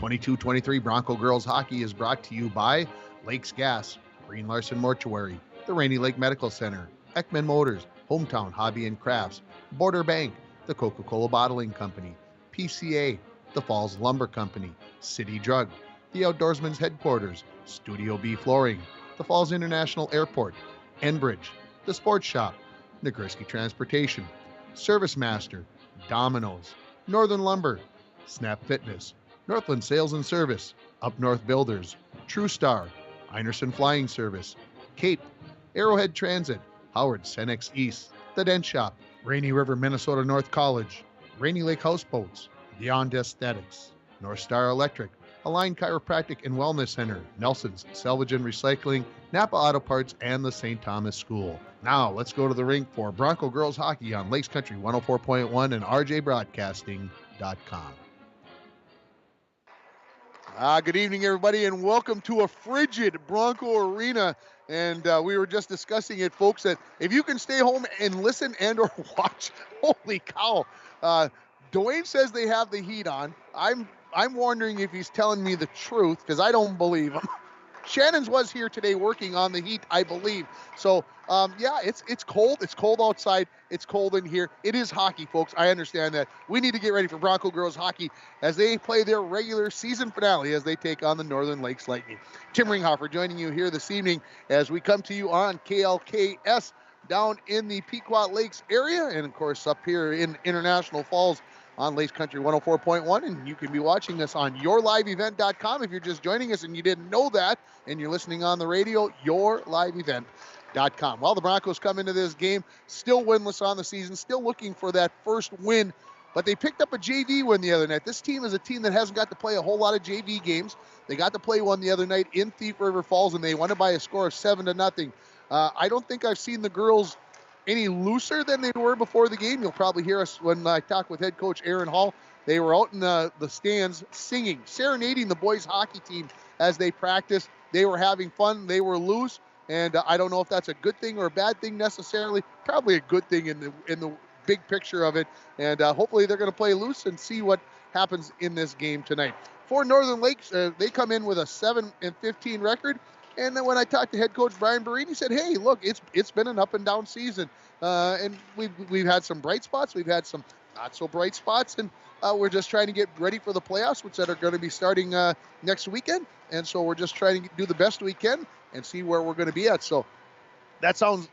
22-23 Bronco Girls Hockey is brought to you by Lakes Gas, Green Larson Mortuary, the Rainy Lake Medical Center, Ekman Motors, Hometown Hobby and Crafts, Border Bank, the Coca-Cola Bottling Company, PCA, the Falls Lumber Company, City Drug, the Outdoorsman's Headquarters, Studio B Flooring, the Falls International Airport, Enbridge, the Sports Shop, Nagurski Transportation, Service Master, Domino's, Northern Lumber, Snap Fitness, Northland Sales and Service, Up North Builders, True Star, Einerson Flying Service, Cape, Arrowhead Transit, Howard Cenex East, The Dent Shop, Rainy River Minnesota North College, Rainy Lake Houseboats, Beyond Aesthetics, North Star Electric, Align Chiropractic and Wellness Center, Nelson's Salvage and Recycling, Napa Auto Parts, and the St. Thomas School. Now, let's go to the rink for Bronco Girls Hockey on Lakes Country 104.1 and rjbroadcasting.com. Good evening, everybody, and welcome to a frigid Bronco Arena. And we were just discussing it, folks, that if you can stay home and listen and or watch, holy cow. Dwayne says they have the heat on. I'm wondering if he's telling me the truth, because I don't believe him. Shannon's was here today working on the heat, I believe. So, yeah, it's cold. It's cold outside. It's cold in here. It is hockey, folks. I understand that. We need to get ready for Bronco Girls Hockey as they play their regular season finale as they take on the Northern Lakes Lightning. Tim Ringhofer joining you here this evening as we come to you on KLKS down in the Pequot Lakes area, and, of course, up here in International Falls on Lakes Country 104.1, and you can be watching us on yourliveevent.com if you're just joining us and you didn't know that, and you're listening on the radio, yourliveevent.com. Well, the Broncos come into this game still winless on the season, still looking for that first win, but they picked up a JV win the other night. This team is a team that hasn't got to play a whole lot of JV games. They got to play one the other night in Thief River Falls, and they won it by a score of 7-0. I don't think I've seen the girls any looser than they were before the game. You'll probably hear us when I talk with head coach Aaron Hall. They were out in the stands singing, serenading the boys hockey team as they practiced. They were having fun. They were loose, and I don't know if that's a good thing or a bad thing necessarily. Probably a good thing in the big picture of it, and hopefully they're going to play loose and see what happens in this game tonight. For Northern Lakes, they come in with a 7-15 record. And then when I talked to head coach Brian Barini, he said, hey, look, it's been an up and down season. And we've had some bright spots. We've had some not so bright spots. And we're just trying to get ready for the playoffs, which that are going to be starting next weekend. And so we're just trying to do the best we can and see where we're going to be at. So that sounds,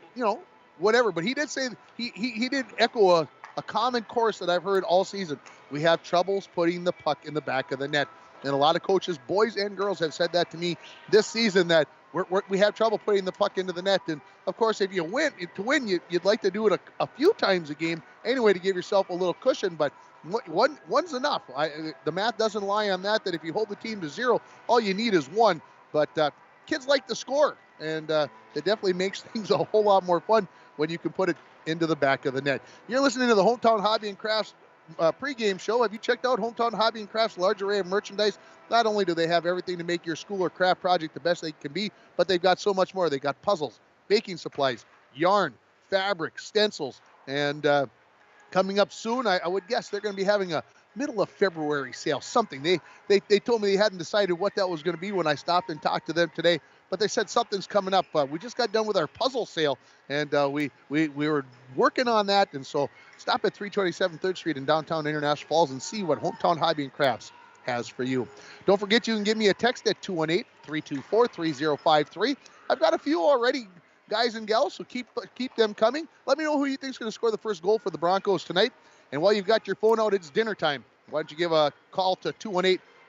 whatever. But he did say, he did echo a common chorus that I've heard all season. We have troubles putting the puck in the back of the net. And a lot of coaches, boys and girls, have said that to me this season, that we have trouble putting the puck into the net. And, of course, if you win, you'd like to do it a few times a game anyway to give yourself a little cushion. But one's enough. The math doesn't lie on that if you hold the team to 0, all you need is 1. But kids like to score, and it definitely makes things a whole lot more fun when you can put it into the back of the net. You're listening to the Hometown Hobby and Crafts pregame show. Have you checked out Hometown Hobby and Crafts' large array of merchandise? Not only do they have everything to make your school or craft project the best they can be, but they've got so much more. They got puzzles, baking supplies, yarn, fabric, stencils, and coming up soon, I would guess they're going to be having a middle of February sale, something. They told me they hadn't decided what that was going to be when I stopped and talked to them today, but they said something's coming up. We just got done with our puzzle sale, and we were working on that, and so stop at 327 3rd Street in downtown International Falls and see what Hometown Hobby and Crafts has for you. Don't forget you can give me a text at 218-324-3053. I've got a few already, guys and gals, so keep them coming. Let me know who you think is going to score the first goal for the Broncos tonight. And while you've got your phone out, it's dinner time. Why don't you give a call to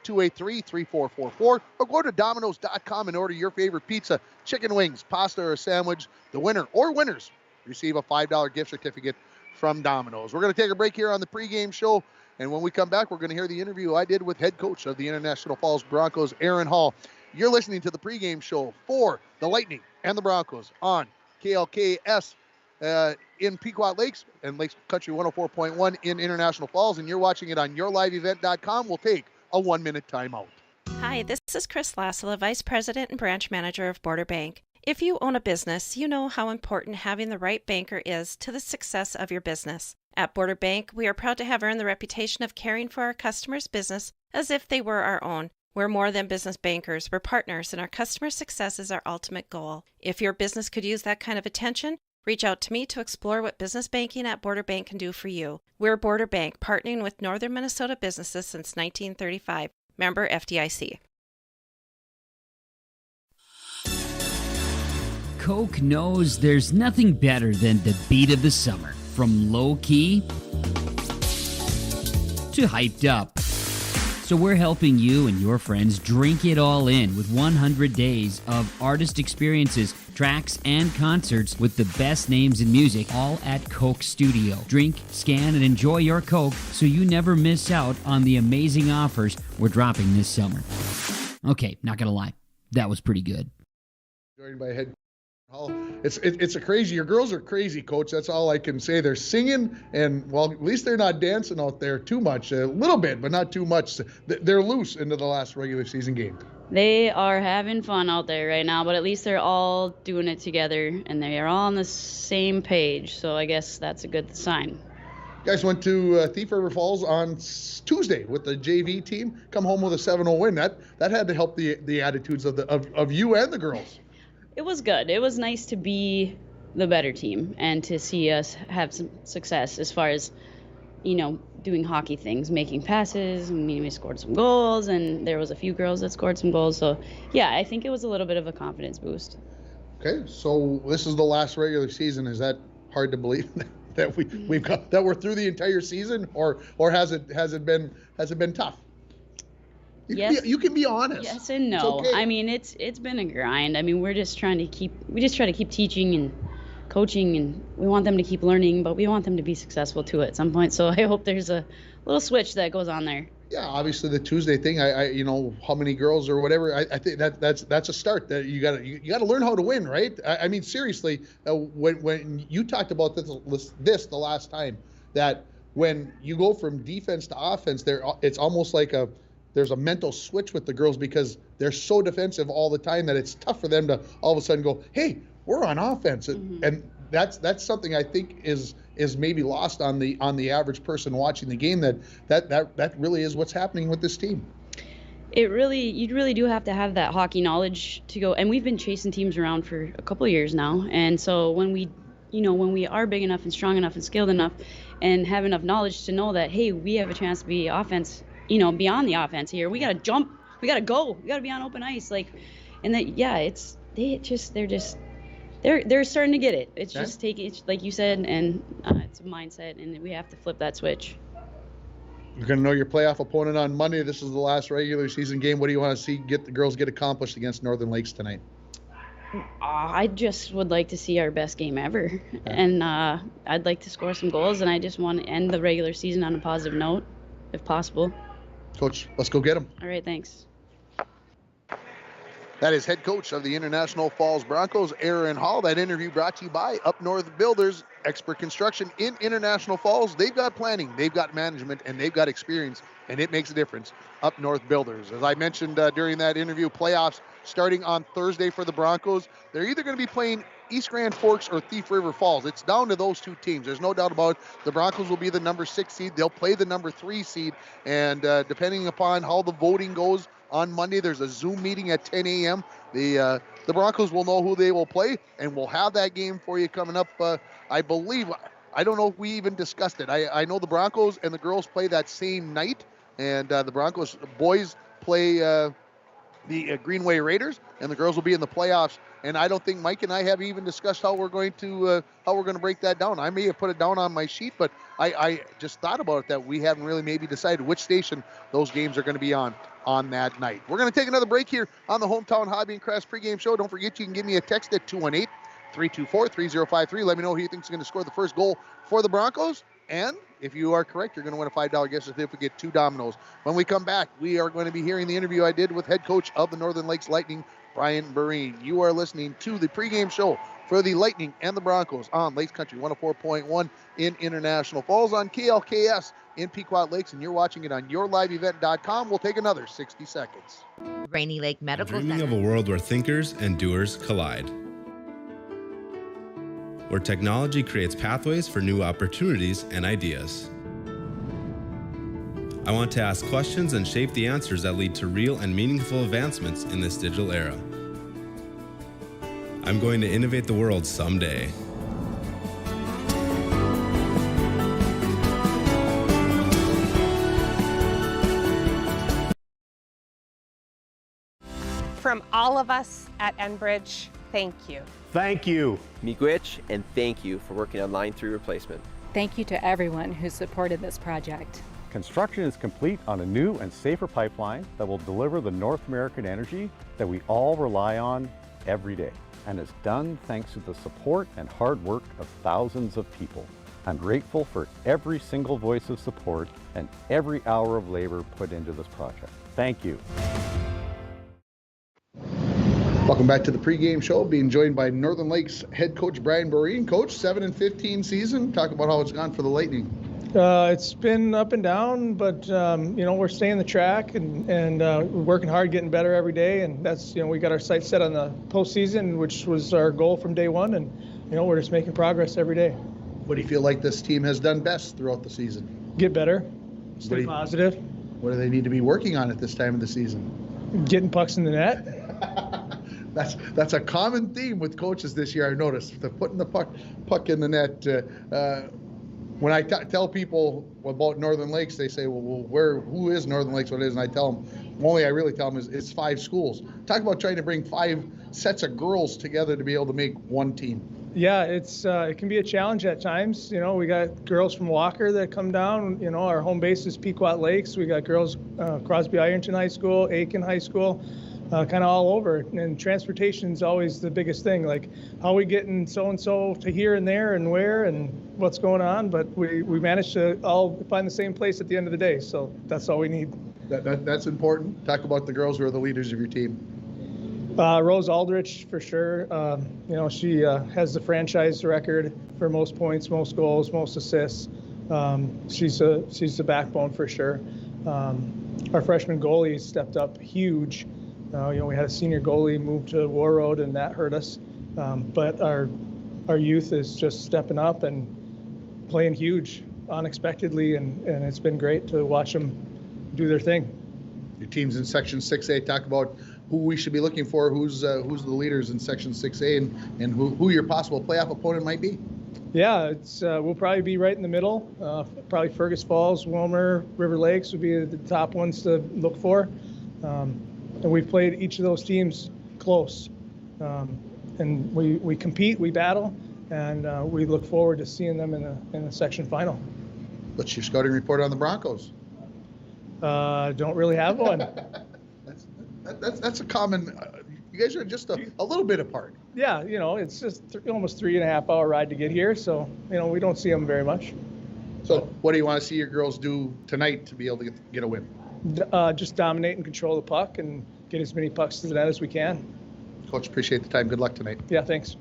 218-283-3444 or go to Domino's.com and order your favorite pizza, chicken wings, pasta, or a sandwich. The winner or winners receive a $5 gift certificate from Domino's. We're going to take a break here on the pregame show, and when we come back, we're going to hear the interview I did with head coach of the International Falls Broncos, Aaron Hall. You're listening to the pregame show for the Lightning and the Broncos on KLKS in Pequot Lakes and Lakes Country 104.1 in International Falls, and you're watching it on yourliveevent.com. We'll take a 1-minute timeout. Hi, this is Chris Lassila, Vice President and Branch Manager of Border Bank. If you own a business, you know how important having the right banker is to the success of your business. At Border Bank, we are proud to have earned the reputation of caring for our customers' business as if they were our own. We're more than business bankers, we're partners, and our customer success is our ultimate goal. If your business could use that kind of attention, reach out to me to explore what business banking at Border Bank can do for you. We're Border Bank, partnering with Northern Minnesota businesses since 1935. Member FDIC. Coke knows there's nothing better than the beat of the summer. From low-key to hyped up. So we're helping you and your friends drink it all in with 100 days of artist experiences, tracks, and concerts with the best names in music, all at Coke Studio. Drink, scan, and enjoy your Coke so you never miss out on the amazing offers we're dropping this summer. Okay, not gonna lie, that was pretty good. Joined by head It's a crazy. Your girls are crazy, Coach. That's all I can say. They're singing, and well, at least they're not dancing out there too much. A little bit, but not too much. They're loose into the last regular season game. They are having fun out there right now, but at least they're all doing it together, and they are all on the same page. So I guess that's a good sign. You guys went to Thief River Falls on Tuesday with the JV team. Come home with a 7-0 win. That had to help the attitudes of you and the girls. It was good. It was nice to be the better team and to see us have some success as far as, doing hockey things, making passes. We scored some goals, and there was a few girls that scored some goals. So, yeah, I think it was a little bit of a confidence boost. Okay, so this is the last regular season. Is that hard to believe that we're through the entire season, or has it been tough? You can be honest. Yes and no. It's okay. It's been a grind. We just try to keep teaching and coaching, and we want them to keep learning, but we want them to be successful too at some point. So I hope there's a little switch that goes on there. Yeah, obviously the Tuesday thing. I how many girls or whatever. I think that's a start. That you gotta learn how to win, right? Seriously, when you talked about this the last time, that when you go from defense to offense, it's almost like there's a mental switch with the girls because they're so defensive all the time that it's tough for them to all of a sudden go, hey, we're on offense. Mm-hmm. And that's something I think is maybe lost on the average person watching the game, that really is what's happening with this team. You really do have to have that hockey knowledge to go, and we've been chasing teams around for a couple of years now. And so when we are big enough and strong enough and skilled enough and have enough knowledge to know that, hey, we have a chance to be offense, beyond the offense here. We got to jump. We got to go. We got to be on open ice. They're starting to get it. It's just taking, like you said, and it's a mindset, and we have to flip that switch. You're going to know your playoff opponent on Monday. This is the last regular season game. What do you want to see the girls get accomplished against Northern Lakes tonight? I just would like to see our best game ever. Okay. And I'd like to score some goals, and I just want to end the regular season on a positive note, if possible. Coach, let's go get them. All right, thanks. That is head coach of the International Falls Broncos, Aaron Hall. That interview brought to you by Up North Builders, expert construction in International Falls. They've got planning, they've got management, and they've got experience, and it makes a difference. Up North Builders. As I mentioned during that interview, playoffs starting on Thursday for the Broncos. They're either going to be playing East Grand Forks or Thief River Falls. It's down to those two teams. There's no doubt about it. The Broncos will be the number 6 seed. They'll play the number 3 seed. And depending upon how the voting goes on Monday, there's a Zoom meeting at 10 a.m. The Broncos will know who they will play, and we'll have that game for you coming up. I believe, I don't know if we even discussed it. I know the Broncos and the girls play that same night, and the Broncos boys play the Greenway Raiders, and the girls will be in the playoffs. And I don't think Mike and I have even discussed how we're going to break that down. I may have put it down on my sheet, but I just thought about it that we haven't really maybe decided which station those games are going to be on that night. We're going to take another break here on the Hometown Hobby and Crafts pregame show. Don't forget you can give me a text at 218-324-3053. Let me know who you think is going to score the first goal for the Broncos. And if you are correct, you're going to win a $5 gift certificate to Domino's. When we come back, we are going to be hearing the interview I did with head coach of the Northern Lakes Lightning, Brian Bereen. You are listening to the pregame show for the Lightning and the Broncos on Lakes Country 104.1 in International Falls, on KLKS in Pequot Lakes, and you're watching it on yourliveevent.com. We'll take another 60 seconds. Rainy Lake Medical Dreaming Center. of a world where thinkers and doers collide, where technology creates pathways for new opportunities and ideas. I want to ask questions and shape the answers that lead to real and meaningful advancements in this digital era. I'm going to innovate the world someday. From all of us at Enbridge, thank you. Thank you. Miigwech, and thank you for working on Line 3 replacement. Thank you to everyone who supported this project. Construction is complete on a new and safer pipeline that will deliver the North American energy that we all rely on every day. And it's done thanks to the support and hard work of thousands of people. I'm grateful for every single voice of support and every hour of labor put into this project. Thank you. Welcome back to the pregame show, being joined by Northern Lakes head coach Brian Boreen. Coach, 7-15 season. Talk about how it's gone for the Lightning. It's been up and down, but we're staying the track and we're working hard, getting better every day. And that's, we got our sights set on the postseason, which was our goal from day one. And we're just making progress every day. What do you feel like this team has done best throughout the season? Get better, stay positive. What do they need to be working on at this time of the season? Getting pucks in the net. That's a common theme with coaches this year. I've noticed they're putting the puck in the net. When I tell people about Northern Lakes, they say, "Well, who is Northern Lakes? What it is?" And I tell them, I really tell them is it's 5 schools. Talk about trying to bring 5 sets of girls together to be able to make one team. Yeah, it can be a challenge at times. We got girls from Walker that come down. Our home base is Pequot Lakes. We got girls Crosby Ironton High School, Aiken High School. Kind of all over, and transportation is always the biggest thing. Like, how are we getting so-and-so to here and there and where and what's going on? But we managed to all find the same place at the end of the day, so that's all we need. That's important. Talk about the girls who are the leaders of your team. Rose Aldrich, for sure. She has the franchise record for most points, most goals, most assists. She's the backbone for sure. Our freshman goalie stepped up huge. We had a senior goalie move to Warroad, and that hurt us. But our youth is just stepping up and playing huge unexpectedly, and it's been great to watch them do their thing. Your team's in Section 6A. Talk about who we should be looking for, who's the leaders in Section 6A, and who your possible playoff opponent might be. Yeah, we'll probably be right in the middle. Probably Fergus Falls, Wilmer, River Lakes would be the top ones to look for. And we've played each of those teams close. And we compete, we battle, and we look forward to seeing them in the section final. What's your scouting report on the Broncos? Don't really have one. That's a common. You guys are just a little bit apart. Yeah, it's just almost 3.5 hour ride to get here, so we don't see them very much. So, what do you want to see your girls do tonight to be able to get a win? Just dominate and control the puck and get as many pucks to the net as we can. Coach, appreciate the time. Good luck tonight. Yeah, thanks.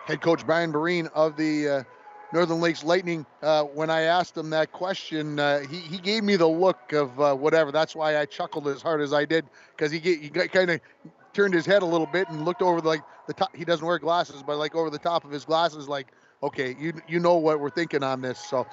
Head coach Brian Boreen of the Northern Lakes Lightning. When I asked him that question, he gave me the look of whatever. That's why I chuckled as hard as I did, because he kind of turned his head a little bit and looked over the top. He doesn't wear glasses, but over the top of his glasses, like, okay, you know what we're thinking on this. So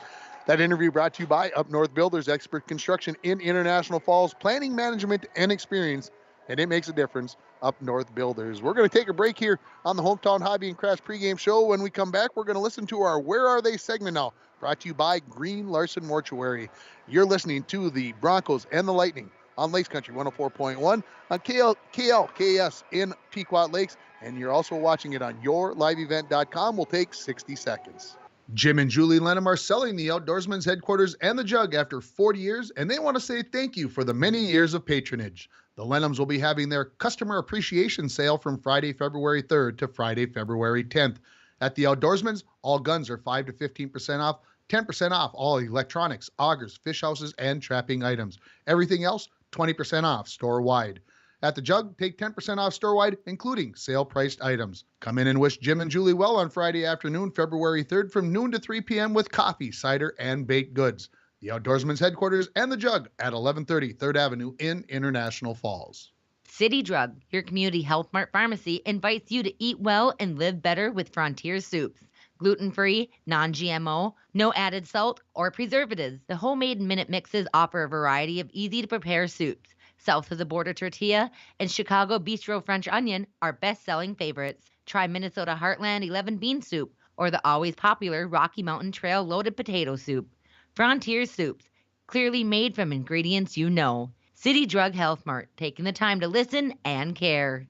that interview brought to you by Up North Builders, expert construction in International Falls, planning, management, and experience, and it makes a difference. Up North Builders. We're going to take a break here on the Hometown Hobby and Crafts pregame show. When we come back, we're going to listen to our Where Are They segment now, brought to you by Green Larson Mortuary. You're listening to the Broncos and the Lightning on Lakes Country 104.1 on KLKS in Pequot Lakes, and you're also watching it on yourliveevent.com. We'll take 60 seconds. Jim and Julie Lenham are selling the Outdoorsman's headquarters and the Jug after 40 years, and they want to say thank you for the many years of patronage. The Lenhams will be having their customer appreciation sale from Friday, February 3rd to Friday, February 10th. At the Outdoorsman's, all guns are 5 to 15% off, 10% off all electronics, augers, fish houses, and trapping items. Everything else, 20% off store-wide. At the Jug, take 10% off store-wide, including sale-priced items. Come in and wish Jim and Julie well on Friday afternoon, February 3rd from noon to 3 p.m. with coffee, cider, and baked goods. The Outdoorsman's headquarters and the Jug at 1130 3rd Avenue in International Falls. City Drug, your community health mart pharmacy, invites you to eat well and live better with Frontier Soups. Gluten-free, non-GMO, no added salt or preservatives. The homemade Minute Mixes offer a variety of easy-to-prepare soups. South of the Border Tortilla and Chicago Bistro French Onion are best-selling favorites. Try Minnesota Heartland 11 Bean Soup or the always popular Rocky Mountain Trail Loaded Potato Soup. Frontier Soups, clearly made from ingredients you know. City Drug Health Mart, taking the time to listen and care.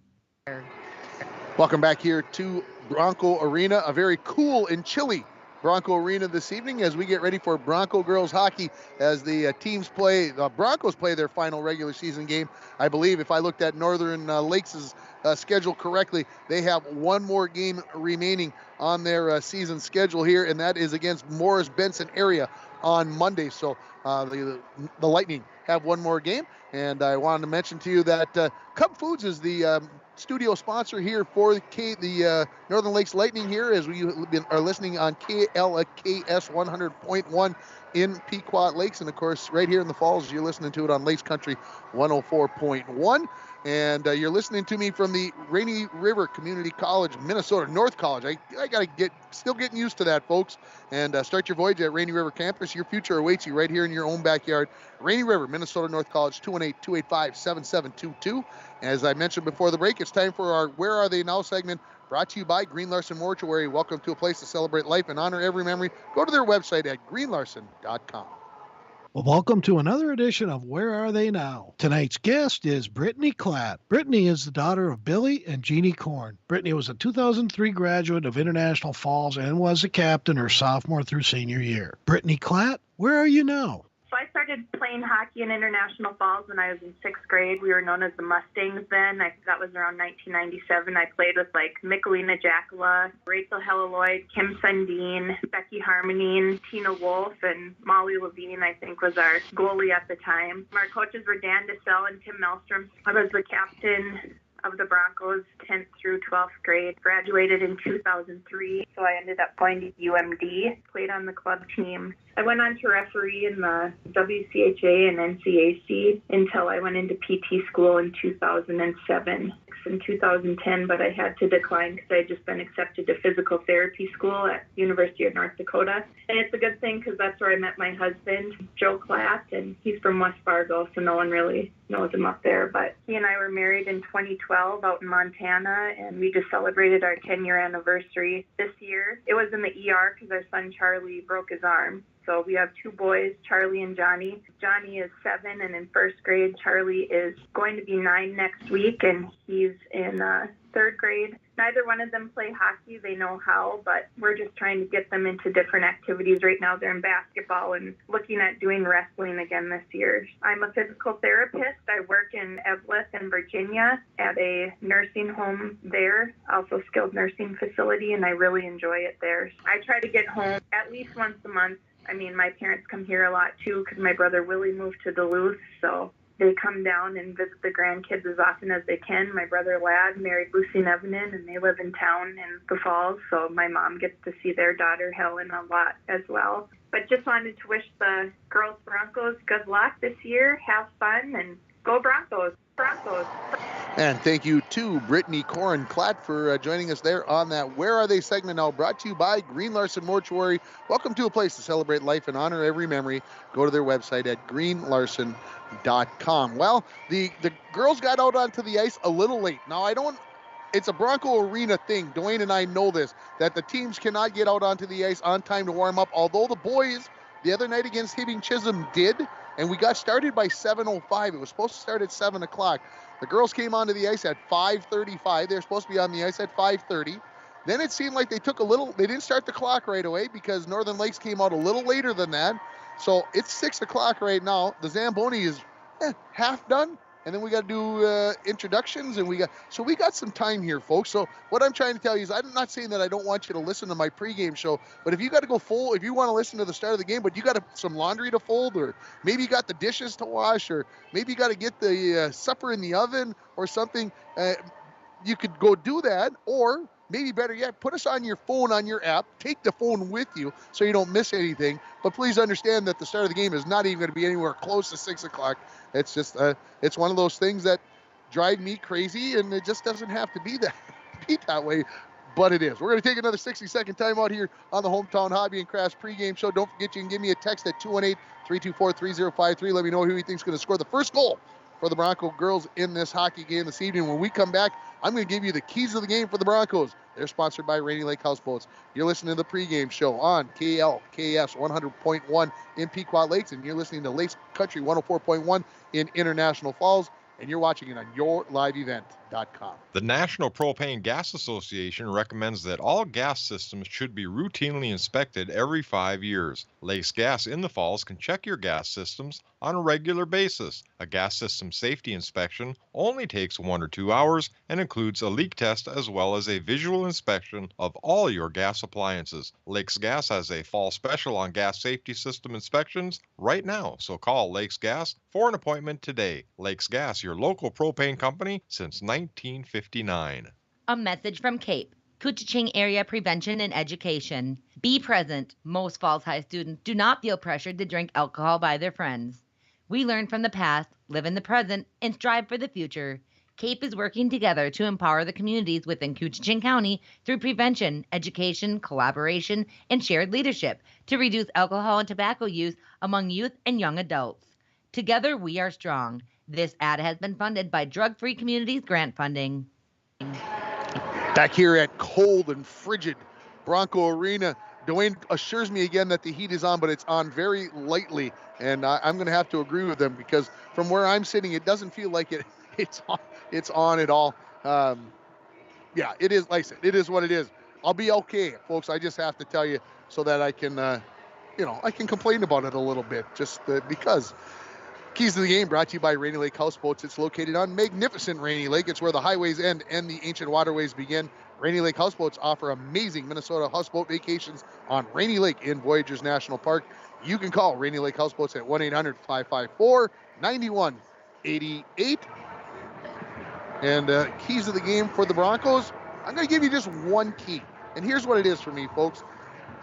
Welcome back here to Bronco Arena, a very cool and chilly Bronco Arena this evening as we get ready for Bronco girls hockey as the the Broncos play their final regular season game. I believe if I looked at Northern Lakes' schedule correctly, they have one more game remaining on their season schedule here, and that is against Morris Benson area on Monday. So the Lightning have one more game, and I wanted to mention to you that Cub Foods is the studio sponsor here for the Northern Lakes Lightning here as we are listening on KLKS 100.1 in Pequot Lakes, and of course right here in the Falls you're listening to it on Lakes Country 104.1. And you're listening to me from the Rainy River Community College, Minnesota North College. I got to still getting used to that, folks. And start your voyage at Rainy River campus. Your future awaits you right here in your own backyard. Rainy River, Minnesota North College, 218-285-7722. As I mentioned before the break, it's time for our Where Are They Now segment, brought to you by Green Larson Mortuary. Welcome to a place to celebrate life and honor every memory. Go to their website at greenlarson.com. Well, welcome to another edition of Where Are They Now? Tonight's guest is Brittany Klatt. Brittany is the daughter of Billy and Jeannie Korn. Brittany was a 2003 graduate of International Falls and was a captain her sophomore through senior year. Brittany Klatt, where are you now? So I started playing hockey in International Falls when I was in 6th grade. We were known as the Mustangs then. That was around 1997. I played with Mikulina Jakula, Rachel Helleloyd, Kim Sundin, Becky Harmonin, Tina Wolf, and Molly Levine, I think, was our goalie at the time. Our coaches were Dan DeSalle and Tim Melstrom. I was the captain of the Broncos 10th through 12th grade. Graduated in 2003, so I ended up going to UMD, played on the club team. I went on to referee in the WCHA and NCAC until I went into PT school in 2007. In 2010, but I had to decline because I had just been accepted to physical therapy school at University of North Dakota. And it's a good thing because that's where I met my husband, Joe Klatt, and he's from West Fargo, so no one really knows him up there. But he and I were married in 2012 out in Montana, and we just celebrated our 10-year anniversary this year. It was in the ER because our son Charlie broke his arm. So we have 2 boys, Charlie and Johnny. Johnny is 7 and in 1st grade. Charlie is going to be 9 next week, and he's in 3rd grade. Neither one of them play hockey. They know how, but we're just trying to get them into different activities. Right now they're in basketball and looking at doing wrestling again this year. I'm a physical therapist. I work in Eveleth in Virginia at a nursing home there, also skilled nursing facility, and I really enjoy it there. I try to get home at least once a month. I mean, my parents come here a lot too because my brother Willie moved to Duluth, so they come down and visit the grandkids as often as they can. My brother Ladd married Lucy Nevenin, and they live in town in the Falls, so my mom gets to see their daughter Helen a lot as well. But just wanted to wish the girls Broncos good luck this year. Have fun and go Broncos. Broncos. And thank you to Brittany Korn Klatt for joining us there on that Where Are They segment, now brought to you by Green Larson Mortuary. Welcome to a place to celebrate life and honor every memory. Go to their website at greenlarson.com. Well, the girls got out onto the ice a little late. Now, it's a Bronco Arena thing. Dwayne and I know this, that the teams cannot get out onto the ice on time to warm up, although the boys the other night against Hibbing Chisholm did. And we got started by 7:05. It was supposed to start at 7 o'clock. The girls came onto the ice at 5:35. They were supposed to be on the ice at 5:30. Then it seemed like they didn't start the clock right away because Northern Lakes came out a little later than that. So it's 6 o'clock right now. The Zamboni is half done. And then we got to do introductions, and we got some time here, folks. So what I'm trying to tell you is I'm not saying that I don't want you to listen to my pregame show, but if you got to go full, if you want to listen to the start of the game, but you got some laundry to fold, or maybe you got the dishes to wash, or maybe you got to get the supper in the oven or something, you could go do that, or maybe better yet, put us on your phone, on your app. Take the phone with you so you don't miss anything. But please understand that the start of the game is not even going to be anywhere close to 6 o'clock. It's just, it's one of those things that drive me crazy, and it just doesn't have to be that way. but it is. We're going to take another 60-second timeout here on the Hometown Hobby and Crafts pregame show. Don't forget you can give me a text at 218-324-3053. Let me know who you think is going to score the first goal for the Bronco girls in this hockey game this evening. When we come back, I'm going to give you the keys of the game for the Broncos. They're sponsored by Rainy Lake Houseboats. You're listening to the pregame show on KLKS 100.1 in Pequot Lakes, and you're listening to Lakes Country 104.1 in International Falls, and you're watching it on yourliveevent.com. The National Propane Gas Association recommends that all gas systems should be routinely inspected every 5 years. Lakes Gas in the Falls can check your gas systems on a regular basis. A gas system safety inspection only takes 1 or 2 hours and includes a leak test as well as a visual inspection of all your gas appliances. Lakes Gas has a fall special on gas safety system inspections right now, so call Lakes Gas for an appointment today. Lakes Gas, your local propane company since 1959. A message from CAPE, Couchiching Area Prevention and Education. Be present. Most Falls High students do not feel pressured to drink alcohol by their friends. We learn from the past, live in the present, and strive for the future. CAPE is working together to empower the communities within Couchiching County through prevention, education, collaboration, and shared leadership to reduce alcohol and tobacco use among youth and young adults. Together, we are strong. This ad has been funded by Drug Free Communities grant funding. Back here at cold and frigid Bronco Arena, Dwayne assures me again that the heat is on, but it's on very lightly, and I'm going to have to agree with them because from where I'm sitting, it doesn't feel like it's on at all. Yeah, it is. Like I said, it is what it is. I'll be okay, folks. I just have to tell you so that I can, I can complain about it a little bit, just because. Keys to the game brought to you by Rainy Lake Houseboats. It's located on magnificent Rainy Lake. It's where the highways end and the ancient waterways begin. Rainy Lake Houseboats offer amazing Minnesota houseboat vacations on Rainy Lake in Voyageurs National Park. You can call Rainy Lake Houseboats at 1-800-554-9188. And keys to the game for the Broncos, I'm going to give you just one key. And here's what it is for me, folks.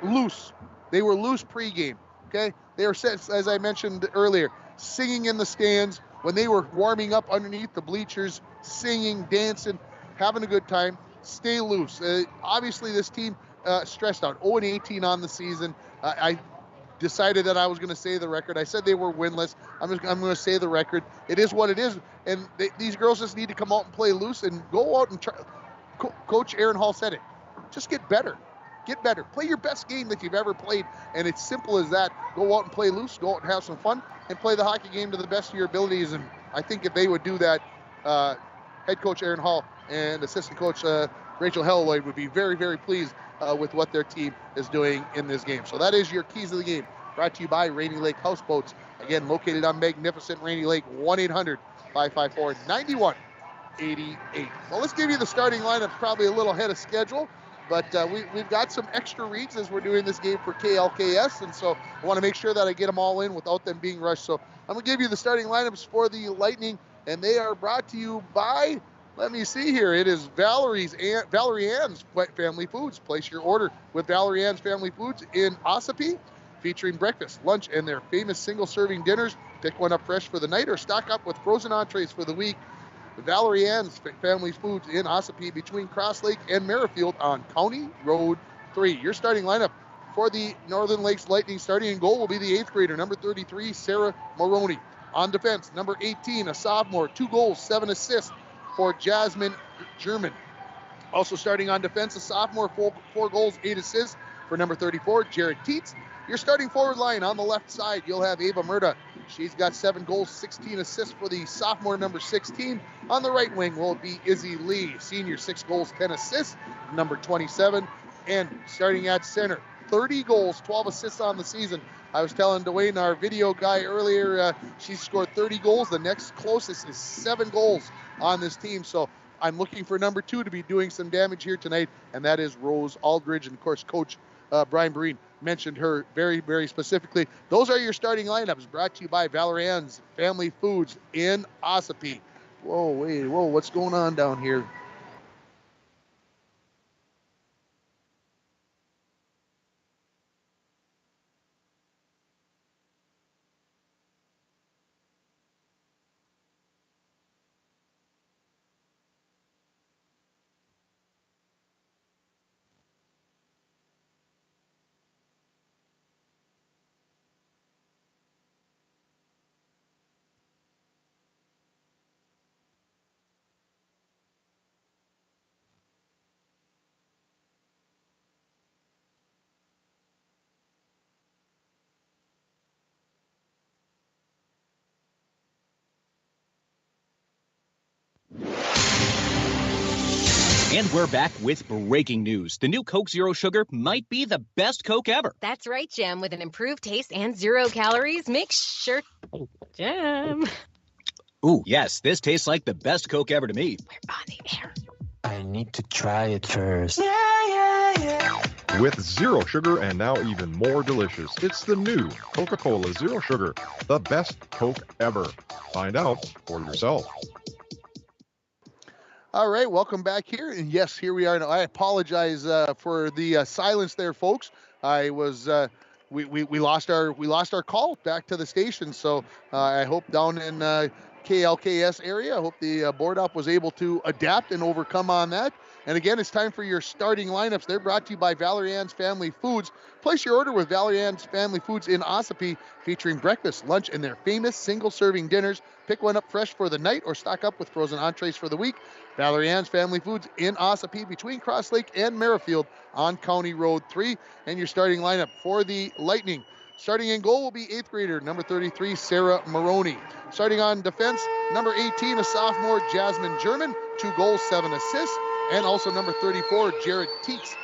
Loose. They were loose pregame, okay? They were, as I mentioned earlier, singing in the stands when they were warming up underneath the bleachers, singing, dancing, having a good time. Stay loose. Obviously, this team stressed out. 0-18 on the season. I decided that I was going to say the record. I said they were winless. I'm going to say the record. It is what it is. And these girls just need to come out and play loose and go out and try. Coach Aaron Hall said it. Just get better. Get better. Play your best game that you've ever played. And it's simple as that. Go out and play loose. Go out and have some fun. And play the hockey game to the best of your abilities. And I think if they would do that, head coach Aaron Hall and assistant coach Rachel Helloyd would be very, very pleased with what their team is doing in this game. So that is your keys of the game, brought to you by Rainy Lake Houseboats. Again, located on magnificent Rainy Lake, 1-800-554-9188. Well, let's give you the starting lineup, probably a little ahead of schedule. But we've got some extra reads as we're doing this game for KLKS, and so I want to make sure that I get them all in without them being rushed. So I'm going to give you the starting lineups for the Lightning, and they are brought to you by, let me see here, it is Valerie Ann's Family Foods. Place your order with Valerie Ann's Family Foods in Ossipee, featuring breakfast, lunch, and their famous single-serving dinners. Pick one up fresh for the night or stock up with frozen entrees for the week. Valerie Ann's Family Foods in Ossipee between Cross Lake and Merrifield on County Road 3. Your starting lineup for the Northern Lakes Lightning, starting in goal, will be the 8th grader, number 33, Sarah Maroney. On defense, number 18, a sophomore, 2 goals, 7 assists for Jasmine German. Also starting on defense, a sophomore, 4 goals, 8 assists for number 34, Jared Teets. Your starting forward line on the left side, you'll have Ava Murda. She's got 7 goals, 16 assists for the sophomore, number 16. On the right wing will be Izzy Lee, senior, 6 goals, 10 assists, number 27. And starting at center, 30 goals, 12 assists on the season. I was telling Dwayne, our video guy, earlier, she scored 30 goals. The next closest is 7 goals on this team. So I'm looking for number 2 to be doing some damage here tonight, and that is Rose Aldridge. And, of course, Coach Brian Breen mentioned her very, very specifically. Those are your starting lineups, brought to you by Valerie Ann's Family Foods in Ossipee. Whoa, what's going on down here? And we're back with breaking news. The new Coke Zero Sugar might be the best Coke ever. That's right, Jim. With an improved taste and 0 calories, make sure... Jim. Ooh, yes, this tastes like the best Coke ever to me. We're on the air. I need to try it first. With zero sugar and now even more delicious, it's the new Coca-Cola Zero Sugar, the best Coke ever. Find out for yourself. All right, welcome back here. And yes, here we are now. I apologize for the silence there, folks. I was we lost our call back to the station, so I hope down in KLKS area, I hope the board op was able to adapt and overcome on that. And again, it's time for your starting lineups. They're brought to you by Valerie Ann's Family Foods. Place your order with Valerie Ann's Family Foods in Ossipee, featuring breakfast, lunch, and their famous single-serving dinners. Pick one up fresh for the night or stock up with frozen entrees for the week. Valerie Ann's Family Foods in Ossipee, between Cross Lake and Merrifield on County Road 3. And your starting lineup for the Lightning. Starting in goal will be 8th grader, number 33, Sarah Maroney. Starting on defense, number 18, a sophomore, Jasmine German, 2 goals, 7 assists. And also number 34, Jared Teets,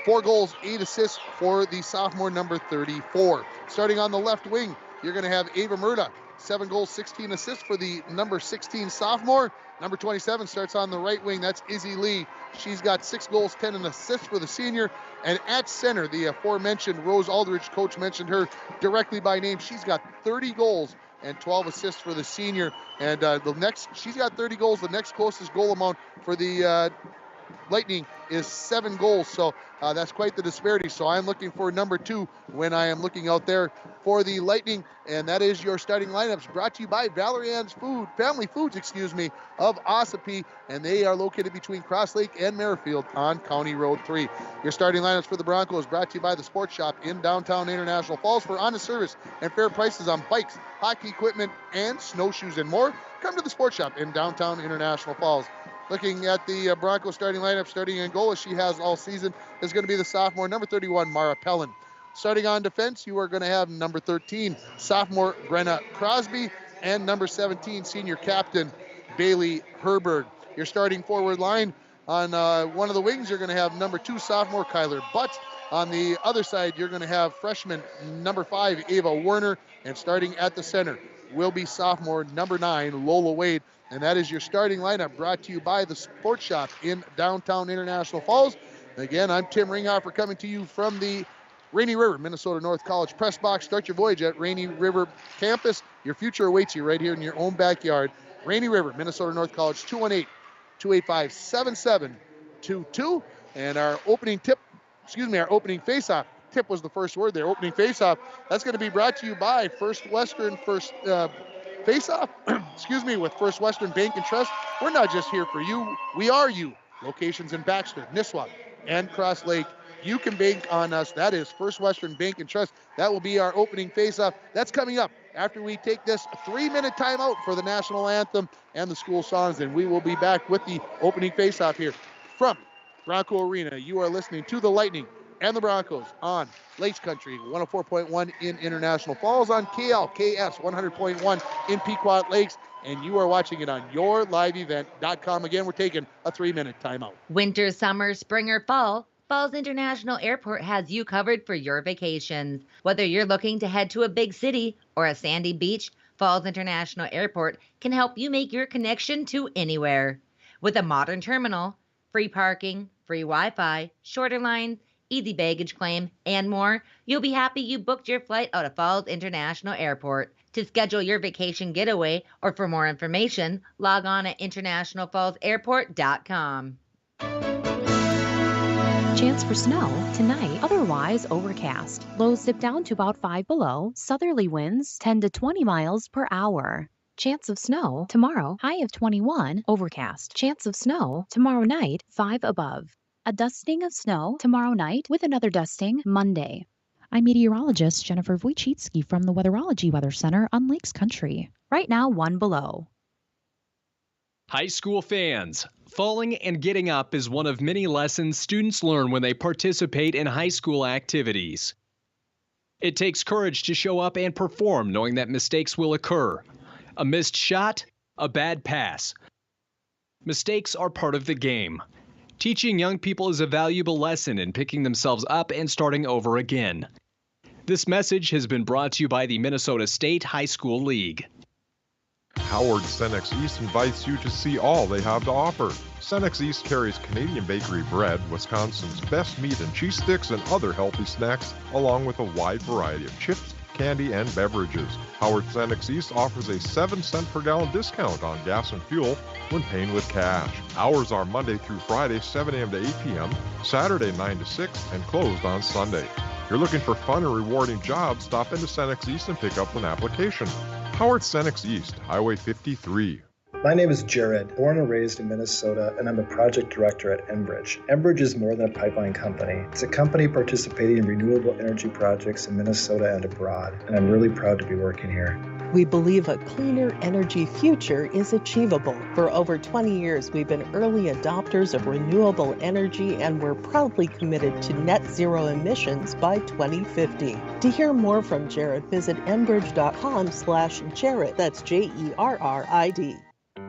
4 goals, 8 assists for the sophomore, number 34. Starting on the left wing, you're going to have Ava Murda, 7 goals, 16 assists for the number 16 sophomore. Number 27 starts on the right wing. That's Izzy Lee. She's got 6 goals, 10 assists for the senior. And at center, the aforementioned Rose Aldrich, coach mentioned her directly by name. She's got 30 goals and 12 assists for the senior. And she's got 30 goals. The next closest goal amount for the Lightning is 7 goals, so that's quite the disparity. So I'm looking for number 2 when I am looking out there for the Lightning, and that is your starting lineups, brought to you by Valerie Ann's Family Foods, of Ossipee, and they are located between Cross Lake and Merrifield on County Road 3. Your starting lineups for the Broncos, brought to you by the Sports Shop in downtown International Falls. For honest service and fair prices on bikes, hockey equipment, and snowshoes and more, come to the Sports Shop in downtown International Falls. Looking at the Broncos starting lineup, starting in goal, as she has all season, is going to be the sophomore, number 31, Mara Pellin. Starting on defense, you are going to have number 13, sophomore, Brenna Crosby, and number 17, senior captain, Bailey Herberg. Your starting forward line on one of the wings, you're going to have number 2, sophomore, Kyler Butts. On the other side, you're going to have freshman, number 5, Ava Werner. And starting at the center will be sophomore, number 9, Lola Wade. And that is your starting lineup, brought to you by the Sports Shop in downtown International Falls. Again, I'm Tim Ringhofer, coming to you from the Rainy River, Minnesota North College press box. Start your voyage at Rainy River campus. Your future awaits you right here in your own backyard. Rainy River, Minnesota North College, 218-285-7722. And our opening face-off. Tip was the first word there. Opening face-off. That's going to be brought to you by First Western Face-off, with First Western Bank and Trust. We're not just here for you, we are you. Locations in Baxter, Nisswa, and Cross Lake. You can bank on us. That is First Western Bank and Trust. That will be our opening face-off. That's coming up after we take this 3-minute timeout for the national anthem and the school songs, and we will be back with the opening face-off here from Bronco Arena. You are listening to the Lightning and the Broncos on Lakes Country 104.1 in International Falls, on KLKS 100.1 in Pequot Lakes, and you are watching it on yourliveevent.com. Again, we're taking a 3-minute timeout. Winter, summer, spring, or fall, Falls International Airport has you covered for your vacations. Whether you're looking to head to a big city or a sandy beach, Falls International Airport can help you make your connection to anywhere. With a modern terminal, free parking, free Wi-Fi, shorter lines, easy baggage claim, and more, you'll be happy you booked your flight out of Falls International Airport. To schedule your vacation getaway or for more information, log on at internationalfallsairport.com. Chance for snow tonight, otherwise overcast. Lows dip down to about 5 below. Southerly winds 10 to 20 miles per hour. Chance of snow tomorrow, high of 21, overcast. Chance of snow tomorrow night, 5 above. A dusting of snow tomorrow night with another dusting Monday. I'm meteorologist Jennifer Wojcicki from the Weatherology Weather Center on Lakes Country. Right now, 1 below. High school fans, falling and getting up is one of many lessons students learn when they participate in high school activities. It takes courage to show up and perform knowing that mistakes will occur. A missed shot, a bad pass. Mistakes are part of the game. Teaching young people is a valuable lesson in picking themselves up and starting over again. This message has been brought to you by the Minnesota State High School League. Howard Cenex East invites you to see all they have to offer. Cenex East carries Canadian bakery bread, Wisconsin's best meat and cheese sticks, and other healthy snacks, along with a wide variety of chips, candy, and beverages. Howard Cenex East offers a 7-cent per gallon discount on gas and fuel when paying with cash. Hours are Monday through Friday, 7 a.m. to 8 p.m., Saturday 9 to 6, and closed on Sunday. If you're looking for fun and rewarding jobs, stop into Cenex East and pick up an application. Howard Cenex East, Highway 53. My name is Jared, born and raised in Minnesota, and I'm a project director at Enbridge. Enbridge is more than a pipeline company. It's a company participating in renewable energy projects in Minnesota and abroad, and I'm really proud to be working here. We believe a cleaner energy future is achievable. For over 20 years, we've been early adopters of renewable energy, and we're proudly committed to net zero emissions by 2050. To hear more from Jared, visit enbridge.com/Jared. That's Jerrid.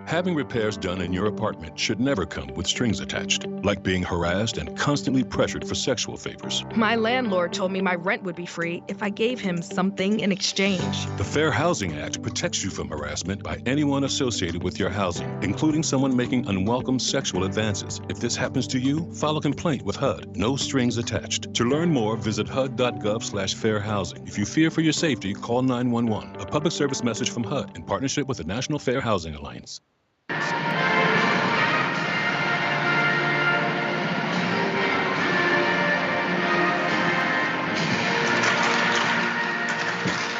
Having repairs done in your apartment should never come with strings attached, like being harassed and constantly pressured for sexual favors. My landlord told me my rent would be free if I gave him something in exchange. The Fair Housing Act protects you from harassment by anyone associated with your housing, including someone making unwelcome sexual advances. If this happens to you, file a complaint with HUD. No strings attached. To learn more, visit HUD.gov/fairhousing. If you fear for your safety, call 911. A public service message from HUD in partnership with the National Fair Housing Alliance.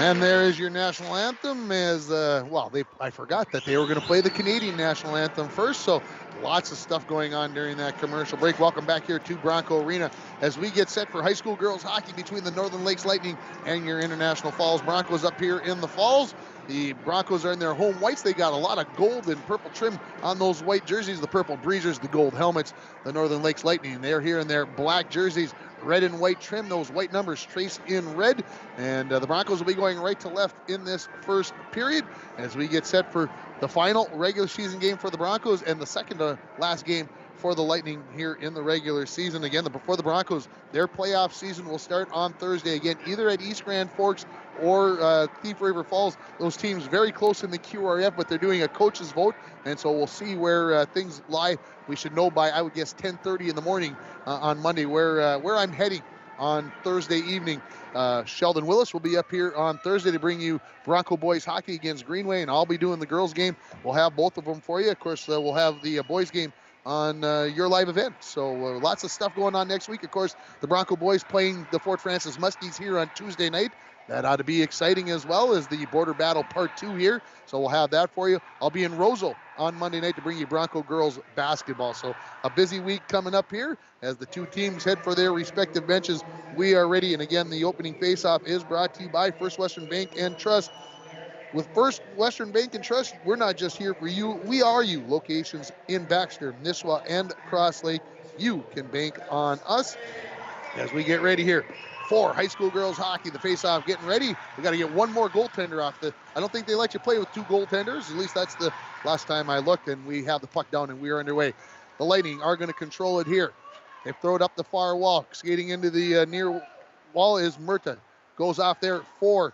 And there is your national anthem. I forgot that they were going to play the Canadian national anthem first, so lots of stuff going on during that commercial break. Welcome back here to Bronco Arena as we get set for high school girls hockey between the Northern Lakes Lightning and your International Falls Broncos up here in the Falls. The Broncos are in their home whites. They got a lot of gold and purple trim on those white jerseys, the purple breezers, the gold helmets. The Northern Lakes Lightning, they're here in their black jerseys, red and white trim, those white numbers traced in red. And the Broncos will be going right to left in this first period as we get set for the final regular season game for the Broncos and the second to last game for the Lightning here in the regular season. Again, before the Broncos, their playoff season will start on Thursday again, either at East Grand Forks or Thief River Falls. Those teams very close in the QRF, but they're doing a coach's vote, and so we'll see where things lie. We should know by, I would guess, 10:30 in the morning on Monday where I'm heading on Thursday evening. Sheldon Willis will be up here on Thursday to bring you Bronco boys hockey against Greenway, and I'll be doing the girls game. We'll have both of them for you. Of course, we'll have the boys game on your live event. So lots of stuff going on next week. Of course, the Bronco boys playing the Fort Francis Muskies here on Tuesday night. That ought to be exciting as well as the Border Battle Part 2 here. So we'll have that for you. I'll be in Roseville on Monday night to bring you Bronco girls basketball. So a busy week coming up here as the two teams head for their respective benches. We are ready. And again, the opening faceoff is brought to you by First Western Bank and Trust. With First Western Bank and Trust, we're not just here for you. We are you. Locations in Baxter, Nisswa, and Cross Lake. You can bank on us as we get ready here for high school girls hockey. The face-off getting ready. We got to get one more goaltender off the. I don't think they let you play with two goaltenders. At least that's the last time I looked. And we have the puck down and we are underway. The Lightning are going to control it here. They throw it up the far wall. Skating into the near wall is Murta. Goes off there for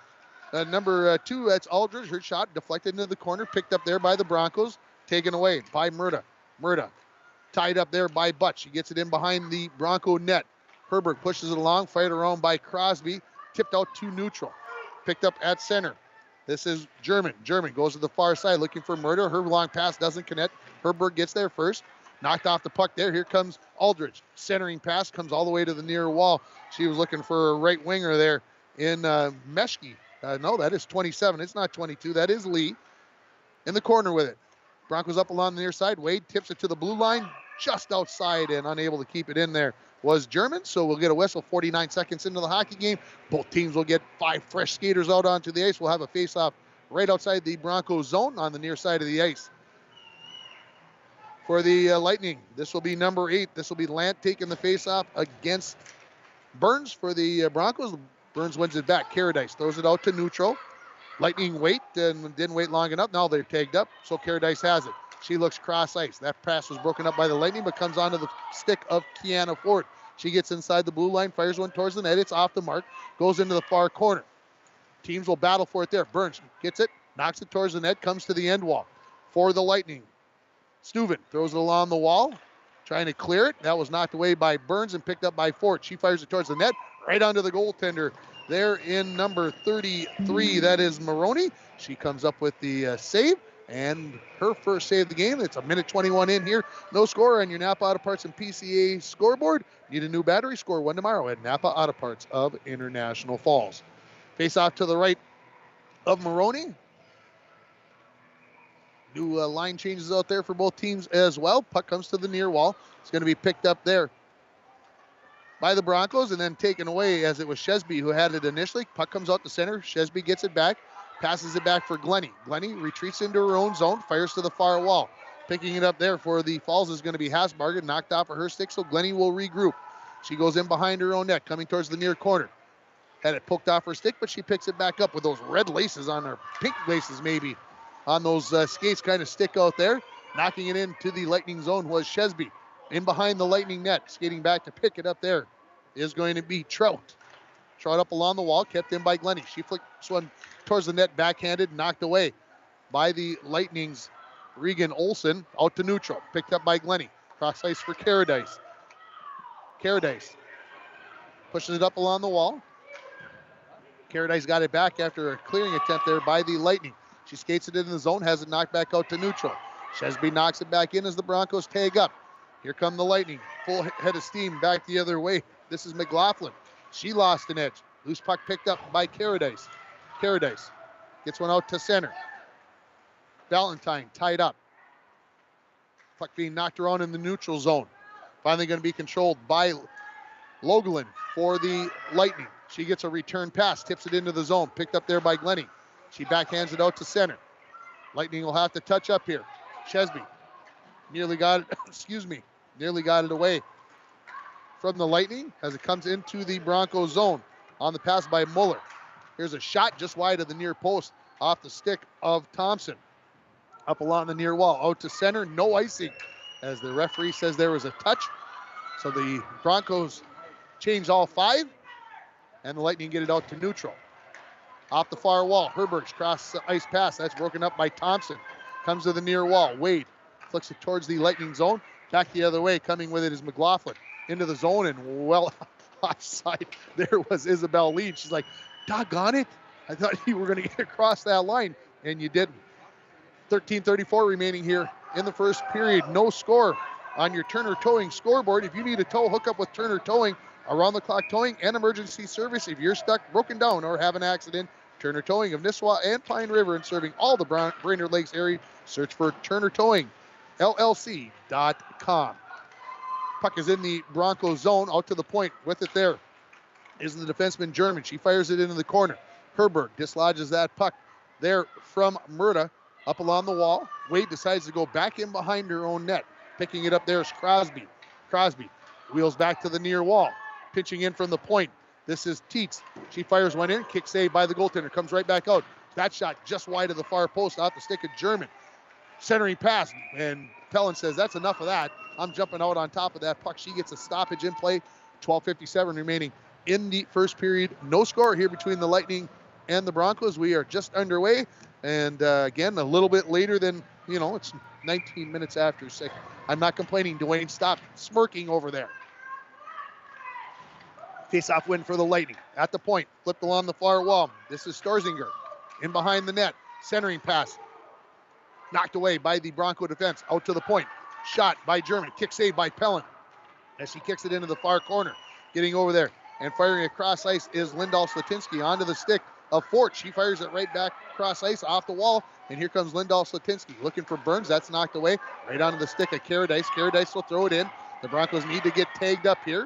number 2. That's Aldridge. Her shot deflected into the corner. Picked up there by the Broncos. Taken away by Murta. Murta tied up there by Butch. She gets it in behind the Bronco net. Herbert pushes it along, fired around by Crosby, tipped out to neutral. Picked up at center. This is German. German goes to the far side looking for Murta. Her long pass doesn't connect. Herbert gets there first. Knocked off the puck there. Here comes Aldridge. Centering pass comes all the way to the near wall. She was looking for a right winger there in Meshke. No, that is 27. It's not 22. That is Lee in the corner with it. Broncos up along the near side. Wade tips it to the blue line, just outside and unable to keep it in there was German. So we'll get a whistle 49 seconds into the hockey game. Both teams will get 5 fresh skaters out onto the ice. We'll have a face-off right outside the Broncos zone on the near side of the ice. For the Lightning, this will be number 8. This will be Lant taking the face-off against Burns for the Broncos. Burns wins it back. Caradice throws it out to neutral. Lightning wait and didn't wait long enough. Now they're tagged up, so Caradice has it. She looks cross ice. That pass was broken up by the Lightning, but comes onto the stick of Kiana Ford. She gets inside the blue line, fires one towards the net. It's off the mark, goes into the far corner. Teams will battle for it there. Burns gets it, knocks it towards the net, comes to the end wall for the Lightning. Steuven throws it along the wall, trying to clear it. That was knocked away by Burns and picked up by Ford. She fires it towards the net, right onto the goaltender there in number 33. That is Maroney. She comes up with the save, and her first save of the game. It's a minute 21 in here. No score on your Napa Auto Parts and PCA scoreboard. Need a new battery? Score one tomorrow at Napa Auto Parts of International Falls. Face off to the right of Maroney. New line changes out there for both teams as well. Puck comes to the near wall. It's going to be picked up there by the Broncos and then taken away, as it was Shesby who had it initially. Puck comes out to center. Shesby gets it back, passes it back for Glennie. Glennie retreats into her own zone, fires to the far wall. Picking it up there for the Falls is going to be Hasbargen, knocked off of her stick, so Glennie will regroup. She goes in behind her own net, coming towards the near corner. Had it poked off her stick, but she picks it back up with those red laces on her, pink laces maybe, on those skates kind of stick out there. Knocking it into the Lightning zone was Shesby. In behind the Lightning net, skating back to pick it up there is going to be Trout. Trout up along the wall, kept in by Glennie. She flicks one towards the net, backhanded, knocked away by the Lightning's Regan Olsen, out to neutral. Picked up by Glennie. Cross ice for Caradice. Caradice pushes it up along the wall. Caradice got it back after a clearing attempt there by the Lightning. She skates it into the zone, has it knocked back out to neutral. Shesby knocks it back in as the Broncos tag up. Here come the Lightning. Full head of steam back the other way. This is McLaughlin. She lost an edge. Loose puck picked up by Caradice. Caradice gets one out to center. Valentine tied up. Puck being knocked around in the neutral zone. Finally going to be controlled by Logelin for the Lightning. She gets a return pass, tips it into the zone. Picked up there by Glennie. She backhands it out to center. Lightning will have to touch up here. Shesby nearly got it, nearly got it away from the Lightning as it comes into the Broncos zone on the pass by Muller. Here's a shot just wide of the near post off the stick of Thompson. Up along the near wall, out to center, no icing as the referee says there was a touch. So the Broncos change all five and the Lightning get it out to neutral. Off the far wall, Herberg's cross ice pass. That's broken up by Thompson. Comes to the near wall. Wade flicks it towards the Lightning zone. Back the other way, coming with it is McLaughlin. Into the zone and well offside. There was Isabel Lead. She's like, doggone it. I thought you were going to get across that line, and you didn't. 13:34 remaining here in the first period. No score on your Turner Towing scoreboard. If you need a tow, hook up with Turner Towing. Around-the-clock towing and emergency service. If you're stuck, broken down, or have an accident, Turner Towing of Nisswa and Pine River and serving all the Brainerd Lakes area. Search for Turner Towing, LLC.com. Puck is in the Broncos zone, out to the point. With it there is the defenseman German. She fires it into the corner. Herberg dislodges that puck there from Murda up along the wall. Wade decides to go back in behind her own net. Picking it up there is Crosby. Crosby wheels back to the near wall. Pitching in from the point. This is Teets. She fires one in. Kick saved by the goaltender. Comes right back out. That shot just wide of the far post off the stick of German. Centering pass. And Pellin says, that's enough of that. I'm jumping out on top of that puck. She gets a stoppage in play. 12:57 remaining in the first period. No score here between the Lightning and the Broncos. We are just underway. And again, a little bit later than, it's 19 minutes after 6. I'm not complaining. Dwayne stopped smirking over there. Face-off win for the Lightning. At the point, flipped along the far wall. This is Storzinger in behind the net. Centering pass. Knocked away by the Bronco defense. Out to the point. Shot by German. Kick saved by Pellin as she kicks it into the far corner. Getting over there and firing across ice is Lindahl Slatinsky onto the stick of Fort. She fires it right back across ice off the wall. And here comes Lindahl Slatinsky looking for Burns. That's knocked away right onto the stick of Caradice. Caradice will throw it in. The Broncos need to get tagged up here.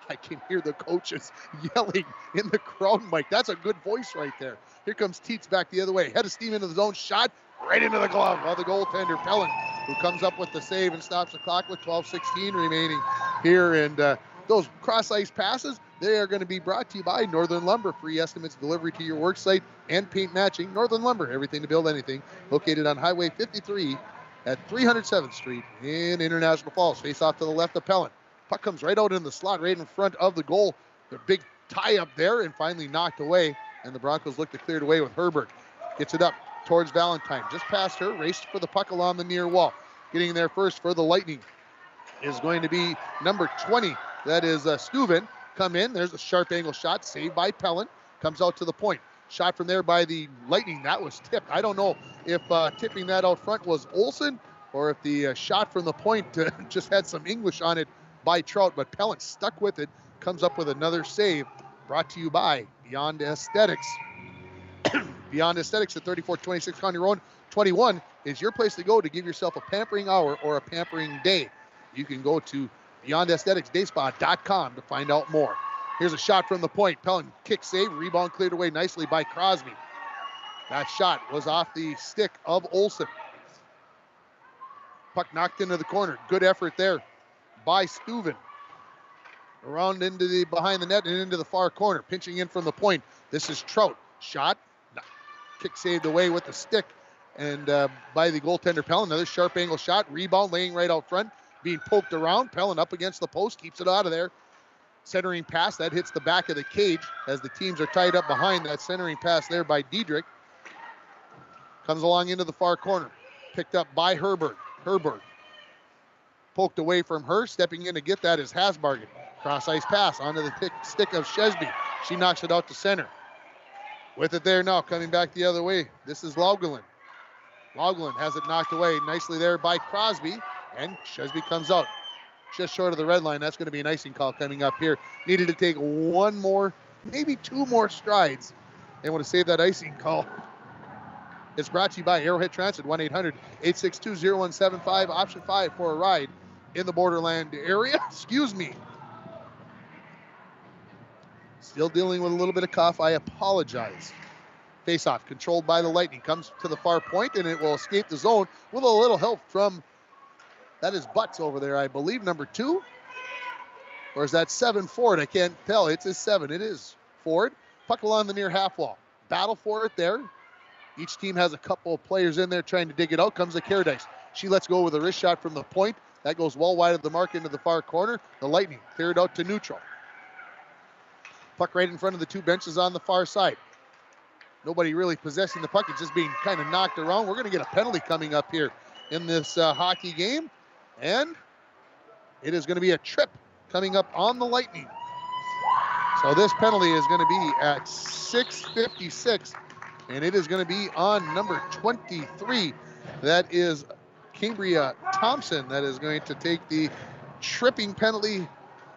I can hear the coaches yelling in the crowd mic. That's a good voice right there. Here comes Teets back the other way. Head of steam into the zone. Shot right into the glove of the goaltender, Pellin, who comes up with the save and stops the clock with 12:16 remaining here. And those cross-ice passes, they are going to be brought to you by Northern Lumber. Free estimates, delivery to your work site, and paint matching. Northern Lumber, everything to build anything. Located on Highway 53 at 307th Street in International Falls. Face off to the left of Pellin. Puck comes right out in the slot, right in front of the goal. The big tie up there and finally knocked away. And the Broncos look to clear it away with Herbert. Gets it up towards Valentine. Just past her, raced for the puck along the near wall. Getting there first for the Lightning is going to be number 20. That is Steuven. Come in. There's a sharp angle shot saved by Pellin. Comes out to the point. Shot from there by the Lightning. That was tipped. I don't know if tipping that out front was Olsen or if the shot from the point just had some English on it by Trout, but Pellin stuck with it, comes up with another save. Brought to you by Beyond Aesthetics. Beyond Aesthetics at 3426 County Road 21 is your place to go to give yourself a pampering hour or a pampering day. You can go to beyondaestheticsdayspa.com to find out more. Here's a shot from the point. Pellin kick save, rebound cleared away nicely by Crosby. That shot was off the stick of Olsen. Puck knocked into the corner. Good effort there by Steuven. Around into the behind the net and into the far corner. Pinching in from the point. This is Trout. Shot. Kick saved away with the stick. And by the goaltender Pellin. Another sharp angle shot. Rebound laying right out front. Being poked around. Pellin up against the post. Keeps it out of there. Centering pass. That hits the back of the cage as the teams are tied up behind that centering pass there by Diedrich. Comes along into the far corner. Picked up by Herbert. Herbert. Poked away from her. Stepping in to get that is Hasbargen. Cross ice pass onto the stick of Shesby. She knocks it out to center. With it there now, coming back the other way. This is Laugelin. Laugelin has it knocked away nicely there by Crosby. And Shesby comes out just short of the red line. That's going to be an icing call coming up here. Needed to take one more, maybe two more strides. They want to save that icing call. It's brought to you by Arrowhead Transit, 1-800-862-0175, option 5 for a ride in the Borderland area. Excuse me. Still dealing with a little bit of cough. I apologize. Face-off controlled by the Lightning. Comes to the far point, and it will escape the zone with a little help from, that is Butts over there, I believe, number 2. Or is that 7 Ford? I can't tell. It's a 7. It is Ford. Puck along the near half wall. Battle for it there. Each team has a couple of players in there trying to dig it out. Comes the Caradice. She lets go with a wrist shot from the point. That goes well wide of the mark into the far corner. The Lightning clear it out to neutral. Puck right in front of the two benches on the far side. Nobody really possessing the puck. It's just being kind of knocked around. We're going to get a penalty coming up here in this hockey game. And it is going to be a trip coming up on the Lightning. So this penalty is going to be at 6:56. And it is going to be on number 23. That is Cambria Thompson that is going to take the tripping penalty.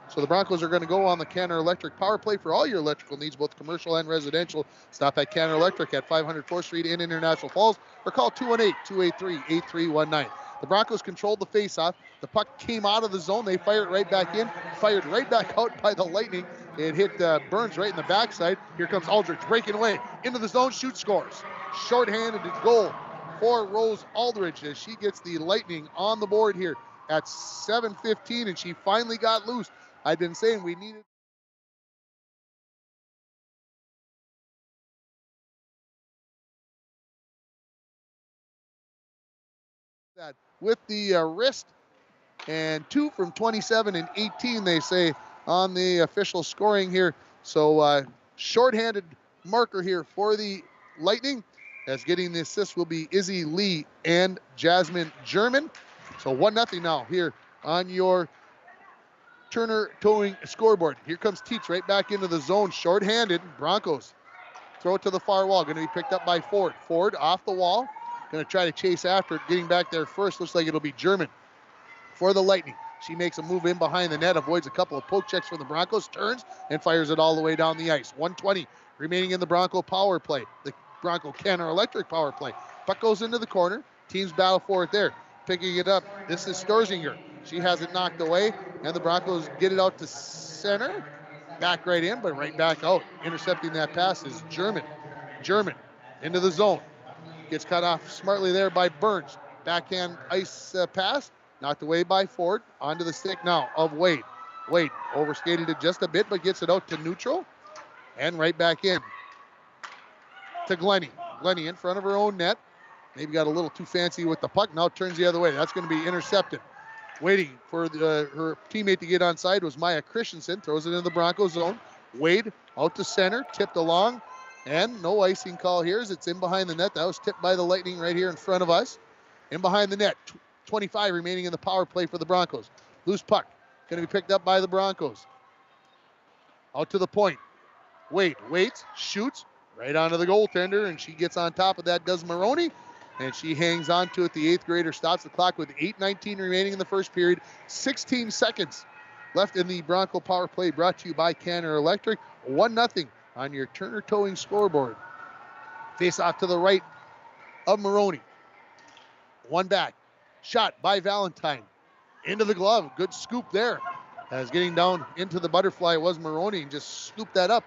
So the Broncos are going to go on the Canner Electric power play for all your electrical needs, both commercial and residential. Stop at Canner Electric at 500 4th Street in International Falls or call 218-283-8319. The Broncos controlled the faceoff. The puck came out of the zone. They fired right back in, fired right back out by the Lightning. It hit Burns right in the backside. Here comes Aldrich breaking away into the zone, shoots, scores. Shorthanded goal for Rose Aldrich as she gets the Lightning on the board here at 7:15, and she finally got loose. I've been saying we needed that with the wrist, and 2 from 27 and 18, they say, on the official scoring here. So shorthanded marker here for the Lightning, as getting the assist will be Izzy Lee and Jasmine German. So 1-0 now here on your Turner Towing scoreboard. Here comes Teach right back into the zone, shorthanded. Broncos throw it to the far wall, going to be picked up by Ford. Ford off the wall, going to try to chase after it, getting back there first. Looks like it'll be German for the Lightning. She makes a move in behind the net, avoids a couple of poke checks from the Broncos, turns and fires it all the way down the ice. 1:20 remaining in the Bronco power play. The Bronco Canner Electric power play. Puck goes into the corner. Teams battle for it there. Picking it up, this is Storzinger. She has it knocked away, and the Broncos get it out to center. Back right in, but right back out. Intercepting that pass is German. German into the zone. Gets cut off smartly there by Burns. Backhand ice pass. Knocked away by Ford. Onto the stick now of Wade. Wade overskated it just a bit, but gets it out to neutral. And right back in to Glennie. Glennie in front of her own net. maybe got a little too fancy with the puck. Now it turns the other way. That's going to be intercepted. Waiting for her teammate to get onside was Maya Christensen. Throws it in the Bronco zone. Wade out to center, tipped along, and no icing call here as it's in behind the net. That was tipped by the Lightning right here in front of us. In behind the net, 25 remaining in the power play for the Broncos. Loose puck, going to be picked up by the Broncos. Out to the point. Wade waits, shoots right onto the goaltender, and she gets on top of that, does Maroney, and she hangs on to it. The 8th grader stops the clock with 8:19 remaining in the first period. 16 seconds left in the Bronco power play, brought to you by Canner Electric. 1-0 on your Turner Towing scoreboard. Face off to the right of Maroney. One back. Shot by Valentine. Into the glove. Good scoop there. As getting down into the butterfly was Maroney and just scooped that up.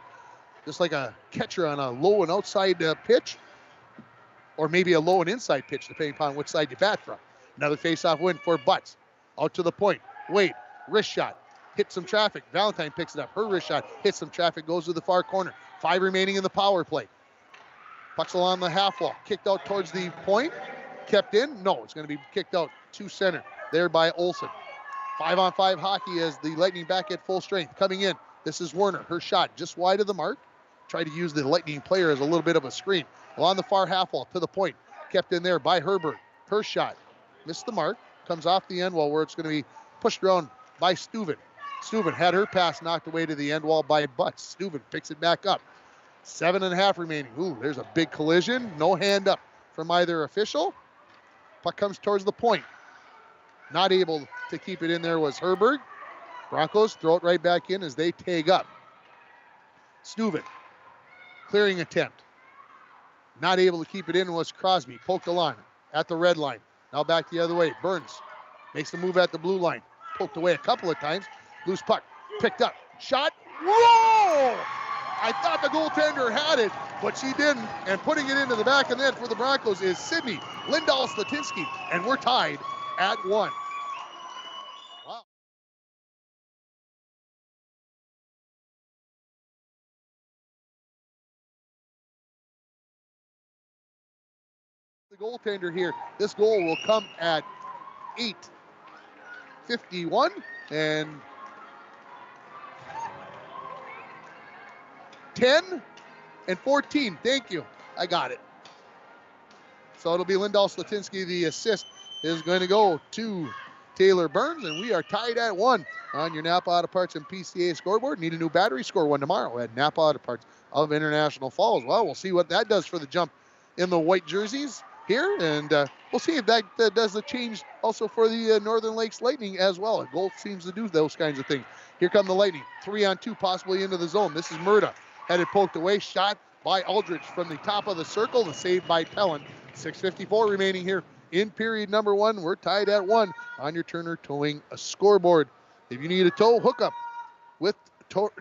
Just like a catcher on a low and outside pitch. Or maybe a low and inside pitch, depending upon which side you bat from. Another face-off win for Butts. Out to the point. Wade. Wrist shot. Hit some traffic. Valentine picks it up. Her wrist shot hits some traffic. Goes to the far corner. 5 remaining in the power play. Puck's along the half wall. Kicked out towards the point. Kept in? No, it's going to be kicked out to center there by Olsen. 5-on-5 hockey as the Lightning back at full strength. Coming in, this is Werner. Her shot just wide of the mark. Tried to use the Lightning player as a little bit of a screen. Along the far half wall to the point. Kept in there by Herbert. Her shot missed the mark. Comes off the end wall where it's going to be pushed around by Steuven. Steuven had her pass knocked away to the end wall by Butts. Steuven picks it back up. 7.5 remaining. Ooh, there's a big collision. No hand up from either official. Puck comes towards the point. Not able to keep it in there was Herberg. Broncos throw it right back in as they tag up. Steuven. Clearing attempt. Not able to keep it in was Crosby. Poked the line at the red line. Now back the other way. Burns makes the move at the blue line. Poked away a couple of times. Loose puck. Picked up. Shot. Whoa! I thought the goaltender had it, but she didn't. And putting it into the back of the net for the Broncos is Sydney Lindahl-Slatinsky. And we're tied at 1. Wow. The goaltender here. This goal will come at 8:51 and 10 and 14. Thank you. I got it. So it'll be Lindahl-Slatinsky. The assist is going to go to Taylor Burns, and we are tied at 1 on your Napa Auto Parts and PCA scoreboard. Need a new battery? Score 1 tomorrow at Napa Auto Parts of International Falls. Well, we'll see what that does for the jump in the white jerseys here, and we'll see if that does the change also for the Northern Lakes Lightning as well. A goal seems to do those kinds of things. Here come the Lightning. 3-on-2 possibly into the zone. This is Murda. Had it poked away. Shot by Aldrich from the top of the circle. The save by Pellin. 6:54 remaining here in period number 1. We're tied at 1 on your Turner Towing scoreboard. If you need a tow, hook up with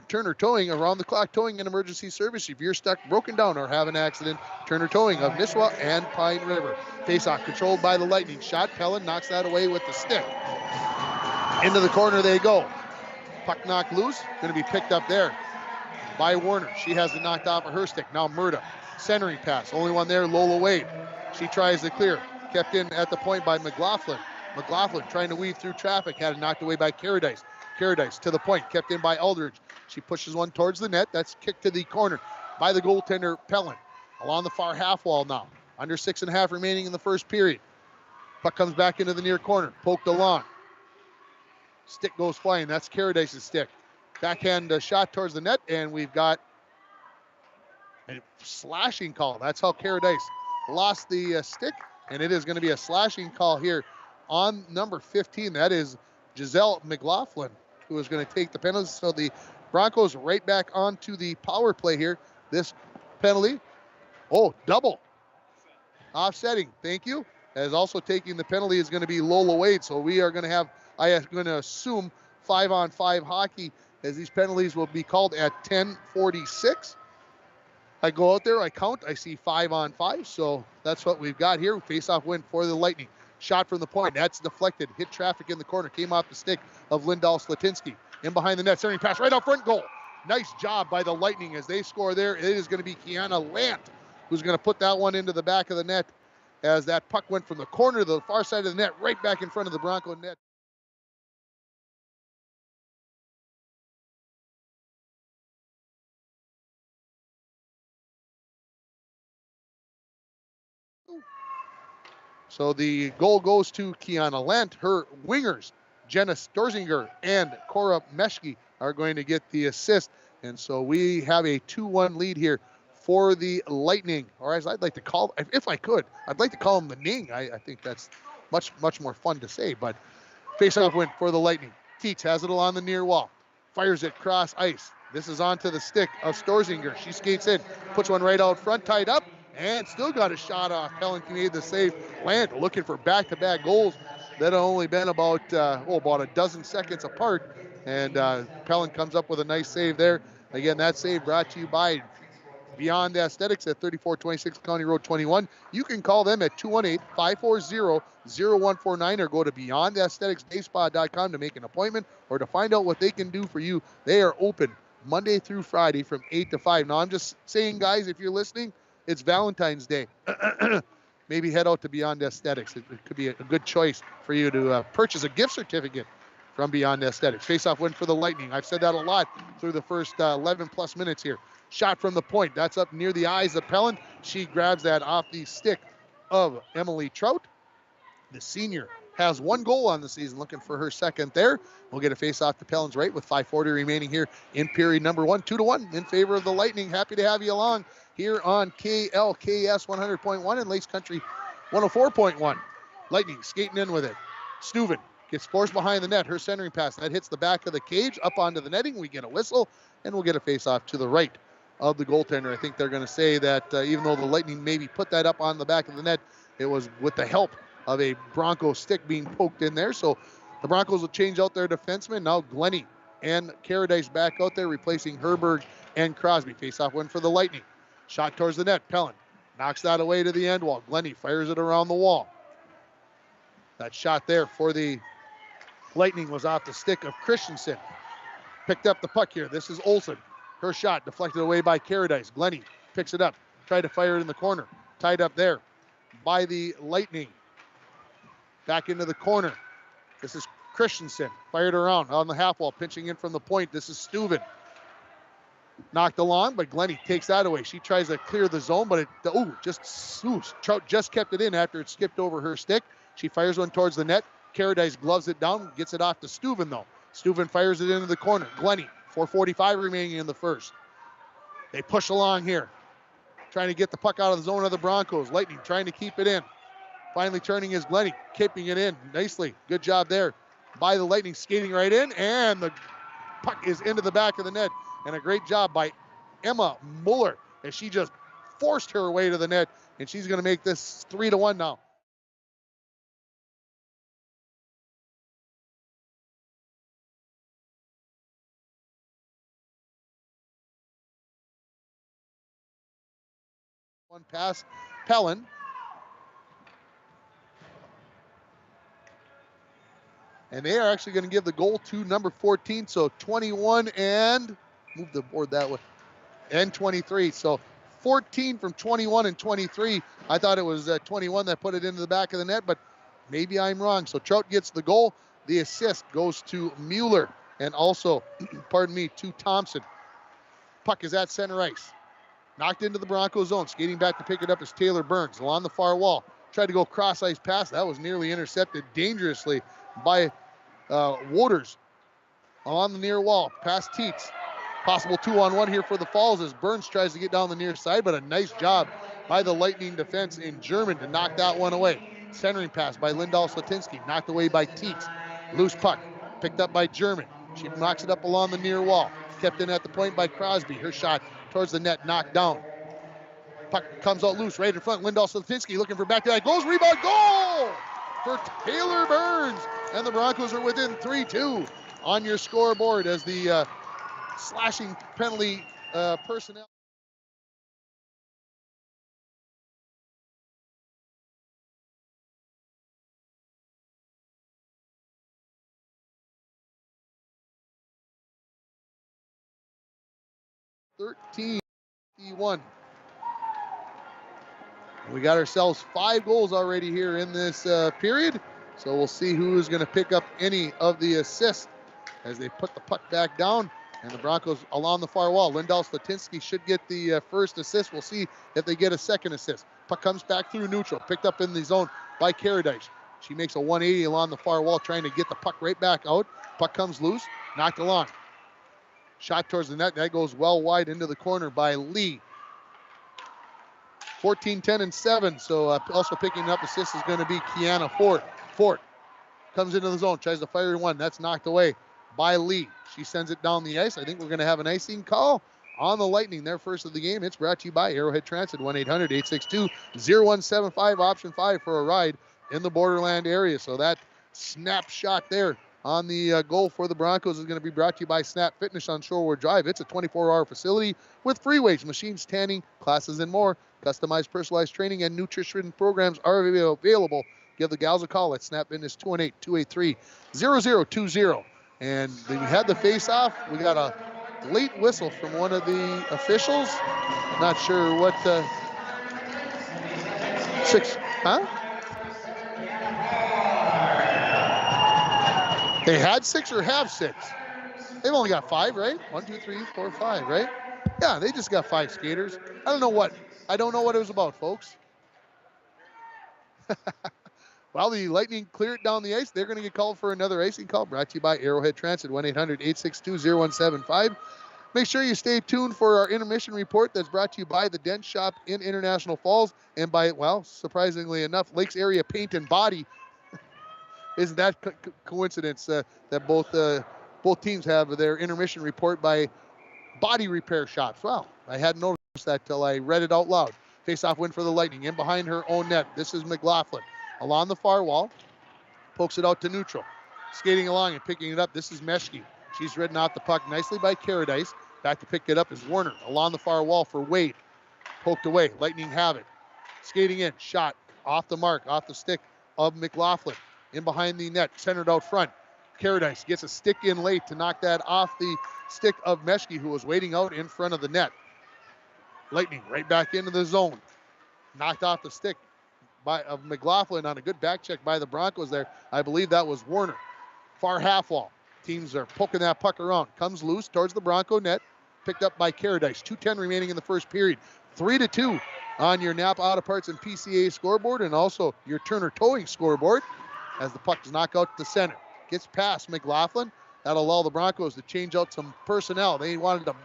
Turner Towing, around the clock towing and emergency service. If you're stuck, broken down, or have an accident, Turner Towing of Nisswa and Pine River. Face-off controlled by the Lightning. Shot. Pellin knocks that away with the stick. Into the corner they go. Puck knocked loose. Going to be picked up there by Werner. She has it knocked off of her stick. Now Murda. Centering pass. Only one there, Lola Wade. She tries to clear. Kept in at the point by McLaughlin. McLaughlin trying to weave through traffic. Had it knocked away by Caradice. Caradice to the point. Kept in by Aldridge. She pushes one towards the net. That's kicked to the corner by the goaltender, Pellin. Along the far half wall now. Under 6.5 remaining in the first period. Puck comes back into the near corner. Poked along. Stick goes flying. That's Caradice's stick. Backhand shot towards the net, and we've got a slashing call. That's how Caradice lost the stick, and it is going to be a slashing call here on number 15. That is Giselle McLaughlin, who is going to take the penalty. So the Broncos right back onto the power play here. This penalty, double offsetting. Thank you. As also taking the penalty is going to be Lola Wade. So we are going to have, I am going to assume, 5-on-5 hockey, as these penalties will be called at 10:46. I go out there, I count, I see 5-on-5, so that's what we've got here. Face-off win for the Lightning. Shot from the point, that's deflected, hit traffic in the corner, came off the stick of Lindahl-Slatinsky. In behind the net, centering pass right out front, goal. Nice job by the Lightning as they score there. It is going to be Kiana Lant who's going to put that one into the back of the net. as that puck went from the corner to the far side of the net, right back in front of the Bronco net. So the goal goes to Kiana Lent. Her wingers, Jenna Storzinger and Cora Meschke, are going to get the assist. And so we have a 2-1 lead here for the Lightning. Or as I'd like to call, if I could, I'd like to call them the Ning. I think that's much more fun to say. But face-off win for the Lightning. Teets has it along the near wall. Fires it cross ice. This is onto the stick of Storzinger. She skates in, puts one right out front, tied up, and still got a shot off. Pellenty made the save. Land looking for back-to-back goals that have only been about a dozen seconds apart. And Pellin comes up with a nice save there. Again, that save brought to you by Beyond Aesthetics at 3426 County Road 21. You can call them at 218-540-0149 or go to beyondaestheticsdayspa.com to make an appointment or to find out what they can do for you. They are open Monday through Friday from 8 to 5. Now, I'm just saying, guys, if you're listening, it's Valentine's Day. Maybe head out to Beyond Aesthetics. It could be a good choice for you to purchase a gift certificate from Beyond Aesthetics. Face-off win for the Lightning. I've said that a lot through the first 11-plus minutes here. Shot from the point. That's up near the eyes of Pellin. She grabs that off the stick of Emily Trout. The senior has 1 goal on the season, looking for her second there. We'll get a face-off to Pellin's right with 5:40 remaining here in period number 1. 2-1 in favor of the Lightning. Happy to have you along here on KLKS 100.1 and Lakes Country 104.1. Lightning skating in with it. Steuven gets forced behind the net. Her centering pass. That hits the back of the cage, up onto the netting. We get a whistle, and we'll get a face-off to the right of the goaltender. I think they're going to say that even though the Lightning maybe put that up on the back of the net, it was with the help of a Bronco stick being poked in there. So the Broncos will change out their defensemen. Now Glennie and Caradice back out there, replacing Herberg and Crosby. Face-off win for the Lightning. Shot towards the net. Pellin knocks that away to the end wall. Glennie fires it around the wall. That shot there for the Lightning was off the stick of Christensen. Picked up the puck here. This is Olsen. Her shot deflected away by Caradice. Glennie picks it up. Tried to fire it in the corner. Tied up there by the Lightning. Back into the corner. This is Christensen. Fired around on the half wall. Pinching in from the point. This is Steuven. Knocked along, but Glennie takes that away. She tries to clear the zone, but Trout just kept it in after it skipped over her stick. She fires one towards the net. Caradice gloves it down, gets it off to Steuven though. Steuven fires it into the corner. Glennie, 4:45 remaining in the first. They push along here, trying to get the puck out of the zone of the Broncos. Lightning trying to keep it in. Finally turning is Glennie, keeping it in nicely. Good job there by the Lightning, skating right in, and the puck is into the back of the net. And a great job by Emma Muller as she just forced her way to the net, and she's going to make this 3-1 now. One pass, Pellin. And they are actually going to give the goal to number 14. So 21 and move the board that way. And 23. So 14 from 21 and 23. I thought it was 21 that put it into the back of the net, but maybe I'm wrong. So Trout gets the goal. The assist goes to Mueller and also, to Thompson. Puck is at center ice. Knocked into the Broncos zone. Skating back to pick it up is Taylor Burns along the far wall. Tried to go cross ice pass. That was nearly intercepted dangerously by Wouters on the near wall. Past Teets. Possible 2-on-1 here for the Falls as Burns tries to get down the near side, but a nice job by the Lightning defense in German to knock that one away. Centering pass by Lindahl Slatinsky, knocked away by Teets. Loose puck, picked up by German. She knocks it up along the near wall. Kept in at the point by Crosby. Her shot towards the net, knocked down. Puck comes out loose right in front. Lindahl Slatinsky looking for back-to-back goals. Rebound, goal for Taylor Burns. And the Broncos are within 3-2 on your scoreboard as the slashing penalty personnel. (13-1). We got ourselves 5 goals already here in this period. So we'll see who is going to pick up any of the assists as they put the puck back down. And the Broncos along the far wall. Lindahl Slatinsky should get the first assist. We'll see if they get a second assist. Puck comes back through neutral. Picked up in the zone by Karadych. She makes a 180 along the far wall, trying to get the puck right back out. Puck comes loose. Knocked along. Shot towards the net. That goes well wide into the corner by Lee. 14, 10, and 7. So also picking up assists is going to be Kiana Fort. Fort comes into the zone. Tries to fire in one. That's knocked away by Lee. She sends it down the ice. I think we're going to have an icing call on the Lightning. Their first of the game. It's brought to you by Arrowhead Transit. 1-800-862-0175. Option 5 for a ride in the Borderland area. So that snapshot there on the goal for the Broncos is going to be brought to you by Snap Fitness on Shoreward Drive. It's a 24-hour facility with free weights, machines, tanning, classes, and more. Customized, personalized training and nutrition programs are available. Give the gals a call at Snap Fitness 218-283-0020. And we had the face-off. We got a late whistle from one of the officials. Not sure what. 6, huh? They had 6 or have 6? They've only got 5, right? 1, 2, 3, 4, 5, right? Yeah, they just got 5 skaters. I don't know what it was about, folks. While the Lightning clear it down the ice, they're going to get called for another icing call. Brought to you by Arrowhead Transit, 1-800-862-0175. Make sure you stay tuned for our intermission report that's brought to you by the Dent Shop in International Falls and by, well, surprisingly enough, Lakes Area Paint and Body. Isn't that coincidence that both teams have their intermission report by body repair shops? Well, I hadn't noticed that till I read it out loud. Face-off win for the Lightning. In behind her own net. This is McLaughlin. Along the far wall. Pokes it out to neutral. Skating along and picking it up. This is Meshke. She's ridden out the puck nicely by Karadych. Back to pick it up is Warner. Along the far wall for Wade. Poked away. Lightning have it. Skating in. Shot. Off the mark. Off the stick of McLaughlin. In behind the net. Centered out front. Karadych gets a stick in late to knock that off the stick of Meshke, who was waiting out in front of the net. Lightning right back into the zone. Knocked off the stick of McLaughlin on a good back check by the Broncos there. I believe that was Warner. Far half wall. Teams are poking that puck around. Comes loose towards the Bronco net. Picked up by Karadych. 2:10 remaining in the first period. 3-2 on your Napa Auto Parts and PCA scoreboard and also your Turner Towing scoreboard as the puck does knock out to the center. Gets past McLaughlin. That'll allow the Broncos to change out some personnel. They wanted to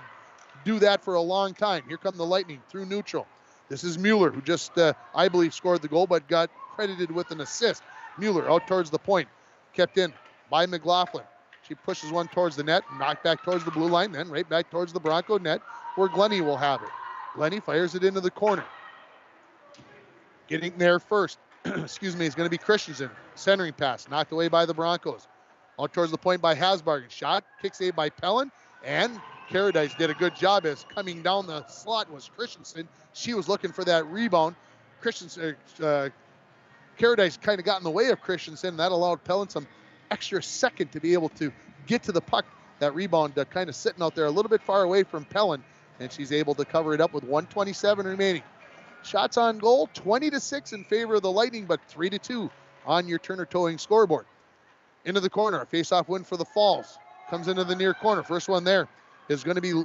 do that for a long time. Here come the Lightning through neutral. This is Mueller, who just, I believe, scored the goal, but got credited with an assist. Mueller out towards the point. Kept in by McLaughlin. She pushes one towards the net, knocked back towards the blue line, then right back towards the Bronco net, where Glennie will have it. Glennie fires it into the corner. Getting there first, excuse me, is going to be Christensen. Centering pass, knocked away by the Broncos. Out towards the point by Hasbargen. Shot, kick save by Pellin, and Karadych did a good job as coming down the slot was Christensen. She was looking for that rebound. Karadych kind of got in the way of Christensen, and that allowed Pellin some extra second to be able to get to the puck. That rebound kind of sitting out there a little bit far away from Pellin, and she's able to cover it up with 1:27 remaining. Shots on goal, 20-6 in favor of the Lightning, but 3-2 on your Turner Towing scoreboard. Into the corner, a face-off win for the Falls. Comes into the near corner. First one there is going to be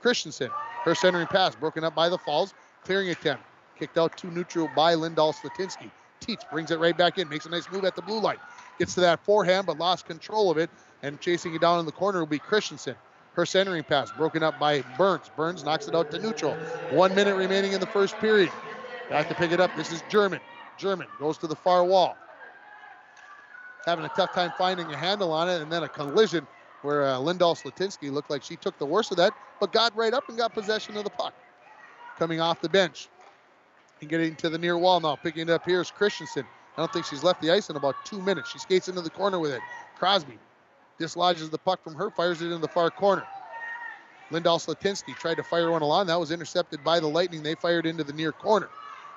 Christensen. Her centering pass broken up by the Falls. Clearing attempt. Kicked out to neutral by Lindahl Slatinsky. Teets brings it right back in. Makes a nice move at the blue line. Gets to that forehand but lost control of it. And chasing it down in the corner will be Christensen. Her centering pass broken up by Burns. Burns knocks it out to neutral. 1 minute remaining in the first period. Back to pick it up. This is German. German goes to the far wall. Having a tough time finding a handle on it, and then a collision where Lindahl Slatinsky looked like she took the worst of that, but got right up and got possession of the puck. Coming off the bench and getting to the near wall now. Picking it up here is Christensen. I don't think she's left the ice in about 2 minutes. She skates into the corner with it. Crosby dislodges the puck from her, fires it into the far corner. Lindahl Slatinsky tried to fire one along. That was intercepted by the Lightning. They fired into the near corner.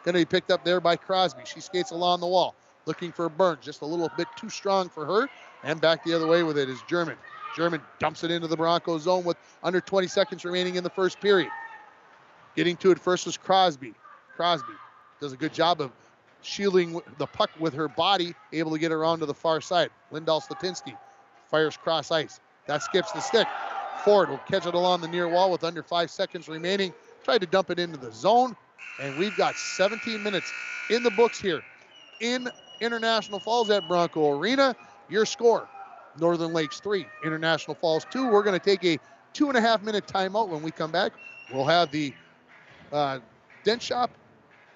Going to be picked up there by Crosby. She skates along the wall. Looking for Burns, just a little bit too strong for her. And back the other way with it is German. German dumps it into the Broncos zone with under 20 seconds remaining in the first period. Getting to it first was Crosby. Crosby does a good job of shielding the puck with her body, able to get around to the far side. Lindahl Slatinsky fires cross ice. That skips the stick. Ford will catch it along the near wall with under 5 seconds remaining. Tried to dump it into the zone, and we've got 17 minutes in the books here in International Falls at Bronco Arena. Your score, Northern Lakes 3, International Falls 2. We're going to take a 2.5-minute timeout. When we come back, we'll have the Dent Shop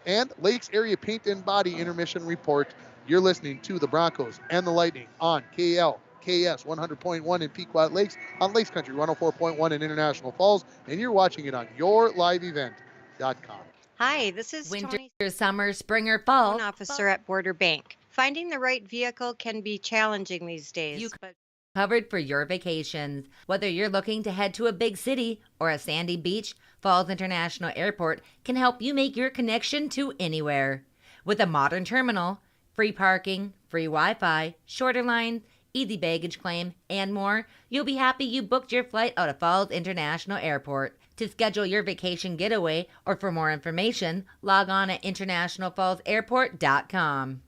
and Lakes Area Paint and Body intermission report. You're listening to the Broncos and the Lightning on KS 100.1 in Pequot Lakes, on Lakes Country 104.1 in International Falls, and you're watching it on yourliveevent.com. Hi, this is Winter, Tony, summer, spring, or fall. loan officer at Border Bank. Finding the right vehicle can be challenging these days, but Covered for your vacations. Whether you're looking to head to a big city or a sandy beach, Falls International Airport can help you make your connection to anywhere. With a modern terminal, free parking, free Wi-Fi, shorter lines, easy baggage claim, and more, you'll be happy you booked your flight out of Falls International Airport. To schedule your vacation getaway or for more information, log on at internationalfallsairport.com.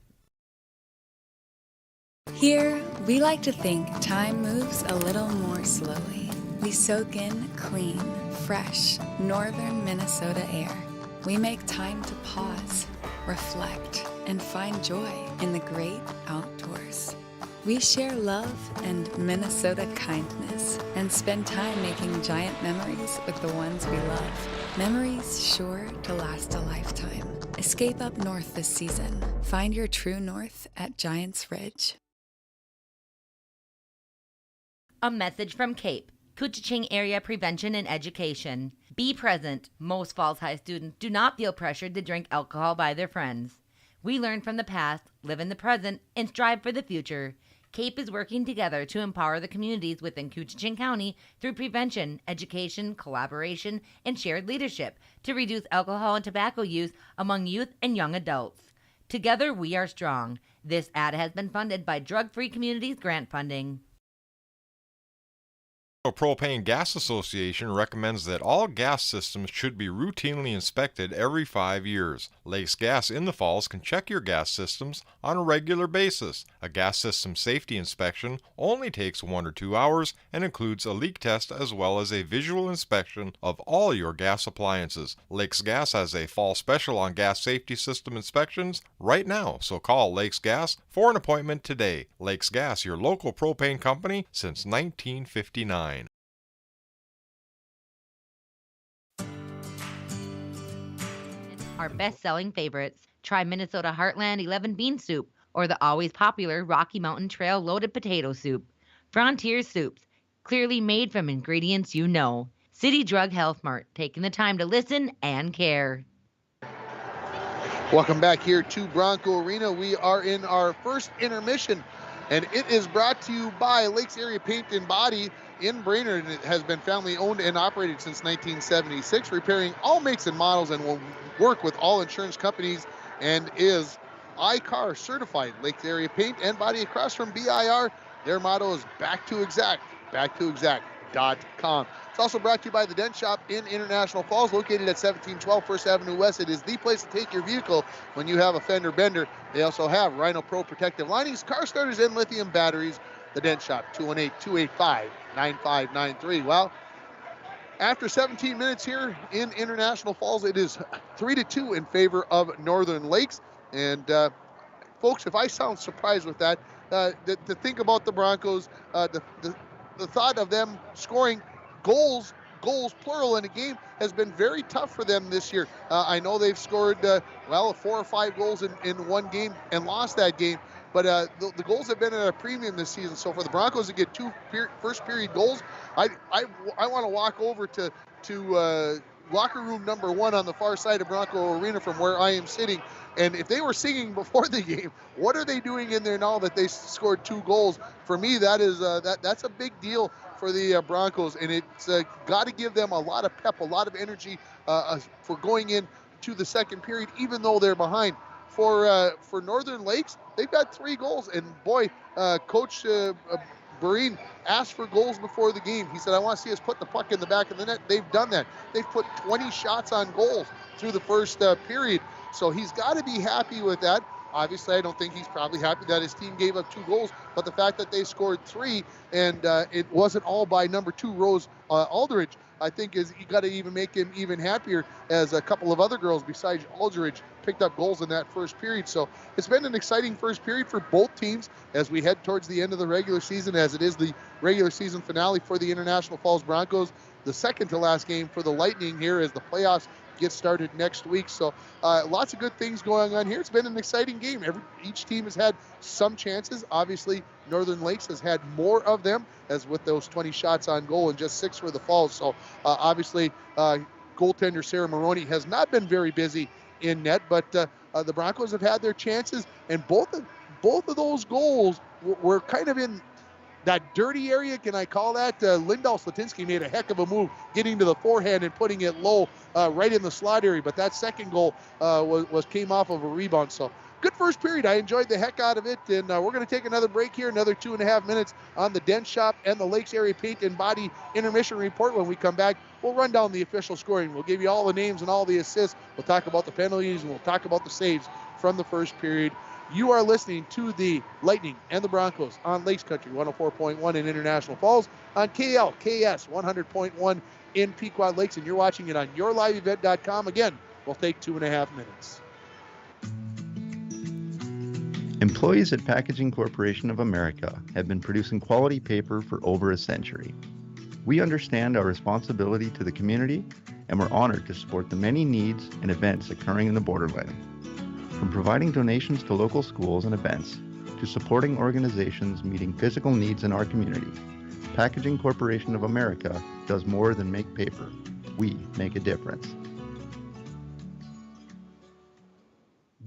Here, we like to think time moves a little more slowly. We soak in clean, fresh, northern Minnesota air. We make time to pause, reflect, and find joy in the great outdoors. We share love and Minnesota kindness and spend time making giant memories with the ones we love. Memories sure to last a lifetime. Escape up north this season. Find your true north at Giants Ridge. A message from CAPE, Couchiching Area Prevention and Education. Be present. Most Falls High students do not feel pressured to drink alcohol by their friends. We learn from the past, live in the present, and strive for the future. CAPE is working together to empower the communities within Couchiching County through prevention, education, collaboration, and shared leadership to reduce alcohol and tobacco use among youth and young adults. Together, we are strong. This ad has been funded by Drug Free Communities grant funding. The Propane Gas Association recommends that all gas systems should be routinely inspected every 5 years. Lakes Gas in the Falls can check your gas systems on a regular basis. A gas system safety inspection only takes 1 or 2 hours and includes a leak test as well as a visual inspection of all your gas appliances. Lakes Gas has a fall special on gas safety system inspections right now, so call Lakes Gas for an appointment today. Lakes Gas, your local propane company since 1959. Our best-selling favorites. Try Minnesota Heartland 11 Bean Soup or the always popular Rocky Mountain Trail Loaded Potato Soup. Frontier Soups, clearly made from ingredients you know. City Drug Health Mart, taking the time to listen and care. Welcome back here to Bronco Arena. We are in our first intermission, and it is brought to you by Lakes Area Paint and Body in Brainerd. It has been family owned and operated since 1976, repairing all makes and models, and will work with all insurance companies and is ICAR certified. Lakes Area Paint and Body across from BIR. Their motto is back to exact.com. It's also brought to you by the Dent Shop in International Falls, located at 1712 First Avenue West. It is the place to take your vehicle when you have a fender bender. They also have Rhino Pro protective linings, car starters, and lithium batteries. The Dent Shop, 218-285-9593. Well, after 17 minutes here in International Falls, it is 3-2 in favor of Northern Lakes. And folks, if I sound surprised with that, to think about the Broncos, the thought of them scoring goals plural in a game has been very tough for them this year. I know they've scored 4 or 5 goals in one game and lost that game, but the goals have been at a premium this season. So for the Broncos to get 2 first period goals, I want to walk over to locker room number 1 on the far side of Bronco Arena from where I am sitting. And if they were singing before the game, what are they doing in there now that they scored 2 goals? For me, that is that's a big deal for the Broncos, and it's got to give them a lot of pep, a lot of energy for going in to the second period, even though they're behind. For Northern Lakes, they've got 3 goals, and boy, Coach Breen asked for goals before the game. He said, I want to see us put the puck in the back of the net. They've done that. They've put 20 shots on goals through the first period. So he's got to be happy with that. Obviously, I don't think he's probably happy that his team gave up 2 goals, but the fact that they scored 3 and it wasn't all by number 2 Rose Aldridge, I think is you got to even make him even happier, as a couple of other girls besides Aldridge picked up goals in that first period. So it's been an exciting first period for both teams as we head towards the end of the regular season, as it is the regular season finale for the International Falls Broncos, the second to last game for the Lightning here as the playoffs get started next week. So lots of good things going on here. It's been an exciting game. Each team has had some chances. Obviously, Northern Lakes has had more of them, as with those 20 shots on goal and just 6 for the Falls. So obviously, goaltender Sarah Maroney has not been very busy in net, but the Broncos have had their chances, and both of those goals were kind of in that dirty area, can I call that? Lindahl Slatinsky made a heck of a move getting to the forehand and putting it low right in the slot area, but that second goal came off of a rebound. So good first period. I enjoyed the heck out of it, and we're going to take another break here, another 2.5 minutes on the Dent Shop and the Lakes Area Paint and Body intermission report. When we come back, we'll run down the official scoring. We'll give you all the names and all the assists. We'll talk about the penalties, and we'll talk about the saves from the first period. You are listening to the Lightning and the Broncos on Lakes Country 104.1 in International Falls, on KLKS 100.1 in Pequot Lakes, and you're watching it on yourliveevent.com. Again, we'll take 2.5 minutes. Employees at Packaging Corporation of America have been producing quality paper for over a century. We understand our responsibility to the community, and we're honored to support the many needs and events occurring in the Borderland. From providing donations to local schools and events, to supporting organizations meeting physical needs in our community, Packaging Corporation of America does more than make paper. We make a difference.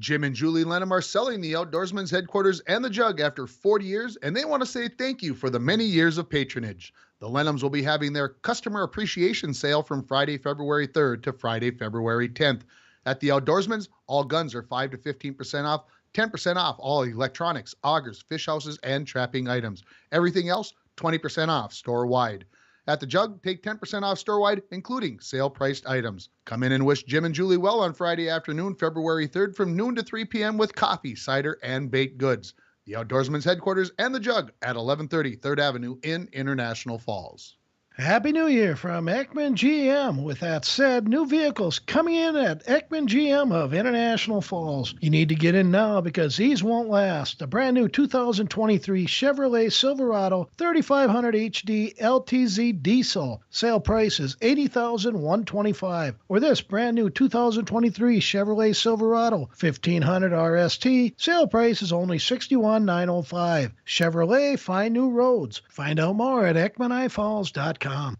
Jim and Julie Lenham are selling the Outdoorsman's headquarters and the Jug after 40 years, and they want to say thank you for the many years of patronage. The Lenhams will be having their customer appreciation sale from Friday, February 3rd to Friday, February 10th. At the Outdoorsman's, all guns are 5 to 15% off, 10% off all electronics, augers, fish houses, and trapping items. Everything else, 20% off store-wide. At the Jug, take 10% off store-wide, including sale-priced items. Come in and wish Jim and Julie well on Friday afternoon, February 3rd from noon to 3 p.m. with coffee, cider, and baked goods. The Outdoorsman's headquarters and the Jug at 1130 3rd Avenue in International Falls. Happy New Year from Ekman GM. With that said, new vehicles coming in at Ekman GM of International Falls. You need to get in now because these won't last. The brand new 2023 Chevrolet Silverado 3500 HD LTZ Diesel. Sale price is $80,125. Or this brand new 2023 Chevrolet Silverado 1500 RST. Sale price is only $61,905. Chevrolet, find new roads. Find out more at EkmanIFalls.com. And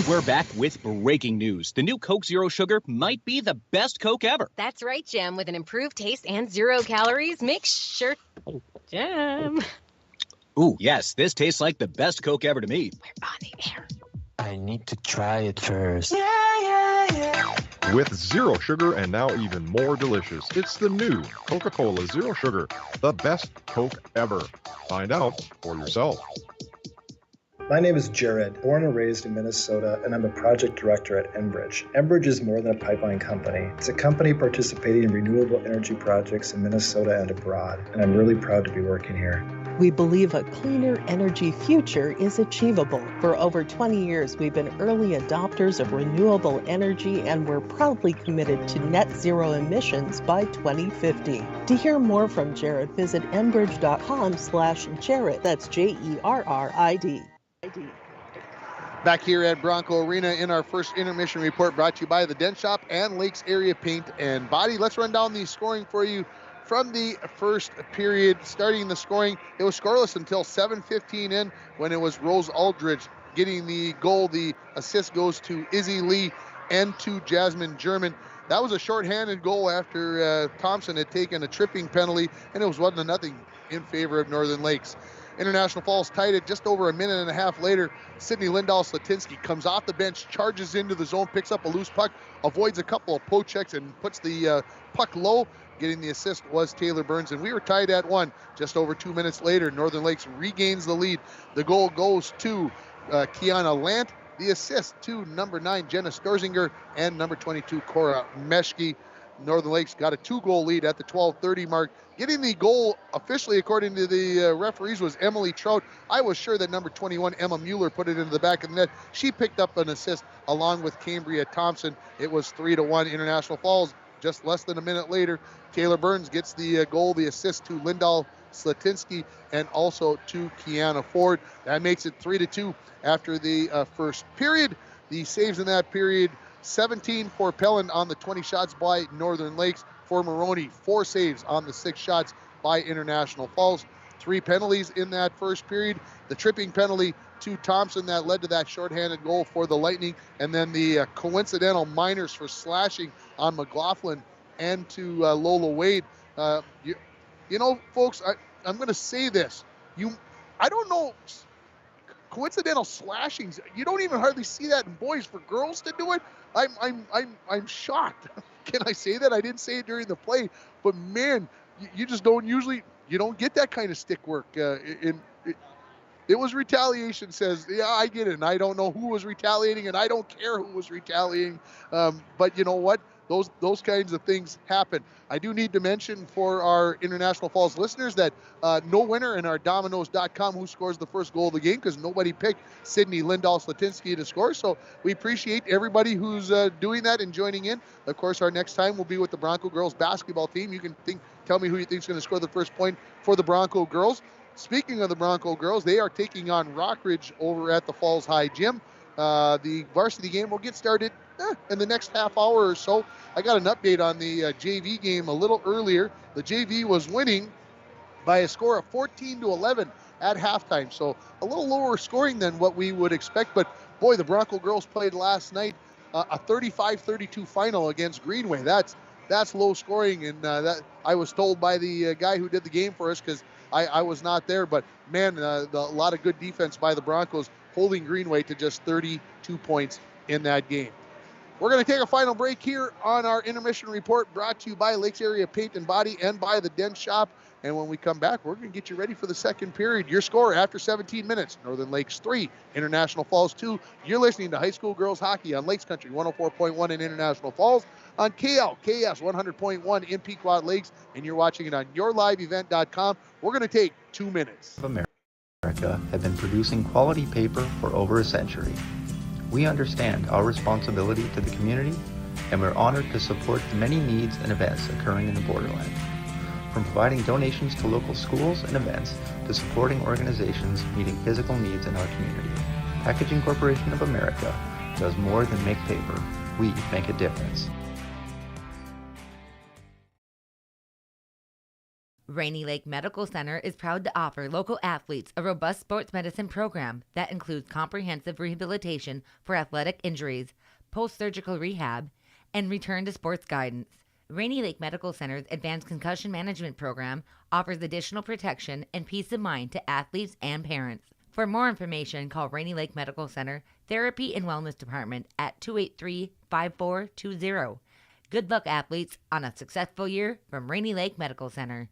we're back with breaking news. The new Coke Zero Sugar might be the best Coke ever. That's right, Jim. With an improved taste and 0 calories, make sure... Jim. Ooh, yes, this tastes like the best Coke ever to me. We're on the air. I need to try it first. With zero sugar and now even more delicious, it's the new Coca-Cola Zero Sugar, the best Coke ever. Find out for yourself. My name is Jared, born and raised in Minnesota, and I'm a project director at Enbridge. Enbridge is more than a pipeline company. It's a company participating in renewable energy projects in Minnesota and abroad, and I'm really proud to be working here. We believe a cleaner energy future is achievable. For over 20 years, we've been early adopters of renewable energy, and we're proudly committed to net zero emissions by 2050. To hear more from Jared, visit enbridge.com/Jared. That's JERRID. Back here at Bronco Arena in our first intermission report, brought to you by the Dent Shop and Lakes Area Paint and Body. Let's run down the scoring for you from the first period. Starting the scoring, it was scoreless until 7:15 in, when it was Rose Aldridge getting the goal. The assist goes to Izzy Lee and to Jasmine German. That was a shorthanded goal after Thompson had taken a tripping penalty, and it was 1-0 in favor of Northern Lakes. International Falls tied it just over a minute and a half later. Sydney Lindahl Slatinsky comes off the bench, charges into the zone, picks up a loose puck, avoids a couple of poke checks, and puts the puck low. Getting the assist was Taylor Burns, and we were tied at 1. Just over 2 minutes later, Northern Lakes regains the lead. The goal goes to Kiana Lant, The assist to number 9, Jenna Storzinger, and number 22, Cora Meschke. Northern Lakes got a 2-goal lead at the 12:30 mark. Getting the goal officially, according to the referees, was Emily Trout. I was sure that number 21, Emma Mueller, put it into the back of the net. She picked up an assist along with Cambria Thompson. It was 3-1 International Falls. Just less than a minute later, Taylor Burns gets the goal, the assist to Lindahl Slatinsky, and also to Kiana Ford. That makes it 3-2 after the first period. The saves in that period, 17 for Pellin on the 20 shots by Northern Lakes. For Maroney, 4 saves on the 6 shots by International Falls. 3 penalties in that first period. The tripping penalty to Thompson that led to that shorthanded goal for the Lightning, and then the coincidental minors for slashing on McLaughlin and to Lola Wade. You know, folks, I'm going to say this. I don't know, coincidental slashings. You don't even hardly see that in boys. For girls to do it, I'm shocked. Can I say that? I didn't say it during the play, but man, you just don't usually, you don't get that kind of stick work. It was retaliation, says, yeah, I get it, and I don't know who was retaliating, and I don't care who was retaliating, but you know what? Those kinds of things happen. I do need to mention for our International Falls listeners that no winner in our Dominoes.com who scores the first goal of the game, because nobody picked Sydney Lindahl Slatinsky to score. So we appreciate everybody who's doing that and joining in. Of course, our next time will be with the Bronco girls basketball team. You can tell me who you think is going to score the first point for the Bronco girls. Speaking of the Bronco girls, they are taking on Rockridge over at the Falls High Gym. The varsity game will get started in the next half hour or so. I got an update on the JV game a little earlier. The JV was winning by a score of 14-11 at halftime, so a little lower scoring than what we would expect. But boy, the Bronco girls played last night a 35-32 final against Greenway. That's low scoring, and that I was told by the guy who did the game for us, because I was not there. But man, a lot of good defense by the Broncos, holding Greenway to just 32 points in that game. We're going to take a final break here on our intermission report, brought to you by Lakes Area Paint and Body and by the Dent Shop. And when we come back, we're going to get you ready for the second period. Your score after 17 minutes, Northern Lakes 3, International Falls 2. You're listening to High School Girls Hockey on Lakes Country 104.1 in International Falls, on KLKS 100.1 in Pequot Lakes, and you're watching it on yourliveevent.com. We're going to take 2 minutes. America have been producing quality paper for over a century. We understand our responsibility to the community, and we're honored to support the many needs and events occurring in the borderland. From providing donations to local schools and events to supporting organizations meeting physical needs in our community, Packaging Corporation of America does more than make paper. We make a difference. Rainy Lake Medical Center is proud to offer local athletes a robust sports medicine program that includes comprehensive rehabilitation for athletic injuries, post-surgical rehab, and return to sports guidance. Rainy Lake Medical Center's Advanced Concussion Management Program offers additional protection and peace of mind to athletes and parents. For more information, call Rainy Lake Medical Center Therapy and Wellness Department at 283-5420. Good luck, athletes, on a successful year from Rainy Lake Medical Center.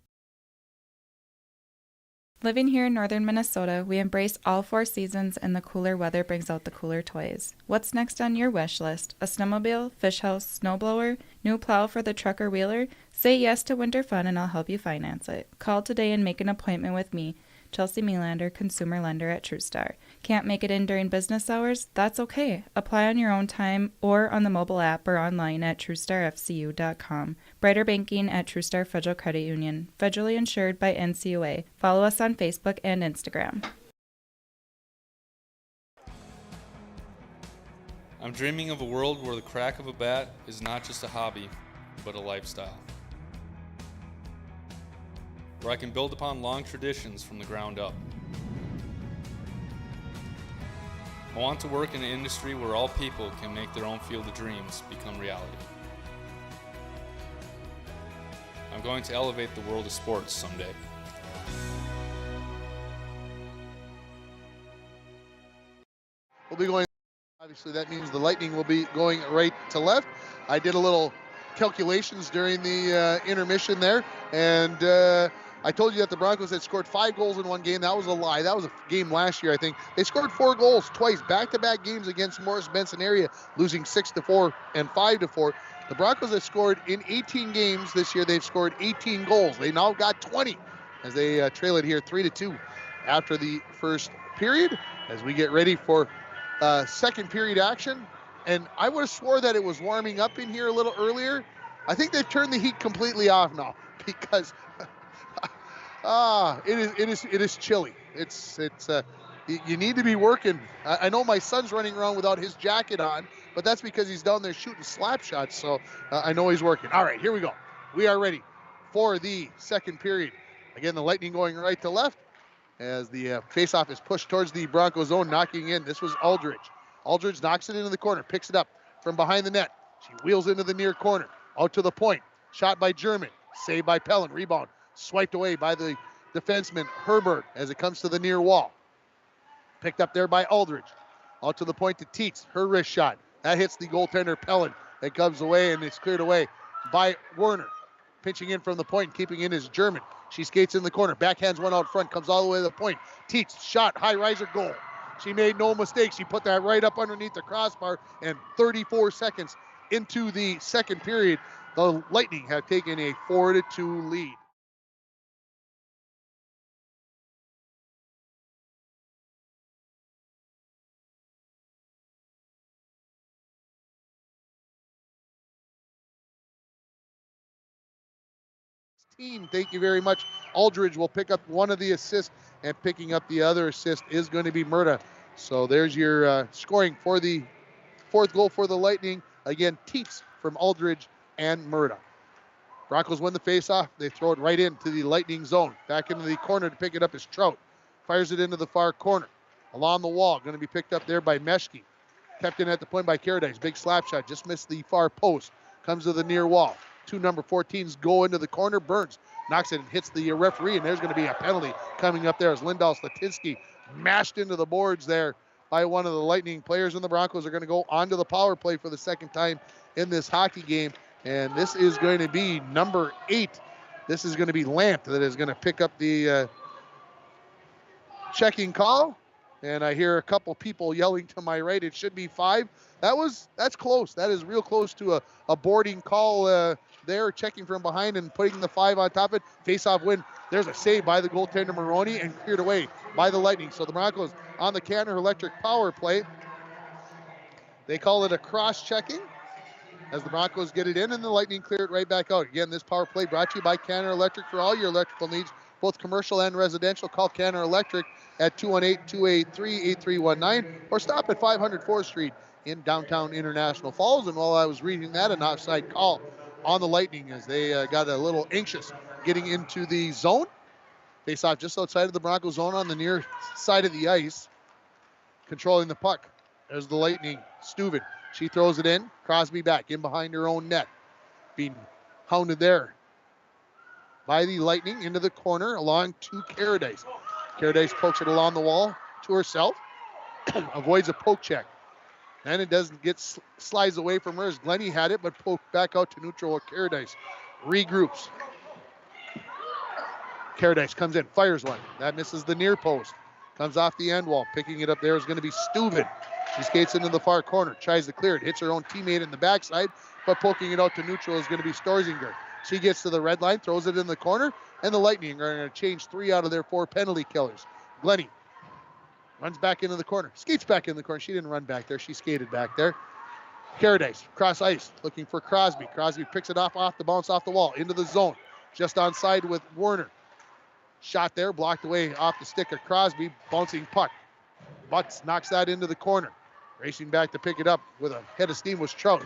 Living here in northern Minnesota, we embrace all 4 seasons, and the cooler weather brings out the cooler toys. What's next on your wish list? A snowmobile, fish house, snowblower, new plow for the truck or wheeler? Say yes to winter fun and I'll help you finance it. Call today and make an appointment with me, Chelsea Melander, consumer lender at TrueStar. Can't make it in during business hours? That's okay. Apply on your own time or on the mobile app or online at TrueStarFCU.com. Brighter banking at TrueStar Federal Credit Union. Federally insured by NCUA. Follow us on Facebook and Instagram. I'm dreaming of a world where the crack of a bat is not just a hobby, but a lifestyle. Where I can build upon long traditions from the ground up. I want to work in an industry where all people can make their own field of dreams become reality. I'm going to elevate the world of sports someday. We'll be going, obviously that means the Lightning will be going right to left. I did a little calculations during the intermission there, and I told you that the Broncos had scored 5 goals in one game. That was a lie. That was a game last year, I think. They scored 4 goals twice, back-to-back games against Morris Benson area, losing 6-4 and 5-4. The Broncos have scored in 18 games this year. They've scored 18 goals. They now got 20 as they trail it here 3-2 after the first period as we get ready for second period action. And I would have swore that it was warming up in here a little earlier. I think they've turned the heat completely off now because it is chilly. You need to be working. I know my son's running around without his jacket on, but that's because he's down there shooting slap shots. So I know he's working. All right, here we go. We are ready for the second period. Again, the Lightning going right to left as the faceoff is pushed towards the Broncos zone, knocking in. This was Aldridge. Aldridge knocks it into the corner, picks it up from behind the net. She wheels into the near corner, out to the point. Shot by German, saved by Pellin. Rebound swiped away by the defenseman Herbert as it comes to the near wall. Picked up there by Aldridge. Out to the point to Teets. Her wrist shot. That hits the goaltender Pellin. It comes away and it's cleared away by Werner. Pitching in from the point, keeping in is German. She skates in the corner. Backhands one out front. Comes all the way to the point. Teets shot. High riser goal. She made no mistake. She put that right up underneath the crossbar. And 34 seconds into the second period, the Lightning have taken a 4-2 lead. Thank you very much. Aldridge will pick up one of the assists, and picking up the other assist is going to be Murda. So there's your scoring for the fourth goal for the Lightning. Again, Teets from Aldridge and Murda. Broncos win the faceoff. They throw it right into the Lightning zone. Back into the corner to pick it up is Trout. Fires it into the far corner. Along the wall, going to be picked up there by Meshke. Kept in at the point by Caradice. Big slap shot, just missed the far post. Comes to the near wall. 2 number 14s go into the corner. Burns knocks it and hits the referee, and there's going to be a penalty coming up there as Lindahl Slatinsky mashed into the boards there by one of the Lightning players, and the Broncos are going to go onto the power play for the second time in this hockey game, and this is going to be number 8. This is going to be Lamp that is going to pick up the checking call, and I hear a couple people yelling to my right. It should be 5. That's close. That is real close to a boarding call there, checking from behind and putting the 5 on top of it. Face-off win. There's a save by the goaltender Maroney and cleared away by the Lightning. So the Broncos on the Canner Electric power play. They call it a cross-checking as the Broncos get it in and the Lightning clear it right back out. Again, this power play brought to you by Canner Electric for all your electrical needs, both commercial and residential. Call Canner Electric at 218-283-8319 or stop at 500 4th Street in downtown International Falls. And while I was reading that, an offside call on the Lightning as they got a little anxious getting into the zone. Face off just outside of the Broncos zone on the near side of the ice. Controlling the puck. There's the Lightning. Steuven. She throws it in. Crosby back in behind her own net. Being hounded there by the Lightning into the corner along to Caradice. Caradice pokes it along the wall to herself. Avoids a poke check. And it doesn't get slides away from her as Glennie had it, but poked back out to neutral with Caradice. Regroups. Caradice comes in, fires one. That misses the near post. Comes off the end wall. Picking it up there is going to be Steuven. She skates into the far corner, tries to clear it, hits her own teammate in the backside, but poking it out to neutral is going to be Storzinger. She gets to the red line, throws it in the corner, and the Lightning are going to change 3 out of their 4 penalty killers. Glennie runs back into the corner. Skates back in the corner. She didn't run back there. She skated back there. Caradice, cross ice, looking for Crosby. Crosby picks it off the bounce off the wall, into the zone. Just onside with Werner. Shot there, blocked away off the stick of Crosby. Bouncing puck. Butts knocks that into the corner. Racing back to pick it up with a head of steam was Trout.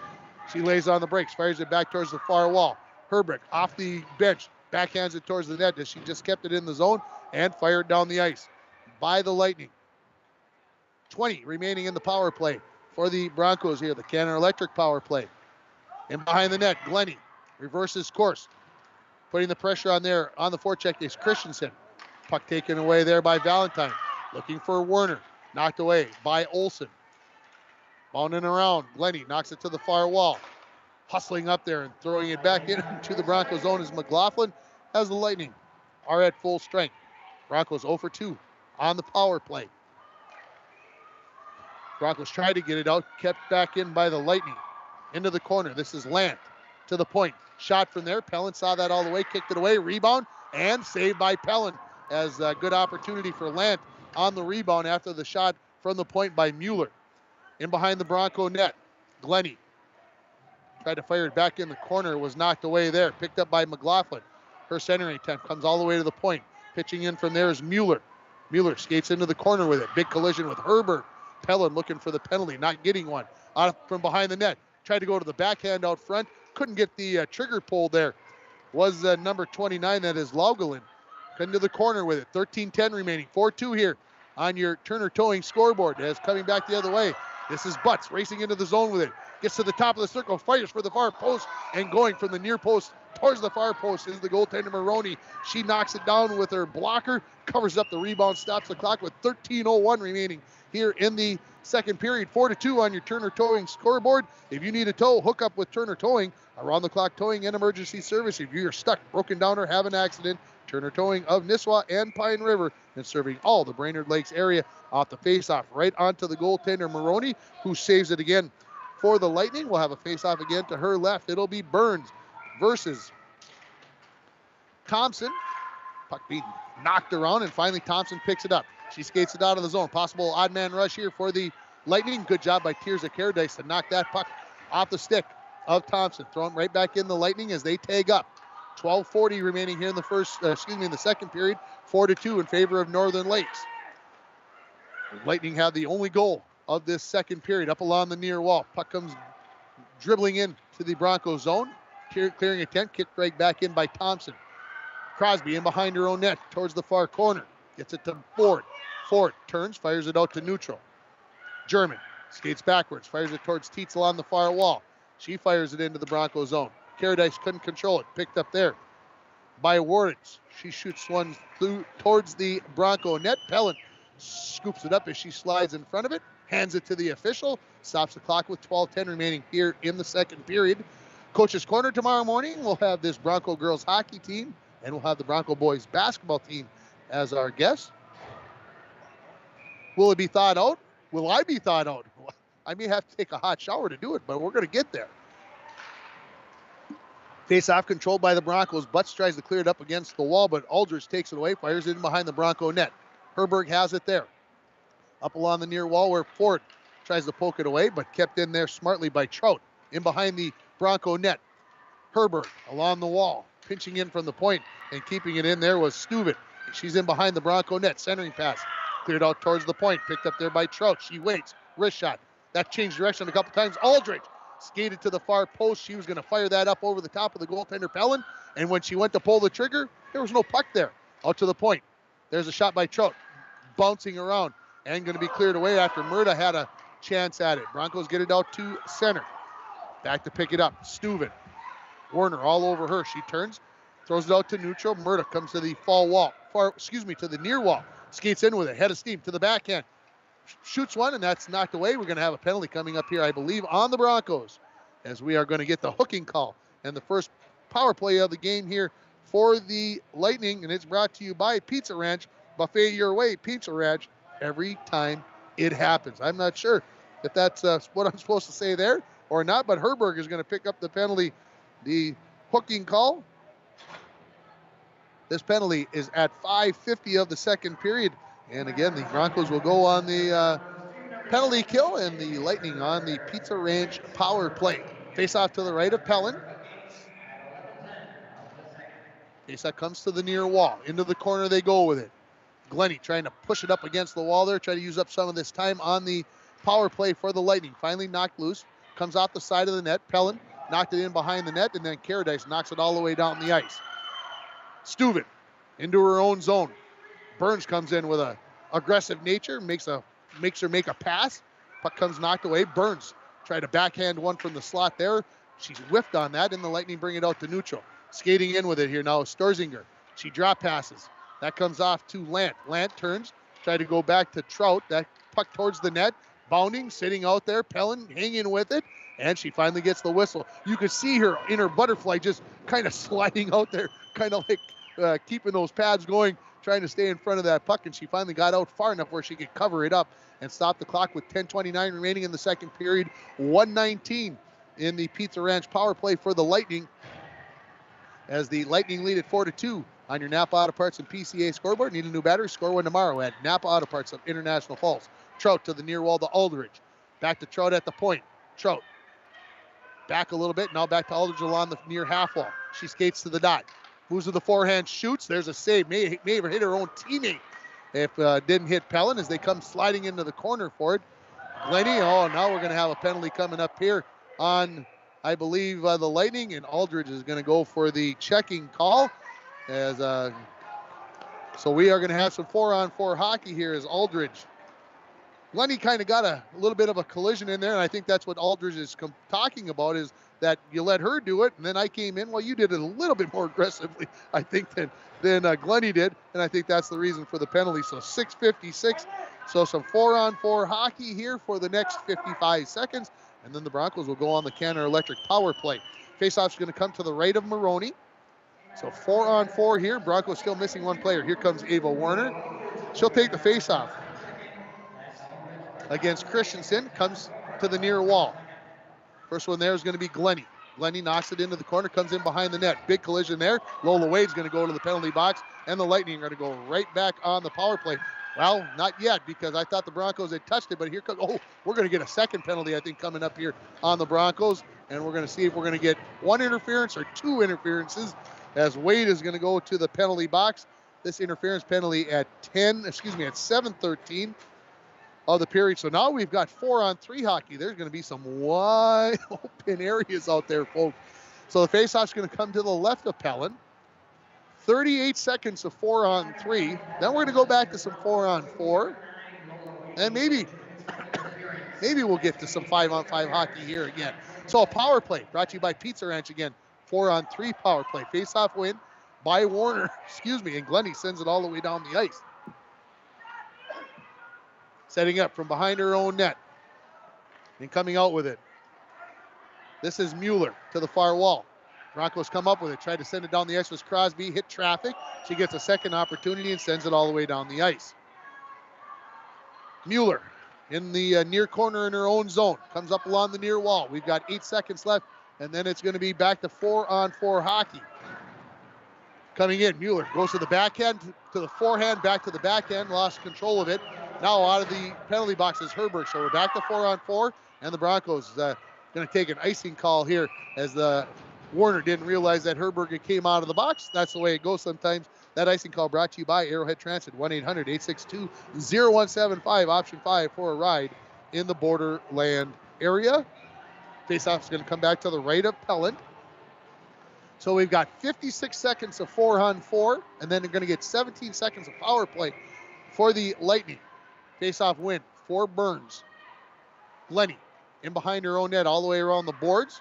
She lays on the brakes, fires it back towards the far wall. Herbrick off the bench, backhands it towards the net as she just kept it in the zone and fired down the ice by the Lightning. 20 remaining in the power play for the Broncos here, the Canner Electric power play. And behind the net, Glennie reverses course. Putting the pressure on there on the forecheck is Christensen. Puck taken away there by Valentine. Looking for Werner. Knocked away by Olsen. Bounding around. Glennie knocks it to the far wall. Hustling up there and throwing it back into the Broncos zone is McLaughlin as the Lightning are at full strength. Broncos 0 for 2 on the power play. Broncos tried to get it out, kept back in by the Lightning. Into the corner. This is Lant to the point. Shot from there. Pellin saw that all the way, kicked it away. Rebound and saved by Pellin, as a good opportunity for Lant on the rebound after the shot from the point by Mueller. In behind the Bronco net, Glennie tried to fire it back in the corner, was knocked away there. Picked up by McLaughlin. Her centering attempt comes all the way to the point. Pitching in from there is Mueller. Mueller skates into the corner with it. Big collision with Herbert. Pellin looking for the penalty, not getting one. Out from behind the net. Tried to go to the backhand out front. Couldn't get the trigger pull there. Was number 29, that is Laugelin. Into the corner with it. 13-10 remaining. 4-2 here on your Turner Towing scoreboard. As coming back the other way. This is Butts racing into the zone with it. Gets to the top of the circle, fires for the far post, and going from the near post towards the far post is the goaltender Maroney. She knocks it down with her blocker, covers up the rebound, stops the clock with 13:01 remaining here in the second period. 4-2 on your Turner Towing scoreboard. If you need a tow, hook up with Turner Towing. Around-the-clock towing and emergency service. If you're stuck, broken down, or have an accident, Turner Towing of Nisswa and Pine River, and serving all the Brainerd Lakes area. Off the face-off, right onto the goaltender Maroney, who saves it again for the Lightning. We'll have a face-off again to her left. It'll be Burns versus Thompson. Puck being knocked around, and finally Thompson picks it up. She skates it out of the zone. Possible odd man rush here for the Lightning. Good job by Tirza Caradice to knock that puck off the stick of Thompson. Thrown right back in the Lightning as they tag up. 12:40 remaining here in the the second period. 4-2 in favor of Northern Lakes. The Lightning have the only goal of this second period up along the near wall. Puck comes dribbling in to the Broncos zone. Clearing attempt, kicked right back in by Thompson. Crosby in behind her own net towards the far corner. Gets it to Ford. Ford turns, fires it out to neutral. German skates backwards, fires it towards Tietzel on the far wall. She fires it into the Broncos zone. Caradice couldn't control it. Picked up there by Wardens. She shoots one through towards the Bronco net. Pellin scoops it up as she slides in front of it. Hands it to the official. Stops the clock with 12:10 remaining here in the second period. Coach's Corner tomorrow morning. We'll have this Bronco girls hockey team, and we'll have the Bronco boys basketball team as our guests. Will it be thawed out? Will I be thawed out? I may have to take a hot shower to do it, but we're going to get there. Face-off controlled by the Broncos. Butts tries to clear it up against the wall, but Aldrich takes it away, fires it in behind the Bronco net. Herberg has it there. Up along the near wall where Ford tries to poke it away, but kept in there smartly by Trout. In behind the Bronco net. Herberg along the wall, pinching in from the point, and keeping it in there was Steuben. She's in behind the Bronco net. Centering pass. Cleared out towards the point. Picked up there by Trout. She waits. Wrist shot. That changed direction a couple times. Aldrich skated to the far post. She was going to fire that up over the top of the goaltender Pellin. And when she went to pull the trigger, there was no puck there. Out to the point. There's a shot by Trout. Bouncing around and going to be cleared away after Murda had a chance at it. Broncos get it out to center. Back to pick it up. Steuben. Werner all over her. She turns. Throws it out to neutral. Murda comes to the to the near wall. Skates in with it. Head of steam to the backhand. Shoots one, and that's knocked away. We're going to have a penalty coming up here, I believe, on the Broncos, as we are going to get the hooking call and the first power play of the game here for the Lightning, and it's brought to you by Pizza Ranch. Buffet your way, Pizza Ranch, every time it happens. I'm not sure if that's what I'm supposed to say there or not, but Herberg is going to pick up the penalty, the hooking call. This penalty is at 5:50 of the second period. And again, the Broncos will go on the penalty kill, and the Lightning on the Pizza Ranch power play. Face off to the right of Pellin. Face-off comes to the near wall. Into the corner they go with it. Glennie trying to push it up against the wall there, try to use up some of this time on the power play for the Lightning. Finally knocked loose. Comes off the side of the net. Pellin knocked it in behind the net, and then Caradice knocks it all the way down the ice. Steuben into her own zone. Burns comes in with a aggressive nature, makes her make a pass. Puck comes knocked away. Burns tried to backhand one from the slot there. She's whiffed on that, and the Lightning bring it out to neutral. Skating in with it here now is Sturzinger. She drop passes. That comes off to Lant. Lant turns, try to go back to Trout. That puck towards the net, bounding, sitting out there. Pellin hanging with it, and she finally gets the whistle. You could see her in her butterfly just kind of sliding out there, kind of like keeping those pads going, trying to stay in front of that puck, and she finally got out far enough where she could cover it up and stop the clock with 10:29 remaining in the second period. 1:19 in the Pizza Ranch power play for the Lightning, as the Lightning lead at 4-2 on your Napa Auto Parts and PCA scoreboard. Need a new battery? Score one tomorrow at Napa Auto Parts of International Falls. Trout to the near wall to Aldridge. Back to Trout at the point. Trout back a little bit. Now back to Aldridge along the near half wall. She skates to the dot. Moves with the forehand, shoots. There's a save. May have hit her own teammate if didn't hit Pellin as they come sliding into the corner for it. Glennie, now we're going to have a penalty coming up here on, I believe, the Lightning, and Aldridge is going to go for the checking call. As so we are going to have some 4-on-4 hockey here as Aldridge. Glennie kind of got a little bit of a collision in there, and I think that's what Aldridge is talking about, is that you let her do it, and then I came in. Well, you did it a little bit more aggressively, I think, than Glennie did, and I think that's the reason for the penalty. So 6:56, so some 4-on-4 hockey here for the next 55 seconds, and then the Broncos will go on the Canada Electric power play. Faceoff's going to come to the right of Maroney. So 4-on-4 here. Broncos still missing one player. Here comes Ava Warner. She'll take the faceoff against Christensen. Comes to the near wall. First one there is going to be Glennie. Glennie knocks it into the corner, comes in behind the net. Big collision there. Lola Wade's going to go to the penalty box, and the Lightning are going to go right back on the power play. Well, not yet, because I thought the Broncos had touched it, but here comes, we're going to get a second penalty, I think, coming up here on the Broncos, and we're going to see if we're going to get one interference or two interferences, as Wade is going to go to the penalty box. This interference penalty at 7:13 of the period. So now we've got 4-on-3 hockey. There's going to be some wide open areas out there, folks. So the faceoff's going to come to the left of Pellin. 38 seconds of 4-on-3. Then we're going to go back to some 4-on-4. And maybe we'll get to some 5-on-5 hockey here again. So a power play brought to you by Pizza Ranch again. 4-on-3 power play. Faceoff win by Warner, and Glennie sends it all the way down the ice. Setting up from behind her own net and coming out with it. This is Mueller to the far wall. Broncos come up with it, try to send it down the ice with Crosby, hit traffic. She gets a second opportunity and sends it all the way down the ice. Mueller in the near corner in her own zone, comes up along the near wall. We've got 8 seconds left, and then it's going to be back to 4-on-4 hockey. Coming in, Mueller goes to the backhand, to the forehand, back to the backhand, lost control of it. Now out of the penalty box is Herberg. So we're back to 4-on-4, and the Broncos going to take an icing call here, as the Warner didn't realize that Herberg came out of the box. That's the way it goes sometimes. That icing call brought to you by Arrowhead Transit, 1-800-862-0175, option 5 for a ride in the Borderland area. Faceoff's going to come back to the right of Pellin. So we've got 56 seconds of 4-on-4, and then they're going to get 17 seconds of power play for the Lightning. Faceoff win for Burns. Glennie in behind her own net all the way around the boards.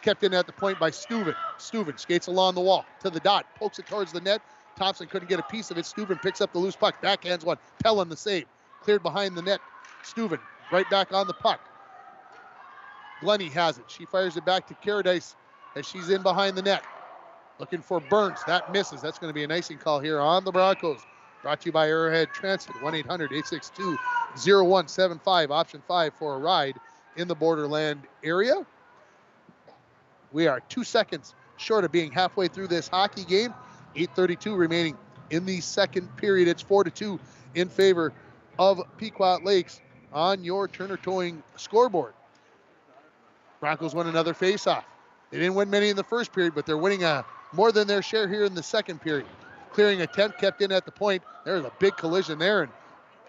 Kept in at the point by Steuven. Steuven skates along the wall to the dot, pokes it towards the net. Thompson couldn't get a piece of it. Steuven picks up the loose puck, backhands one. Pellin the save. Cleared behind the net. Steuven right back on the puck. Glennie has it. She fires it back to Caradice as she's in behind the net. Looking for Burns. That misses. That's going to be an icing call here on the Broncos. Brought to you by Arrowhead Transit, 1-800-862-0175, option 5 for a ride in the Borderland area. We are 2 seconds short of being halfway through this hockey game. 8:32 remaining in the second period. It's 4-2 in favor of Pequot Lakes on your Turner Towing scoreboard. Broncos win another faceoff. They didn't win many in the first period, but they're winning more than their share here in the second period. Clearing attempt kept in at the point. There's a big collision there, and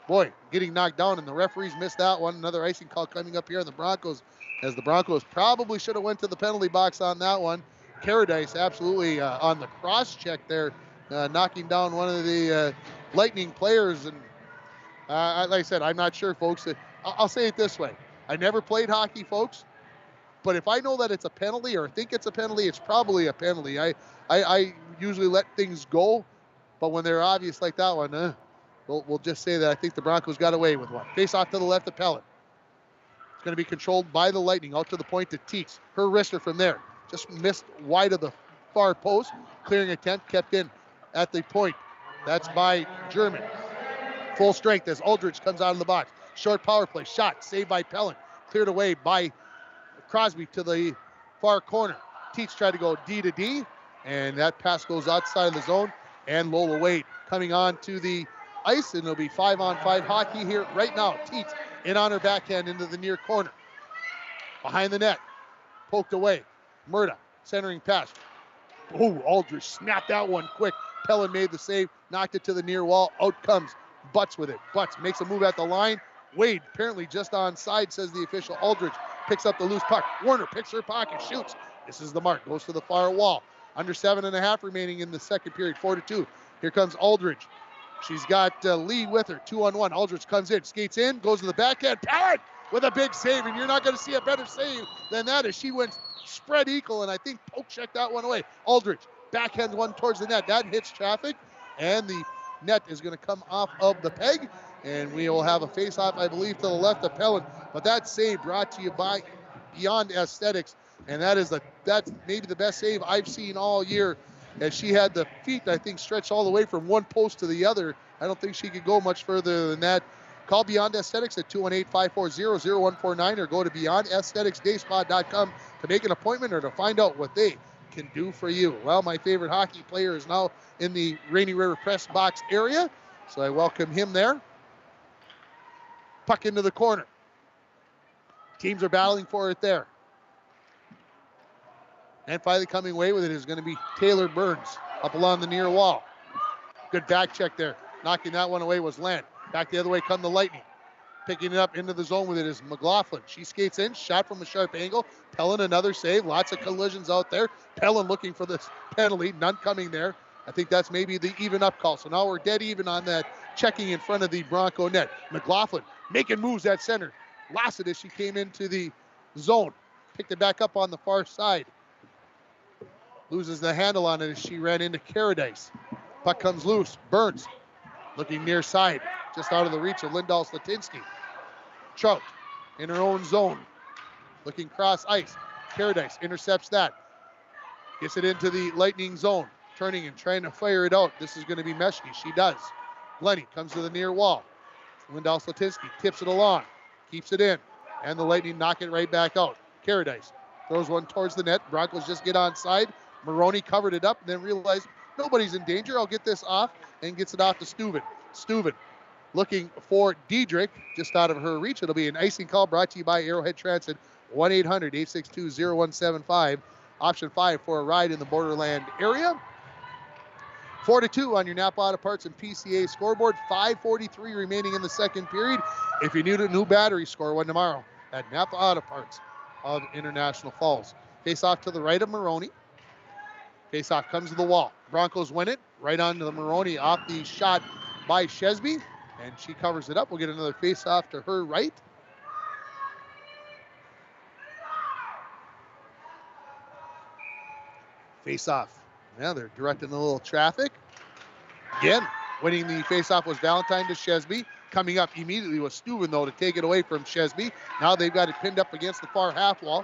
boy, getting knocked down, and the referees missed that one. Another icing call coming up here on the Broncos, as the Broncos probably should have went to the penalty box on that one. Caradice absolutely on the cross check there, knocking down one of the Lightning players. And like I said, I'm not sure, folks. I'll say it this way. I never played hockey, folks. But if I know that it's a penalty or think it's a penalty, it's probably a penalty. I usually let things go. But when they're obvious like that one, we'll just say that I think the Broncos got away with one. Face off to the left of Pellin. It's going to be controlled by the Lightning. Out to the point to Teeks. Her wrister from there. Just missed wide of the far post. clearing attempt kept in at the point. That's by German. Full strength as Aldrich comes out of the box. Short power play. Shot. Saved by Pellin. Cleared away by Crosby to the far corner. Teets tried to go D to D, and that pass goes outside of the zone. And Lola Wade coming on to the ice, and it'll be 5-on-5 hockey here right now. Teets in on her backhand into the near corner. Behind the net. Poked away. Murda centering pass. Oh, Aldrich snapped that one quick. Pellin made the save, knocked it to the near wall. Out comes Butts with it. Butts makes a move at the line. Wade apparently just onside, says the official. Aldrich picks up the loose puck. Warner picks her pocket, shoots. This is the mark. Goes to the far wall. Under 7.5 remaining in the second period. 4-2. Here comes Aldrich. She's got Lee with her. 2-on-1. Aldrich comes in, skates in, goes to the backhand. Pellin with a big save, and you're not going to see a better save than that as she went spread equal, and I think poke checked that one away. Aldrich backhands one towards the net. That hits traffic, and the net is going to come off of the peg, and we will have a face-off, I believe, to the left of Pellin. But that save brought to you by Beyond Aesthetics, and that's maybe the best save I've seen all year, as she had the feet, I think, stretched all the way from one post to the other. I don't think she could go much further than that. Call Beyond Aesthetics at 218-540-0149 or go to BeyondAestheticsDaySpa.com to make an appointment or to find out what they can do for you. Well, my favorite hockey player is now in the Rainy River press box area, so I welcome him there. Puck into the corner. Teams are battling for it there. And finally coming away with it is going to be Taylor Burns up along the near wall. Good back check there. Knocking that one away was Land. Back the other way come the Lightning. Picking it up into the zone with it is McLaughlin. She skates in, shot from a sharp angle. Pellin another save. Lots of collisions out there. Pellin looking for this penalty. None coming there. I think that's maybe the even up call. So now we're dead even on that checking in front of the Bronco net. McLaughlin making moves at center. Lost it as she came into the zone. Picked it back up on the far side. Loses the handle on it as she ran into Caradice. Puck comes loose. Burns looking near side. Just out of the reach of Lindahl Slatinsky. Trout in her own zone. Looking cross ice. Caradice intercepts that. Gets it into the Lightning zone. Turning and trying to fire it out. This is going to be Meshke. She does. Lenny comes to the near wall. Lindahl Slatinsky tips it along. Keeps it in. And the Lightning knock it right back out. Caradice throws one towards the net. Broncos just get onside. Maroney covered it up and then realized nobody's in danger. I'll get this off, and gets it off to Steuven. Steuven looking for Diedrich just out of her reach. It'll be an icing call brought to you by Arrowhead Transit. 1-800-862-0175. Option 5 for a ride in the Borderland area. 4-2 on your Napa Auto Parts and PCA scoreboard. 5:43 remaining in the second period. If you need a new battery, score one tomorrow at Napa Auto Parts of International Falls. Face off to the right of Maroney. Face off comes to the wall. Broncos win it. Right onto the Maroney off the shot by Shesby. And she covers it up. We'll get another face off to her right. Face off. Yeah, they're directing a little traffic. Again, winning the face off was Valentine to Shesby. Coming up immediately was Steuven, though, to take it away from Shesby. Now they've got it pinned up against the far half wall.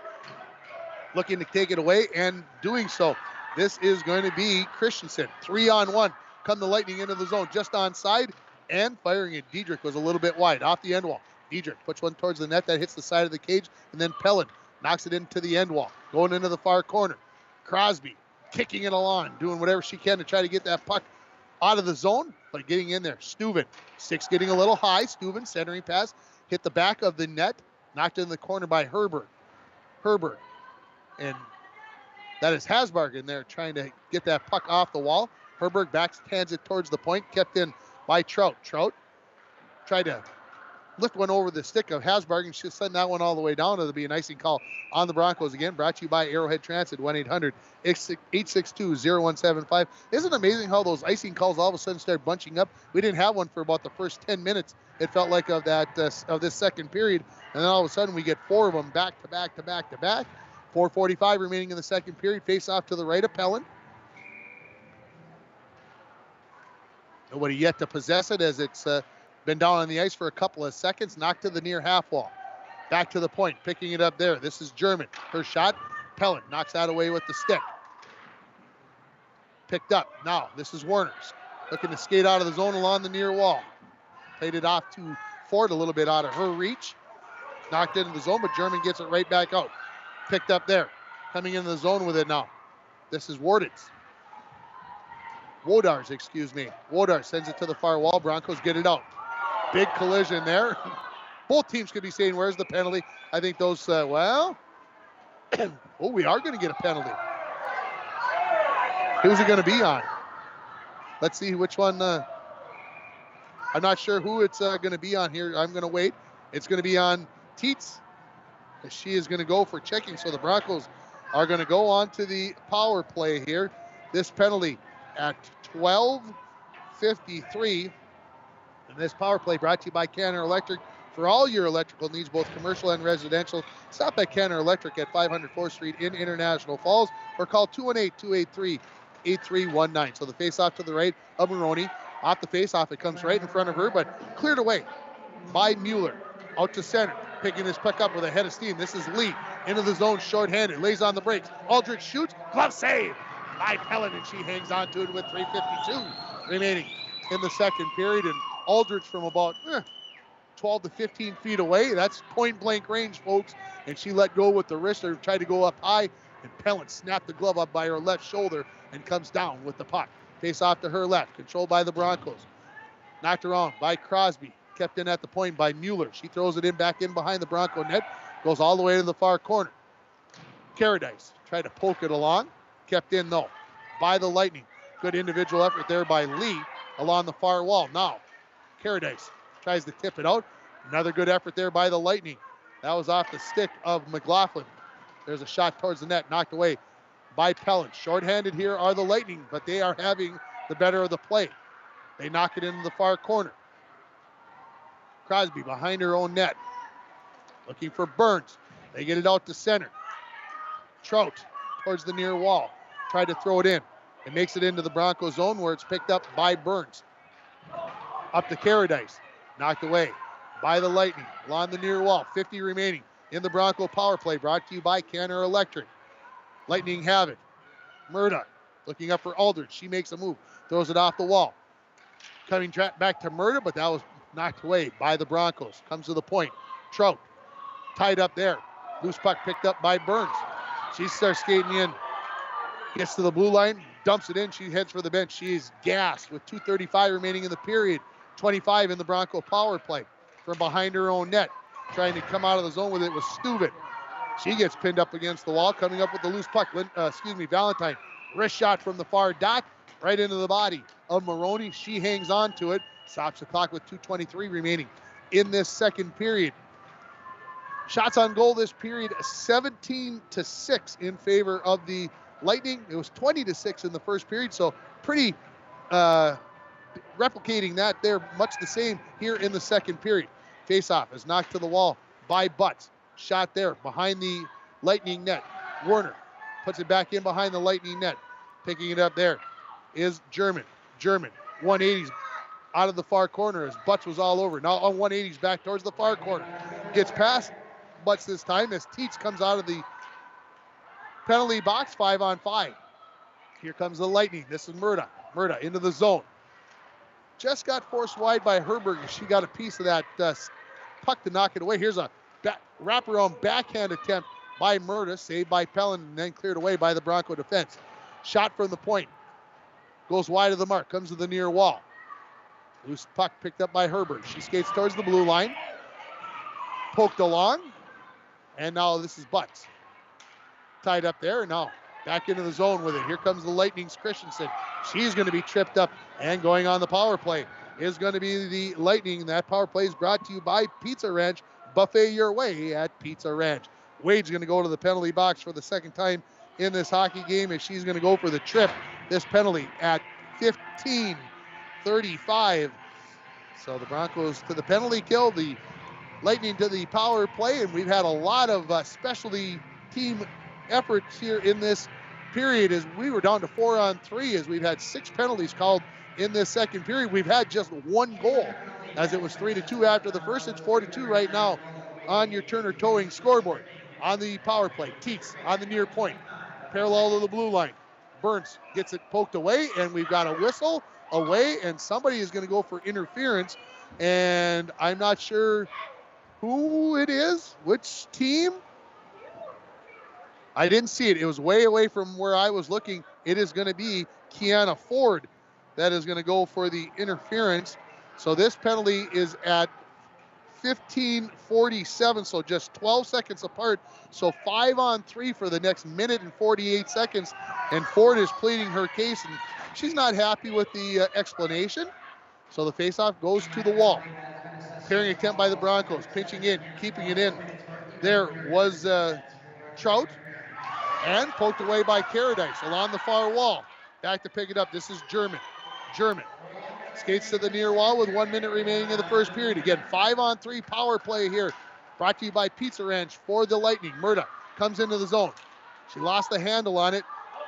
Looking to take it away and doing so. This is going to be Christensen. 3-on-1. Come the Lightning into the zone just onside and firing it. Diedrich was a little bit wide off the end wall. Diedrich puts one towards the net that hits the side of the cage, and then Pellin knocks it into the end wall. Going into the far corner. Crosby kicking it along, doing whatever she can to try to get that puck out of the zone, but getting in there. Steuven, sticks getting a little high. Steuven centering pass, hit the back of the net, knocked in the corner by Herbert. And that is Hasbarg in there trying to get that puck off the wall. Herbert backhands it towards the point, kept in by Trout. Trout tried to lift one over the stick of Hasbarg, and she'll send that one all the way down. It'll be an icing call on the Broncos again. Brought to you by Arrowhead Transit, 1-800-862-0175. Isn't it amazing how those icing calls all of a sudden start bunching up? We didn't have one for about the first 10 minutes, it felt like, of that of this second period. And then all of a sudden we get 4 of them back to back to back to back. 4:45 remaining in the second period. Face off to the right of Pellin. Nobody yet to possess it as it's been down on the ice for a couple of seconds. Knocked to the near half wall. Back to the point, picking it up there. This is German. Her shot. Pellin knocks that away with the stick. Picked up. Now, this is Werner's. Looking to skate out of the zone along the near wall. Played it off to Ford a little bit out of her reach. Knocked into the zone, but German gets it right back out. Picked up there. Coming into the zone with it now. This is Wodars, excuse me. Wodars sends it to the far wall. Broncos get it out. Big collision there. Both teams could be saying, where's the penalty? I think those, well, oh, we are going to get a penalty. Who's it going to be on? Let's see which one. I'm not sure who it's going to be on here. I'm going to wait. It's going to be on Tietz. She is going to go for checking. So the Broncos are going to go on to the power play here. This penalty at 12:53. And this power play brought to you by Canner Electric. For all your electrical needs, both commercial and residential, stop at Canner Electric at 500 4th Street in International Falls or call 218-283-8319. So the face-off to the right of Maroney. Off the face-off, it comes right in front of her, but cleared away by Mueller. Out to center, picking this puck up with a head of steam. This is Lee into the zone, short-handed, lays on the brakes. Aldrich shoots, glove save by Pellin, and she hangs on to it with 3:52 remaining in the second period. And Aldrich from about 12 to 15 feet away. That's point-blank range, folks. And she let go with the wrist or tried to go up high, and Pellin snapped the glove up by her left shoulder and comes down with the puck. Face off to her left, controlled by the Broncos. Knocked around by Crosby. Kept in at the point by Mueller. She throws it in back in behind the Bronco net. Goes all the way to the far corner. Caradice tried to poke it along. Kept in though by the Lightning. Good individual effort there by Lee along the far wall. Now Caradice tries to tip it out. Another good effort there by the Lightning. That was off the stick of McLaughlin. There's a shot towards the net. Knocked away by Pellin. Short-handed here are the Lightning, but they are having the better of the play. They knock it into the far corner. Crosby behind her own net. Looking for Burns. They get it out to center. Trout towards the near wall. Tried to throw it in. It makes it into the Broncos zone where it's picked up by Burns. Up to Caradice. Knocked away by the Lightning. Along the near wall. 50 remaining in the Bronco power play. Brought to you by Canner Electric. Lightning have it. Murdoch looking up for Aldridge. She makes a move. Throws it off the wall. Coming back to Murdoch, but that was knocked away by the Broncos. Comes to the point. Trout tied up there. Loose puck picked up by Burns. She starts skating in. Gets to the blue line. Dumps it in. She heads for the bench. She is gassed with 2:35 remaining in the period. 25 in the Bronco power play. From behind her own net. Trying to come out of the zone with it was Steuben. She gets pinned up against the wall. Coming up with the loose puck. Valentine. Wrist shot from the far dot. Right into the body of Maroney. She hangs on to it. Stops the clock with 2:23 remaining in this second period. Shots on goal this period, 17-6 in favor of the Lightning. It was 20-6 in the first period, so pretty replicating that there, much the same here in the second period. Face-off is knocked to the wall by Butts. Shot there behind the Lightning net. Werner puts it back in behind the Lightning net. Picking it up there is German. 180s out of the far corner as Butts was all over. Now on 180s back towards the far corner. Gets past Butts this time as Tietz comes out of the penalty box, 5-on-5. Here comes the Lightning. This is Murda. Murda into the zone. Just got forced wide by Herberger. She got a piece of that puck to knock it away. Here's a wraparound backhand attempt by Murda, saved by Pellin, and then cleared away by the Bronco defense. Shot from the point. Goes wide of the mark. Comes to the near wall. Loose puck picked up by Herbert. She skates towards the blue line. Poked along. And now this is Butts. Tied up there. And now back into the zone with it. Here comes the Lightning's Christensen. She's going to be tripped up. And going on the power play is going to be the Lightning. That power play is brought to you by Pizza Ranch. Buffet your way at Pizza Ranch. Wade's going to go to the penalty box for the second time in this hockey game as she's going to go for the trip. This penalty at 15:35. So the Broncos to the penalty kill, the Lightning to the power play, and we've had a lot of specialty team efforts here in this period as we were down to 4-on-3 as we've had 6 penalties called in this second period. We've had just 1 goal as it was 3-2 after the first. It's 4-2 right now on your Turner Towing scoreboard. On the power play, Tietz on the near point, parallel to the blue line. Burns gets it poked away, and we've got a whistle away, and somebody is going to go for interference. And I'm not sure who it is, which team. I didn't see it. It was way away from where I was looking. It is going to be Kiana Ford that is going to go for the interference. So this penalty is at 15:47, so just 12 seconds apart. So 5-on-3 for the next minute and 48 seconds. And Ford is pleading her case, and she's not happy with the explanation. So the faceoff goes to the wall. Clearing attempt by the Broncos, pitching in, keeping it in. There was Trout, and poked away by Paradise along the far wall. Back to pick it up. This is German. German skates to the near wall with 1 minute remaining in the first period. Again, 5-on-3 power play here. Brought to you by Pizza Ranch for the Lightning. Murda comes into the zone. She lost the handle on it.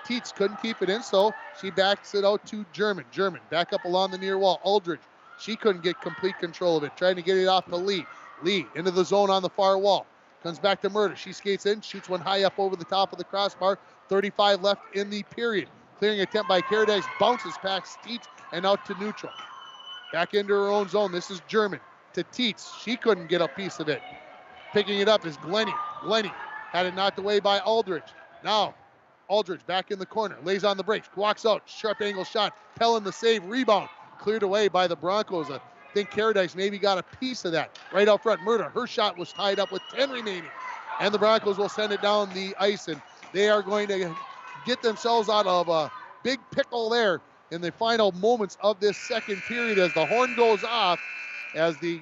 Tietz couldn't keep it in, so she backs it out to German. German back up along the near wall. Aldridge, she couldn't get complete control of it. Trying to get it off to Lee. Lee into the zone on the far wall. Comes back to Murda. She skates in, shoots one high up over the top of the crossbar. 35 left in the period. Clearing attempt by Paradise, bounces past Tietz and out to neutral. Back into her own zone. This is German to Tietz. She couldn't get a piece of it. Picking it up is Glennie. Glennie had it knocked away by Aldridge. Now Aldridge back in the corner, lays on the brakes, walks out, sharp angle shot. Pellin the save, rebound. Cleared away by the Broncos. I think Paradise maybe got a piece of that. Right out front, Murda, her shot was tied up with 10 remaining. And the Broncos will send it down the ice, and they are going to get themselves out of a big pickle there in the final moments of this second period as the horn goes off, as the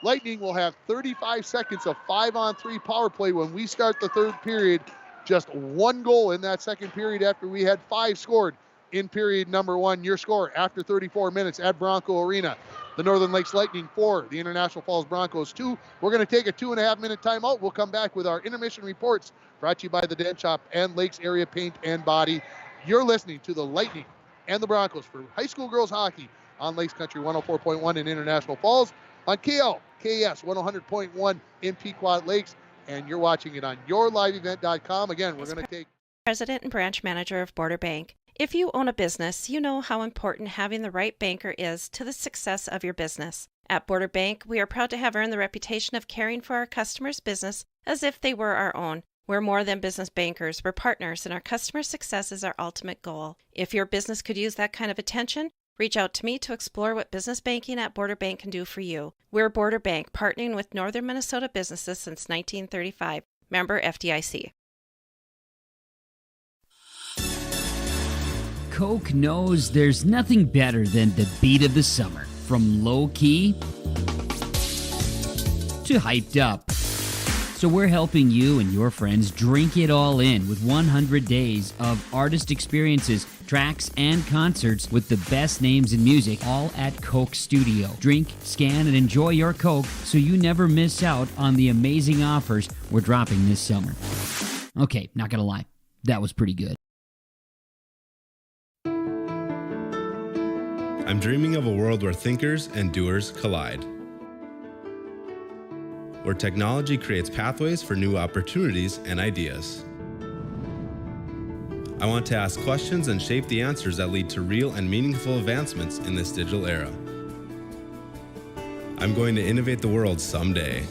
Lightning will have 35 seconds of 5-on-3 power play when we start the third period. Just one goal in that second period after we had 5 scored in period number 1. Your score after 34 minutes at Bronco Arena. The Northern Lakes Lightning 4, the International Falls Broncos 2. We're going to take a 2.5-minute timeout. We'll come back with our intermission reports brought to you by the Dent Shop and Lakes Area Paint and Body. You're listening to the Lightning and the Broncos for high school girls hockey on Lakes Country 104.1 in International Falls, on KLKS 100.1 in Pequot Lakes, and you're watching it on yourliveevent.com. Again, we're going to take... President and branch manager of Border Bank. If you own a business, you know how important having the right banker is to the success of your business. At Border Bank, we are proud to have earned the reputation of caring for our customers' business as if they were our own. We're more than business bankers, we're partners, and our customer success is our ultimate goal. If your business could use that kind of attention, reach out to me to explore what business banking at Border Bank can do for you. We're Border Bank, partnering with Northern Minnesota businesses since 1935. Member FDIC. Coke knows there's nothing better than the beat of the summer. From low-key to hyped up. So we're helping you and your friends drink it all in with 100 days of artist experiences, tracks, and concerts with the best names in music, all at Coke Studio. Drink, scan, and enjoy your Coke so you never miss out on the amazing offers we're dropping this summer. Okay, not gonna lie, that was pretty good. I'm dreaming of a world where thinkers and doers collide. Where technology creates pathways for new opportunities and ideas. I want to ask questions and shape the answers that lead to real and meaningful advancements in this digital era. I'm going to innovate the world someday.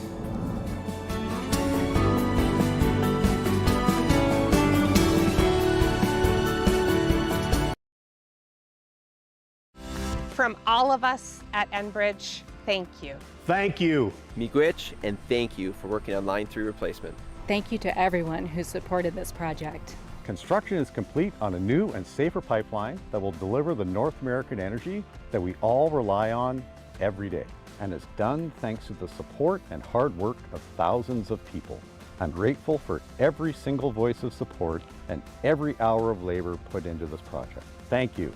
From all of us at Enbridge, thank you. Thank you. Miigwech, and thank you for working on Line 3 replacement. Thank you to everyone who supported this project. Construction is complete on a new and safer pipeline that will deliver the North American energy that we all rely on every day. And it's done thanks to the support and hard work of thousands of people. I'm grateful for every single voice of support and every hour of labor put into this project. Thank you.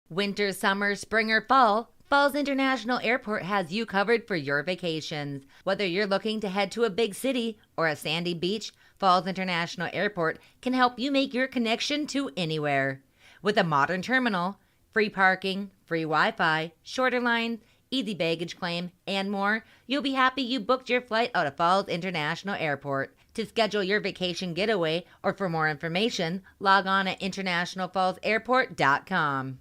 Winter, summer, spring, or fall, Falls International Airport has you covered for your vacations. Whether you're looking to head to a big city or a sandy beach, Falls International Airport can help you make your connection to anywhere. With a modern terminal, free parking, free Wi-Fi, shorter lines, easy baggage claim, and more, you'll be happy you booked your flight out of Falls International Airport. To schedule your vacation getaway or for more information, log on at internationalfallsairport.com.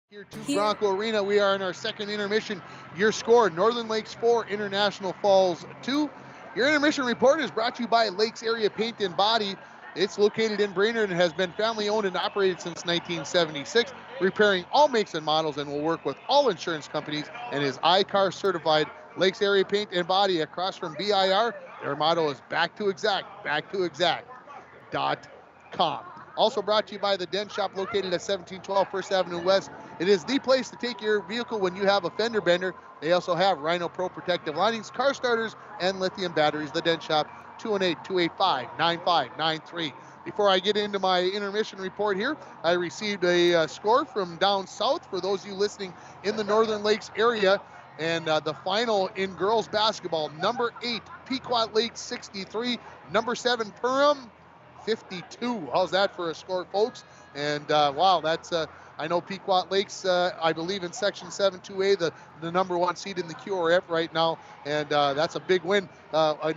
Here to Bronco Arena, we are in our second intermission. Your score, Northern Lakes 4, International Falls 2. Your intermission report is brought to you by Lakes Area Paint and Body. It's located in Brainerd and has been family owned and operated since 1976, repairing all makes and models, and will work with all insurance companies and is ICAR certified. Lakes Area Paint and Body across from BIR. Their motto is back to exact.com. Also brought to you by the Dent Shop located at 1712 First Avenue West. It is the place to take your vehicle when you have a fender bender. They also have Rhino Pro protective linings, car starters, and lithium batteries. The Dent Shop, 218-285-9593. Before I get into my intermission report here, I received a score from down south for those of you listening in the Northern Lakes area. And the final in girls basketball, number 8, Pequot Lakes 63, number 7, Perham 52. How's that for a score, folks? And wow, that's I know Pequot Lakes, I believe in Section 7-2A, the number 1 seed in the QRF right now, and that's a big win.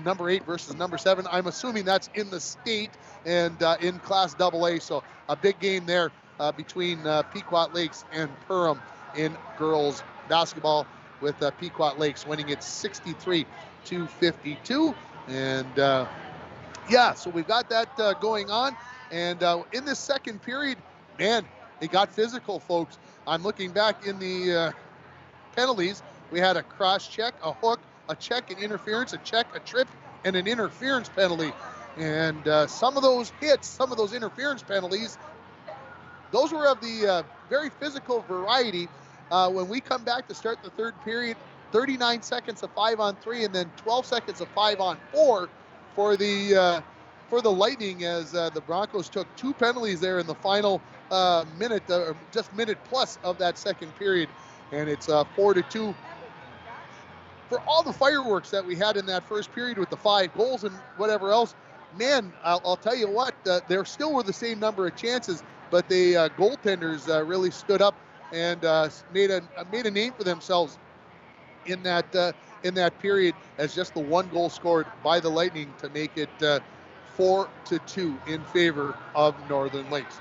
Number 8 versus number 7. I'm assuming that's in the state and in Class AA, so a big game there between Pequot Lakes and Perham in girls basketball, with Pequot Lakes winning it 63-52. And yeah, so we've got that going on. And in this second period, man, it got physical, folks. I'm looking back in the penalties. We had a cross check, a hook, a check, an interference, a check, a trip, and an interference penalty. And some of those hits, some of those interference penalties, those were of the very physical variety. When we come back to start the third period, 39 seconds of 5-on-3 and then 12 seconds of 5-on-4 for the Lightning, as the Broncos took 2 penalties there in the final minute, just minute plus of that second period, and it's 4-2. For all the fireworks that we had in that first period with the 5 goals and whatever else, man, I'll tell you what, there still were the same number of chances, but the goaltenders really stood up and made a name for themselves in that period, as just the 1 goal scored by the Lightning to make it 4-2 in favor of Northern Lakes.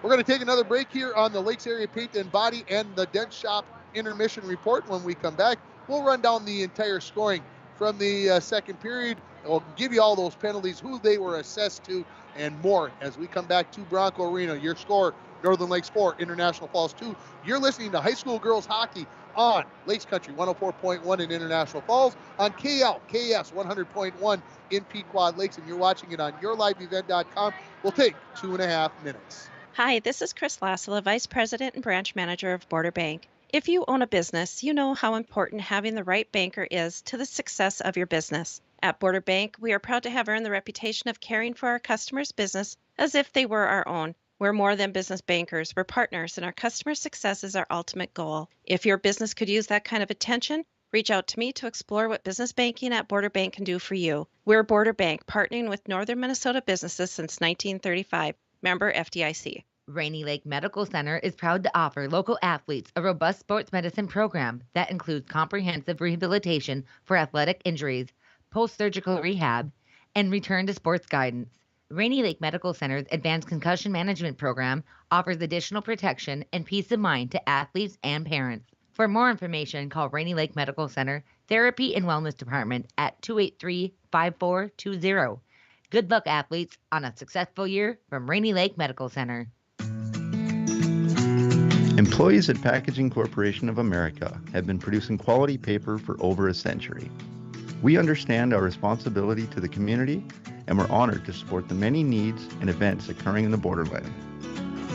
We're going to take another break here on the Lakes Area Paint and Body and the Dent Shop intermission report. When we come back, we'll run down the entire scoring from the second period. We'll give you all those penalties, who they were assessed to, and more as we come back to Bronco Arena. Your score, Northern Lakes 4, International Falls 2. You're listening to high school girls hockey on Lakes Country 104.1 in International Falls, on KLKS 100.1 in Pequot Lakes, and you're watching it on yourliveevent.com. We'll take 2.5 minutes. Hi, this is Chris Lassila, Vice President and Branch Manager of Border Bank. If you own a business, you know how important having the right banker is to the success of your business. At Border Bank, we are proud to have earned the reputation of caring for our customers' business as if they were our own. We're more than business bankers, we're partners, and our customer success is our ultimate goal. If your business could use that kind of attention, reach out to me to explore what business banking at Border Bank can do for you. We're Border Bank, partnering with Northern Minnesota businesses since 1935. Member FDIC. Rainy Lake Medical Center is proud to offer local athletes a robust sports medicine program that includes comprehensive rehabilitation for athletic injuries, post-surgical rehab, and return to sports guidance. Rainy Lake Medical Center's Advanced Concussion Management Program offers additional protection and peace of mind to athletes and parents. For more information, call Rainy Lake Medical Center Therapy and Wellness Department at 283-5420. Good luck, athletes, on a successful year from Rainy Lake Medical Center. Employees at Packaging Corporation of America have been producing quality paper for over a century. We understand our responsibility to the community, and we're honored to support the many needs and events occurring in the borderland.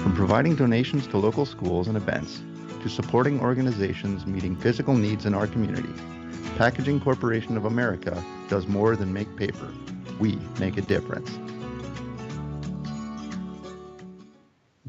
From providing donations to local schools and events, to supporting organizations meeting physical needs in our community, Packaging Corporation of America does more than make paper. We make a difference.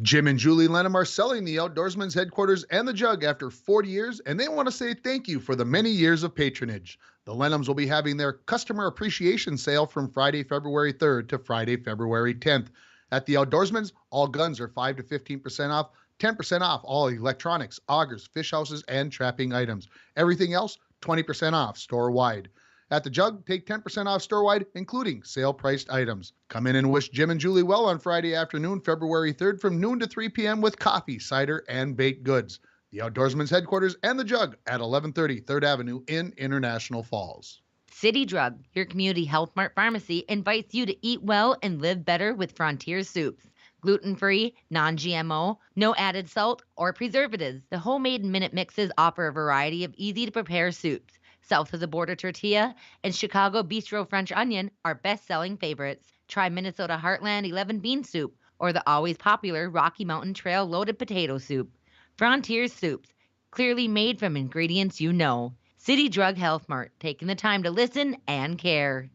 Jim and Julie Lenham are selling the Outdoorsman's headquarters and the Jug after 40 years, and they want to say thank you for the many years of patronage. The Lenhams will be having their customer appreciation sale from Friday, February 3rd to Friday, February 10th. At the Outdoorsman's, all guns are 5 to 15% off, 10% off all electronics, augers, fish houses, and trapping items. Everything else, 20% off store-wide. At the Jug, take 10% off store-wide, including sale-priced items. Come in and wish Jim and Julie well on Friday afternoon, February 3rd from noon to 3 p.m. with coffee, cider, and baked goods. The Outdoorsman's headquarters and the Jug at 1130 3rd Avenue in International Falls. City Drug, your community Health Mart pharmacy, invites you to eat well and live better with Frontier Soups. Gluten-free, non-GMO, no added salt or preservatives. The homemade minute mixes offer a variety of easy-to-prepare soups. South of the Border Tortilla and Chicago Bistro French Onion are best-selling favorites. Try Minnesota Heartland 11 Bean Soup or the always popular Rocky Mountain Trail Loaded Potato Soup. Frontier Soups, clearly made from ingredients you know. City Drug Health Mart, taking the time to listen and care.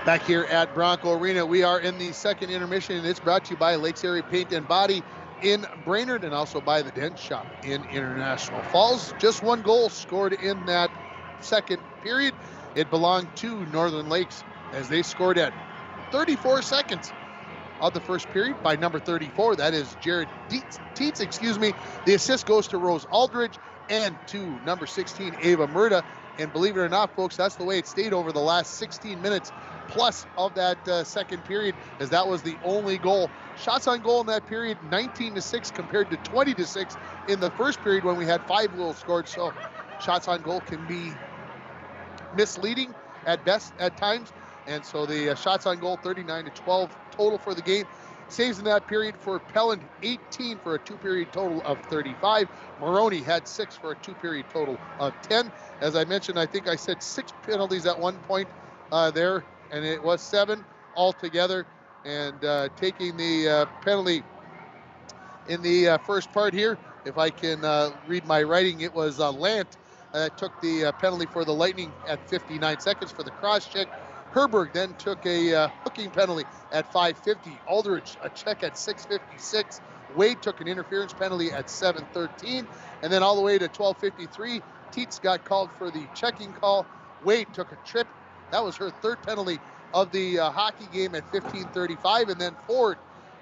Back here at Bronco Arena, we are in the second intermission, and it's brought to you by Lakes Area Paint and Body in Brainerd and also by the Dent Shop in International Falls. Just one goal scored in that second period. It belonged to Northern Lakes as they scored at 34 seconds of the first period by number 34. That is Jared Tietz, The assist goes to Rose Aldridge and to number 16, Ava Murda. And believe it or not, folks, that's the way it stayed over the last 16 minutes plus of that second period, as that was the only goal. Shots on goal in that period, 19-6 compared to 20-6 in the first period when we had 5 goals scored. So shots on goal can be misleading at best at times. And so the shots on goal, 39-12 total for the game. Saves in that period for Pelland, 18 for a 2-period total of 35. Maroney had 6 for a 2-period total of 10. As I mentioned, I think I said 6 penalties at one point there, and it was 7 altogether. And taking the penalty in the first part here, if I can read my writing, it was Lant that took the penalty for the Lightning at 59 seconds for the cross check. Herberg then took a hooking penalty at 5:50. Aldridge a check at 6:56. Wade took an interference penalty at 7:13. And then all the way to 12:53, Tietz got called for the checking call. Wade took a trip. That was her third penalty of the hockey game at 15:35. And then Ford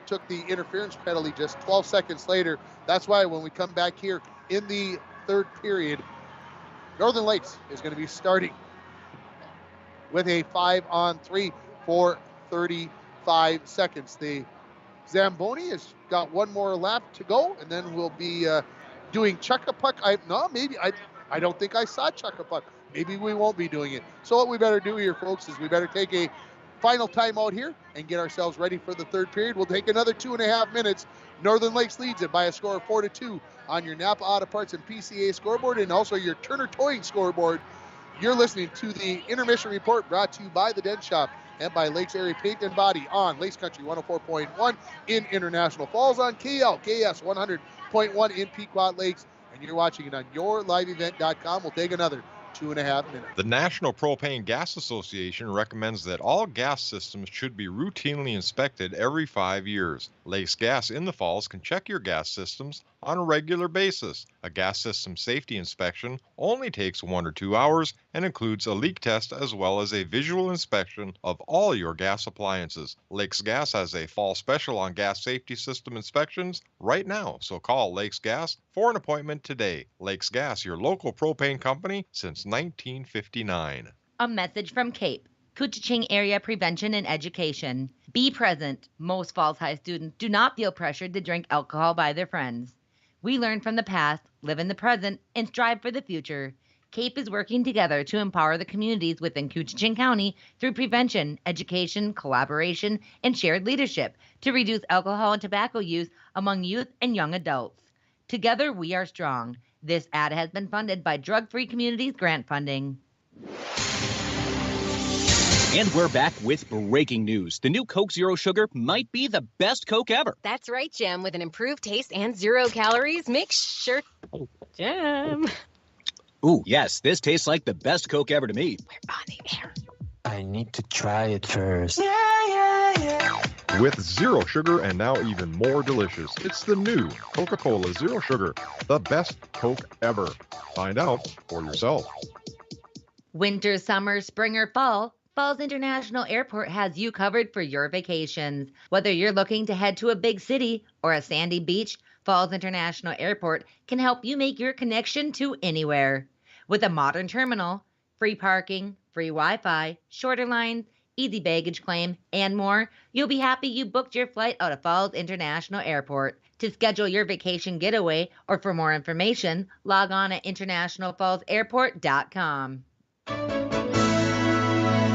took the interference penalty just 12 seconds later. That's why when we come back here in the third period, Northern Lakes is going to be starting with a 5-on-3 for 35 seconds. The Zamboni has got one more lap to go, and then we'll be doing Chuck-a-Puck. I don't think I saw Chuck-a-Puck. Maybe we won't be doing it. So what we better do here, folks, is we better take a final timeout here and get ourselves ready for the third period. We'll take another 2.5 minutes. Northern Lakes leads it by a score of 4-2 on your Napa Auto Parts and PCA scoreboard, and also your Turner Towing scoreboard. You're listening to the Intermission Report, brought to you by the Dent Shop and by Lakes Area Paint and Body on Lakes Country 104.1 in International Falls, on KLKS 100.1 in Pequot Lakes, and you're watching it on yourliveevent.com. We'll take another 2.5 minutes. The National Propane Gas Association recommends that all gas systems should be routinely inspected every 5 years. Lakes Gas in the Falls can check your gas systems on a regular basis. A gas system safety inspection only takes 1 or 2 hours and includes a leak test as well as a visual inspection of all your gas appliances. Lakes Gas has a fall special on gas safety system inspections right now, so call Lakes Gas for an appointment today. Lakes Gas, your local propane company since 1959. A message from CAPE, Couchiching Area Prevention and Education. Be present. Most Falls High students do not feel pressured to drink alcohol by their friends. We learn from the past, live in the present, and strive for the future. CAPE is working together to empower the communities within Couchiching County through prevention, education, collaboration, and shared leadership to reduce alcohol and tobacco use among youth and young adults. Together, we are strong. This ad has been funded by Drug Free Communities grant funding. And we're back with breaking news. The new Coke Zero Sugar might be the best Coke ever. That's right, Jim. With an improved taste and 0 calories, make sure... Jim. Ooh, yes, this tastes like the best Coke ever to me. We're on the air. I need to try it first. With zero sugar and now even more delicious, it's the new Coca-Cola Zero Sugar, the best Coke ever. Find out for yourself. Winter, summer, spring, or fall, Falls International Airport has you covered for your vacations. Whether you're looking to head to a big city or a sandy beach, Falls International Airport can help you make your connection to anywhere. With a modern terminal, free parking, free Wi-Fi, shorter lines, easy baggage claim, and more, you'll be happy you booked your flight out of Falls International Airport. To schedule your vacation getaway or for more information, log on at internationalfallsairport.com.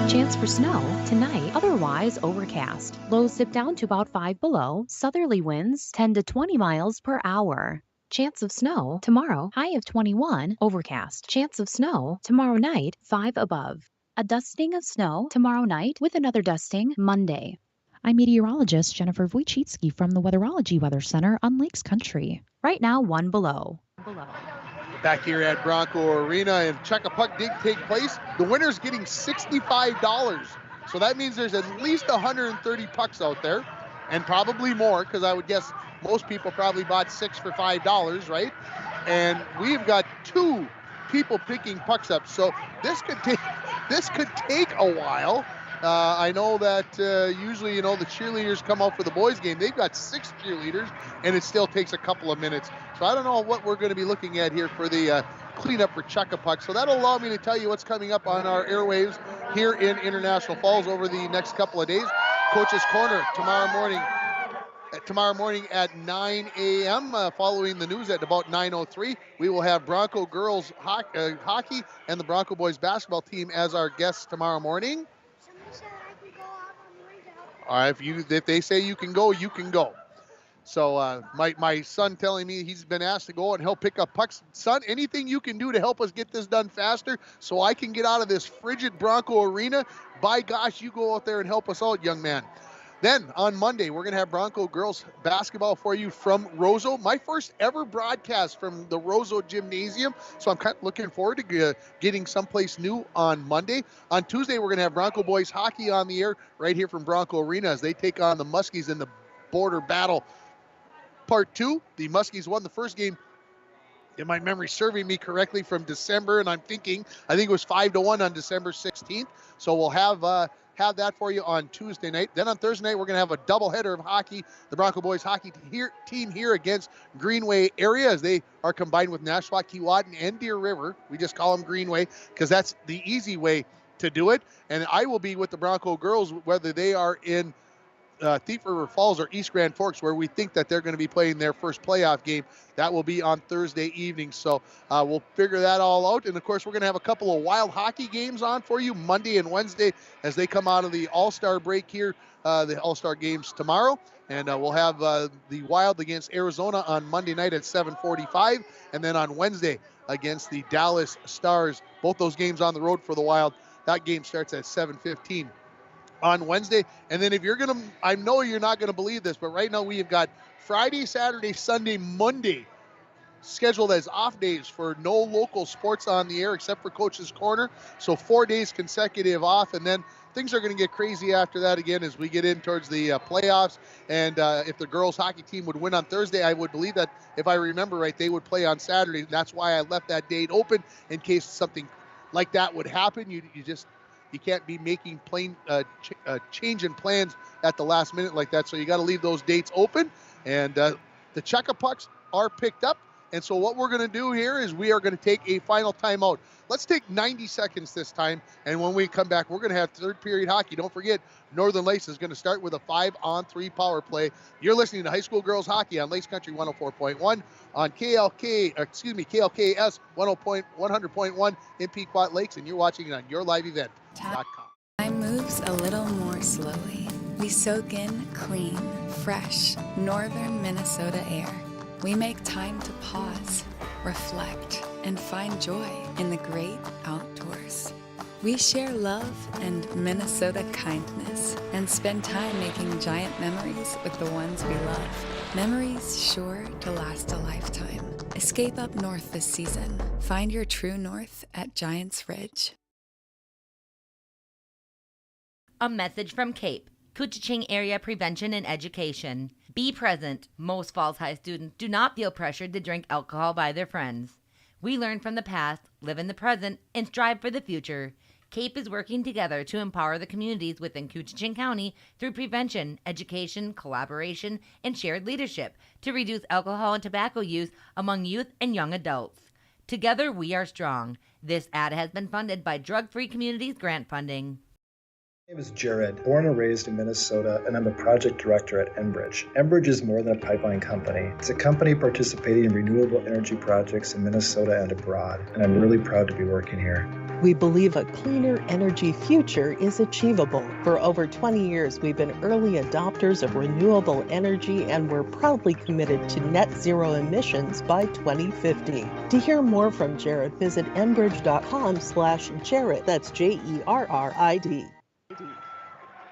Chance for snow tonight, otherwise overcast. Lows dip down to about 5 below. Southerly winds 10 to 20 miles per hour. Chance of snow tomorrow, high of 21, overcast. Chance of snow tomorrow night, 5 above. A dusting of snow tomorrow night with another dusting Monday. I'm meteorologist Jennifer Wojcicki from the Weatherology Weather Center on Lakes Country. Right now, 1 below. Back here at Bronco Arena, and Check a Puck did take place. The winner's getting $65. So that means there's at least 130 pucks out there, and probably more, because I would guess most people probably bought 6 for $5, right? And we've got 2 people picking pucks up. So this could take a while. I know that usually, the cheerleaders come out for the boys game. They've got 6 cheerleaders, and it still takes a couple of minutes. So I don't know what we're going to be looking at here for the cleanup for Chuck-a-Puck. So that'll allow me to tell you what's coming up on our airwaves here in International Falls over the next couple of days. Coach's Corner tomorrow morning at 9 a.m. Following the news at about 9:03, we will have Bronco girls hockey and the Bronco boys basketball team as our guests tomorrow morning. All right, if they say you can go, you can go. So my son telling me he's been asked to go and help pick up pucks. Son, anything you can do to help us get this done faster so I can get out of this frigid Bronco Arena, by gosh, you go out there and help us out, young man. Then on Monday, we're going to have Bronco girls basketball for you from Roseau. My first ever broadcast from the Roseau Gymnasium. So I'm kind of looking forward to getting someplace new on Monday. On Tuesday, we're going to have Bronco boys hockey on the air right here from Bronco Arena as they take on the Muskies in the border battle. Part 2, the Muskies won the first game, in my memory serving me correctly, from December, and I think it was 5-1 on December 16th. So we'll have that for you on Tuesday night. Then on Thursday night, we're going to have a doubleheader of hockey. The Bronco boys hockey team here against Greenway area, as they are combined with Nashwauk, Keewatin, and Deer River. We just call them Greenway because that's the easy way to do it. And I will be with the Bronco girls, whether they are in Thief River Falls or East Grand Forks, where we think that they're going to be playing their first playoff game. That will be on Thursday evening. So we'll figure that all out. And of course, we're going to have a couple of wild hockey games on for you Monday and Wednesday as they come out of the All-Star break here, the All-Star games tomorrow. And we'll have the Wild against Arizona on Monday night at 7:45. And then on Wednesday against the Dallas Stars. Both those games on the road for the Wild. That game starts at 7:15. On Wednesday. And then I know you're not going to believe this, but right now we have got Friday, Saturday, Sunday, Monday scheduled as off days for no local sports on the air except for Coach's Corner. So 4 days consecutive off, and then things are going to get crazy after that again as we get in towards the playoffs. And if the girls hockey team would win on Thursday, I would believe that, if I remember right, they would play on Saturday. That's why I left that date open in case something like that would happen. You can't be making change in plans at the last minute like that. So you got to leave those dates open. And the Chuck-a-Pucks are picked up. And so what we're going to do here is we are going to take a final timeout. Let's take 90 seconds this time. And when we come back, we're going to have third period hockey. Don't forget, Northern Lakes is going to start with a 5-on-3 power play. You're listening to High School Girls Hockey on Lakes Country 104.1 on KLKS 100.1 in Pequot Lakes. And you're watching it on YourLiveEvent.com. Time moves a little more slowly. We soak in clean, fresh, northern Minnesota air. We make time to pause, reflect, and find joy in the great outdoors. We share love and Minnesota kindness and spend time making giant memories with the ones we love. Memories sure to last a lifetime. Escape up north this season. Find your true north at Giants Ridge. A message from CAPE, Couchiching Area Prevention and Education. Be present. Most Falls High students do not feel pressured to drink alcohol by their friends. We learn from the past, live in the present, and strive for the future. CAPE is working together to empower the communities within Coochiching County through prevention, education, collaboration, and shared leadership to reduce alcohol and tobacco use among youth and young adults. Together, we are strong. This ad has been funded by Drug Free Communities grant funding. My name is Jared, born and raised in Minnesota, and I'm a project director at Enbridge. Enbridge is more than a pipeline company. It's a company participating in renewable energy projects in Minnesota and abroad, and I'm really proud to be working here. We believe a cleaner energy future is achievable. For over 20 years, we've been early adopters of renewable energy, and we're proudly committed to net zero emissions by 2050. To hear more from Jared, visit enbridge.com/Jared. That's Jerrid.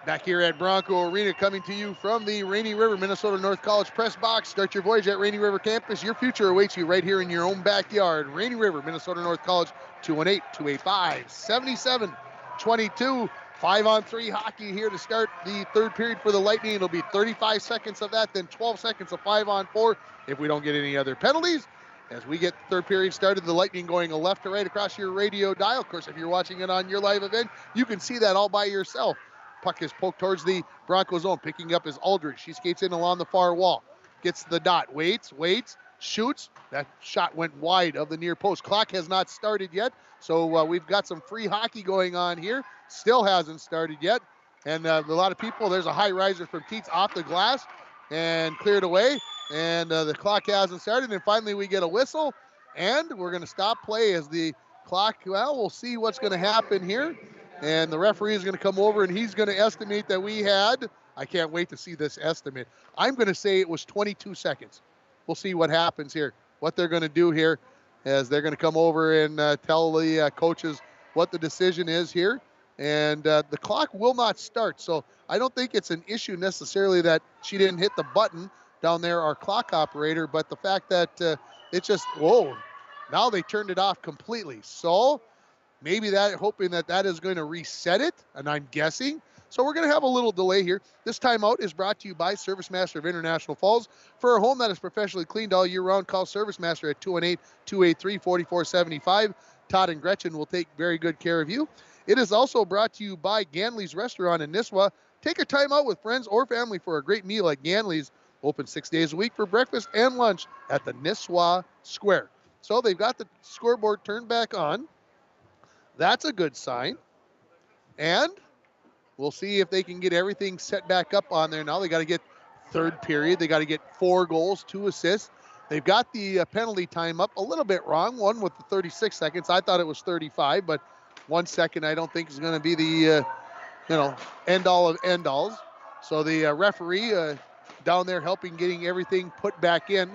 Back here at Bronco Arena, coming to you from the Rainy River Minnesota North College press box. Start your voyage at Rainy River campus. Your future awaits you right here in your own backyard. Rainy River Minnesota North College, 218-285-7722. 5-on-3 hockey here to start the third period for the Lightning. It'll be 35 seconds of that, then 12 seconds of 5-on-4 if we don't get any other penalties. As we get the third period started, the Lightning going left to right across your radio dial. Of course, if you're watching it on your live event, you can see that all by yourself. Puck is poked towards the Broncos zone. Picking up is Aldridge. She skates in along the far wall. Gets the dot. Waits, shoots. That shot went wide of the near post. Clock has not started yet, so we've got some free hockey going on here. Still hasn't started yet. And a lot of people, there's a high riser from Teets off the glass and cleared away. And the clock hasn't started. And finally we get a whistle. And we're going to stop play as the clock, well, we'll see what's going to happen here. And the referee is going to come over and he's going to estimate that we had, I can't wait to see this estimate. I'm going to say it was 22 seconds. We'll see what happens here, what they're going to do here as they're going to come over and tell the coaches what the decision is here. And the clock will not start. So I don't think it's an issue necessarily that she didn't hit the button down there, our clock operator, but the fact that it just, whoa, now they turned it off completely. So maybe that, hoping that that is going to reset it, and I'm guessing. So we're going to have a little delay here. This timeout is brought to you by Service Master of International Falls. For a home that is professionally cleaned all year round, call Service Master at 218-283-4475. Todd and Gretchen will take very good care of you. It is also brought to you by Ganley's Restaurant in Nisswa. Take a time out with friends or family for a great meal at Ganley's. Open 6 days a week for breakfast and lunch at the Nisswa Square. So they've got the scoreboard turned back on. That's a good sign. And we'll see if they can get everything set back up on there now. They got to get third period. They got to get 4 goals, 2 assists. They've got the penalty time up a little bit wrong. One with the 36 seconds. I thought it was 35, but 1 second I don't think is going to be the, end all of end alls. So the referee down there helping getting everything put back in.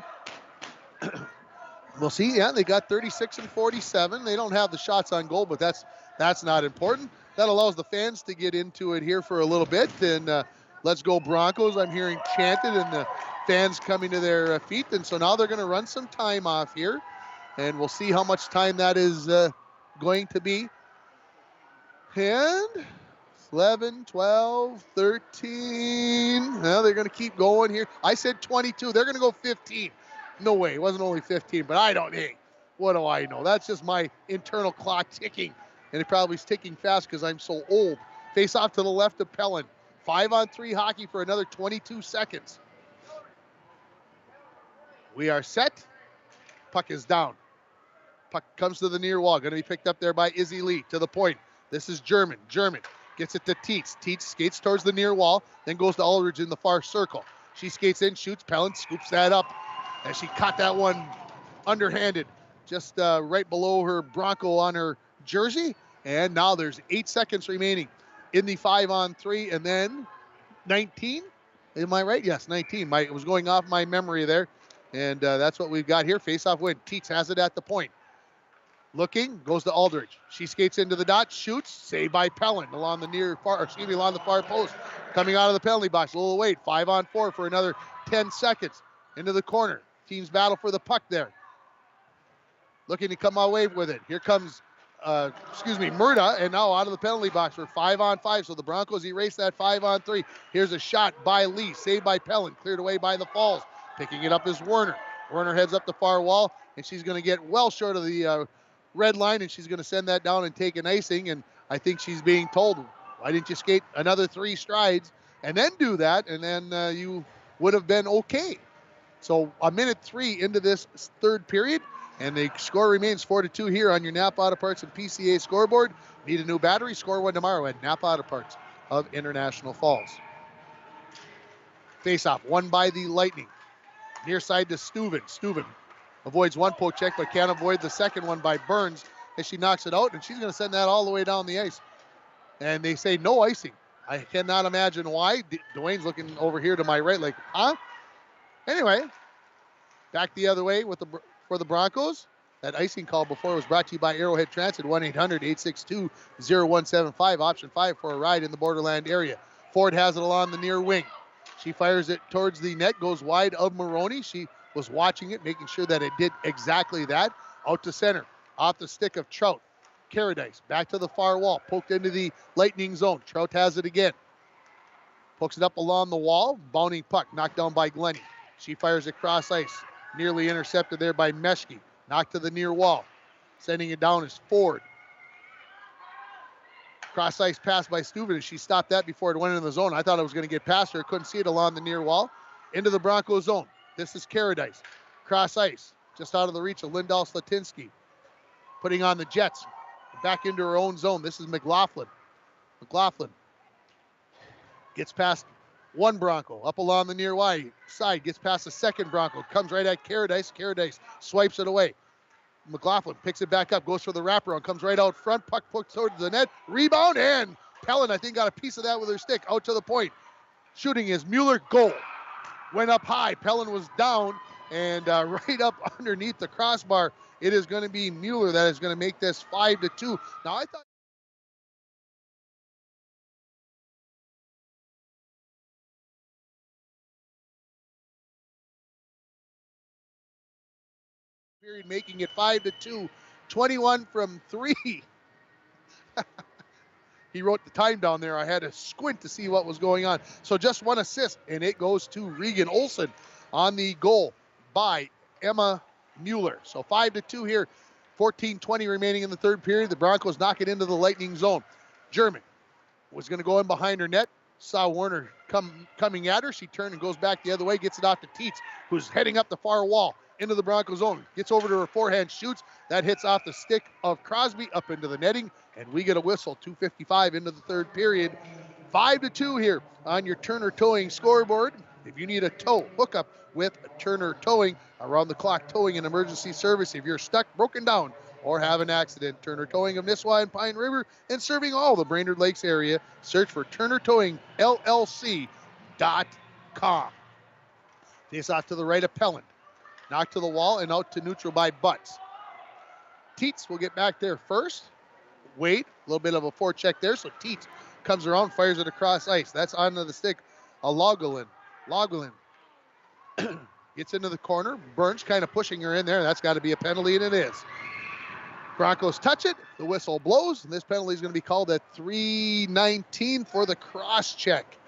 We'll see. Yeah, they got 36 and 47. They don't have the shots on goal, but that's not important. That allows the fans to get into it here for a little bit. And let's go Broncos. I'm hearing chanted and the fans coming to their feet. And so now they're going to run some time off here. And we'll see how much time that is going to be. And 11, 12, 13. Well, they're going to keep going here. I said 22. They're going to go 15. No way, it wasn't only 15, but I don't, hey, what do I know? That's just my internal clock ticking, and it probably is ticking fast because I'm so old. Face off to the left of Pellin. 5-on-3 hockey for another 22 seconds. We are set. Puck is down. Puck comes to the near wall, going to be picked up there by Izzy Lee to the point. This is German. German gets it to Teets. Teets skates towards the near wall, then goes to Aldridge in the far circle. She skates in, shoots. Pellin scoops that up. And she caught that one underhanded, just right below her Bronco on her jersey. And now there's 8 seconds remaining in the 5-on-3, and then 19. Am I right? Yes, 19. It was going off my memory there. And that's what we've got here. Face-off win. Teets has it at the point. Looking, goes to Aldridge. She skates into the dot, shoots, saved by Pellin along the along the far post. Coming out of the penalty box, a little wait. 5-on-4 for another 10 seconds. Into the corner. Teams battle for the puck there. Looking to come away with it. Here comes, Murda, and now out of the penalty box for 5-on-5. So the Broncos erase that 5-on-3. Here's a shot by Lee, saved by Pellin, cleared away by the Falls. Picking it up is Werner. Werner heads up the far wall, and she's going to get well short of the red line, and she's going to send that down and take an icing. And I think she's being told, why didn't you skate another 3 strides and then do that, and then you would have been okay. So a minute 3 into this third period, and the score remains 4-2 here on your Napa Auto Parts and PCA scoreboard. Need a new battery? Score one tomorrow at Napa Auto Parts of International Falls. Face-off won by the Lightning. Near side to Steuven. Steuven avoids one poke check, but can't avoid the second one by Burns as she knocks it out, and she's going to send that all the way down the ice. And they say no icing. I cannot imagine why. Dwayne's looking over here to my right like, huh? Anyway, back the other way for the Broncos. That icing call before was brought to you by Arrowhead Transit, 1-800-862-0175, option 5 for a ride in the Borderland area. Ford has it along the near wing. She fires it towards the net, goes wide of Maroney. She was watching it, making sure that it did exactly that. Out to center, off the stick of Trout. Caradice back to the far wall, poked into the Lightning zone. Trout has it again. Pokes it up along the wall, bounding puck, knocked down by Glennie. She fires it cross ice, nearly intercepted there by Meshke. Knocked to the near wall. Sending it down is Ford. Cross ice pass by Steuven, and she stopped that before it went into the zone. I thought it was going to get past her. Couldn't see it along the near wall. Into the Broncos zone. This is Caradice. Cross ice, just out of the reach of Lindahl Slatinsky. Putting on the Jets. Back into her own zone. This is McLaughlin. McLaughlin gets past one Bronco. Up along the near wide side. Gets past the second Bronco. Comes right at Caradice. Caradice swipes it away. McLaughlin picks it back up. Goes for the wraparound. Comes right out front. Puck poked towards the net. Rebound. And Pellin, I think, got a piece of that with her stick. Out to the point. Shooting is Mueller. Goal. Went up high. Pellin was down. And right up underneath the crossbar, it is going to be Mueller that is going to make this 5-2. Now, I thought period making it 5-2. 21 from 3. He wrote the time down there. I had to squint to see what was going on. So just one assist, and it goes to Regan Olson on the goal by Emma Mueller. So 5-2 here. 14:20 remaining in the third period. The Broncos knock it into the Lightning zone. German was going to go in behind her net. Saw Warner coming at her. She turned and goes back the other way. Gets it off to Tietz, who's heading up the far wall into the Broncos zone. Gets over to her forehand, shoots. That hits off the stick of Crosby up into the netting, and we get a whistle. 2:55 into the third period. 5-2 here on your Turner Towing scoreboard. If you need a tow, hook up with Turner Towing. Around the clock towing and emergency service. If you're stuck, broken down, or have an accident, Turner Towing of Nisswa and Pine River, and serving all the Brainerd Lakes area. Search for Turner Towing LLC.com. Face off to the right of Pelland. Knocked to the wall and out to neutral by Butts. Tietz will get back there first. Wade, a little bit of a forecheck there, so Tietz comes around, fires it across ice. That's onto the stick. Logelin gets into the corner. Burns kind of pushing her in there. That's got to be a penalty, and it is. Broncos touch it. The whistle blows, and this penalty is going to be called at 3:19 for the cross check.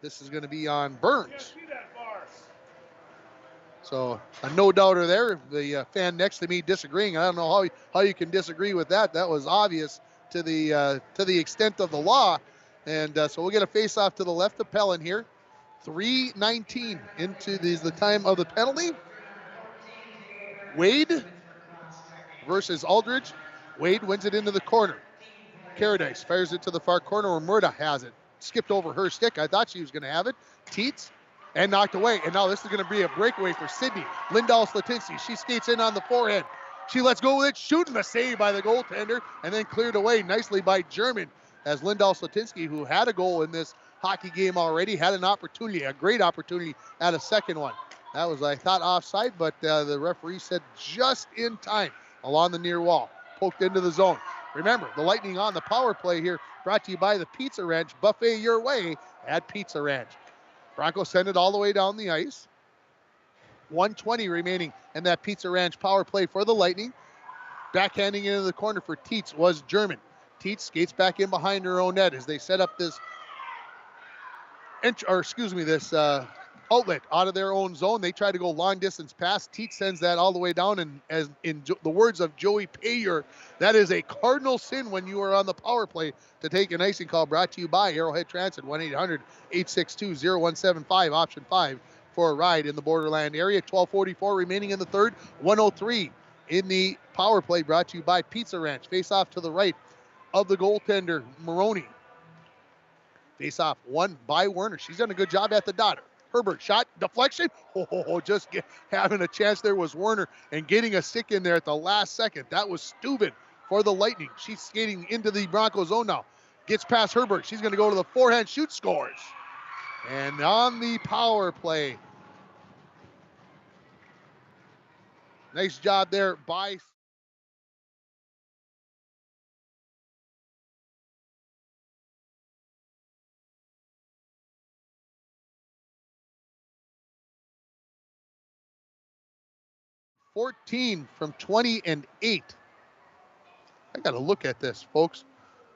This is going to be on Burns. So a no doubter there. The fan next to me disagreeing. I don't know how you can disagree with that. That was obvious to the extent of the law. And so we'll get a face-off to the left of Pellin here. 3:19 into the time of the penalty. Wade versus Aldridge. Wade wins it into the corner. Caradice fires it to the far corner where Murda has it. Skipped over her stick. I thought she was going to have it. Tietz and knocked away. And now this is going to be a breakaway for Sydney. Lindahl Slatinsky. She skates in on the forehand. She lets go with it. Shooting the save by the goaltender. And then cleared away nicely by German. As Lindahl Slatinsky, who had a goal in this hockey game already, had an opportunity, a great opportunity at a second one. That was, I thought, offside, but the referee said just in time along the near wall. Poked into the zone. Remember, the Lightning on the power play here, brought to you by the Pizza Ranch. Buffet your way at Pizza Ranch. Broncos send it all the way down the ice. 1:20 remaining in that Pizza Ranch power play for the Lightning. Backhanding into the corner for Tietz was German. Tietz skates back in behind her own net as they set up this outlet out of their own zone. They try to go long distance pass. Teets sends that all the way down, and as in the words of Joey Payer, that is a cardinal sin when you are on the power play to take an icing call. Brought to you by Arrowhead Transit, 1-800-862-0175, option 5 for a ride in the Borderland area. 12:44 remaining in the third, 1:03 in the power play, brought to you by Pizza Ranch. Face off to the right of the goaltender, Maroney. Face off won by Werner. She's done a good job at the dot. Herbert shot, deflection. Having a chance there was Werner, and getting a stick in there at the last second. That was Steuben for the Lightning. She's skating into the Broncos zone now. Gets past Herbert. She's going to go to the forehand, shoot, scores. And on the power play, nice job there by .14 from 20 and 8. I got to look at this, folks.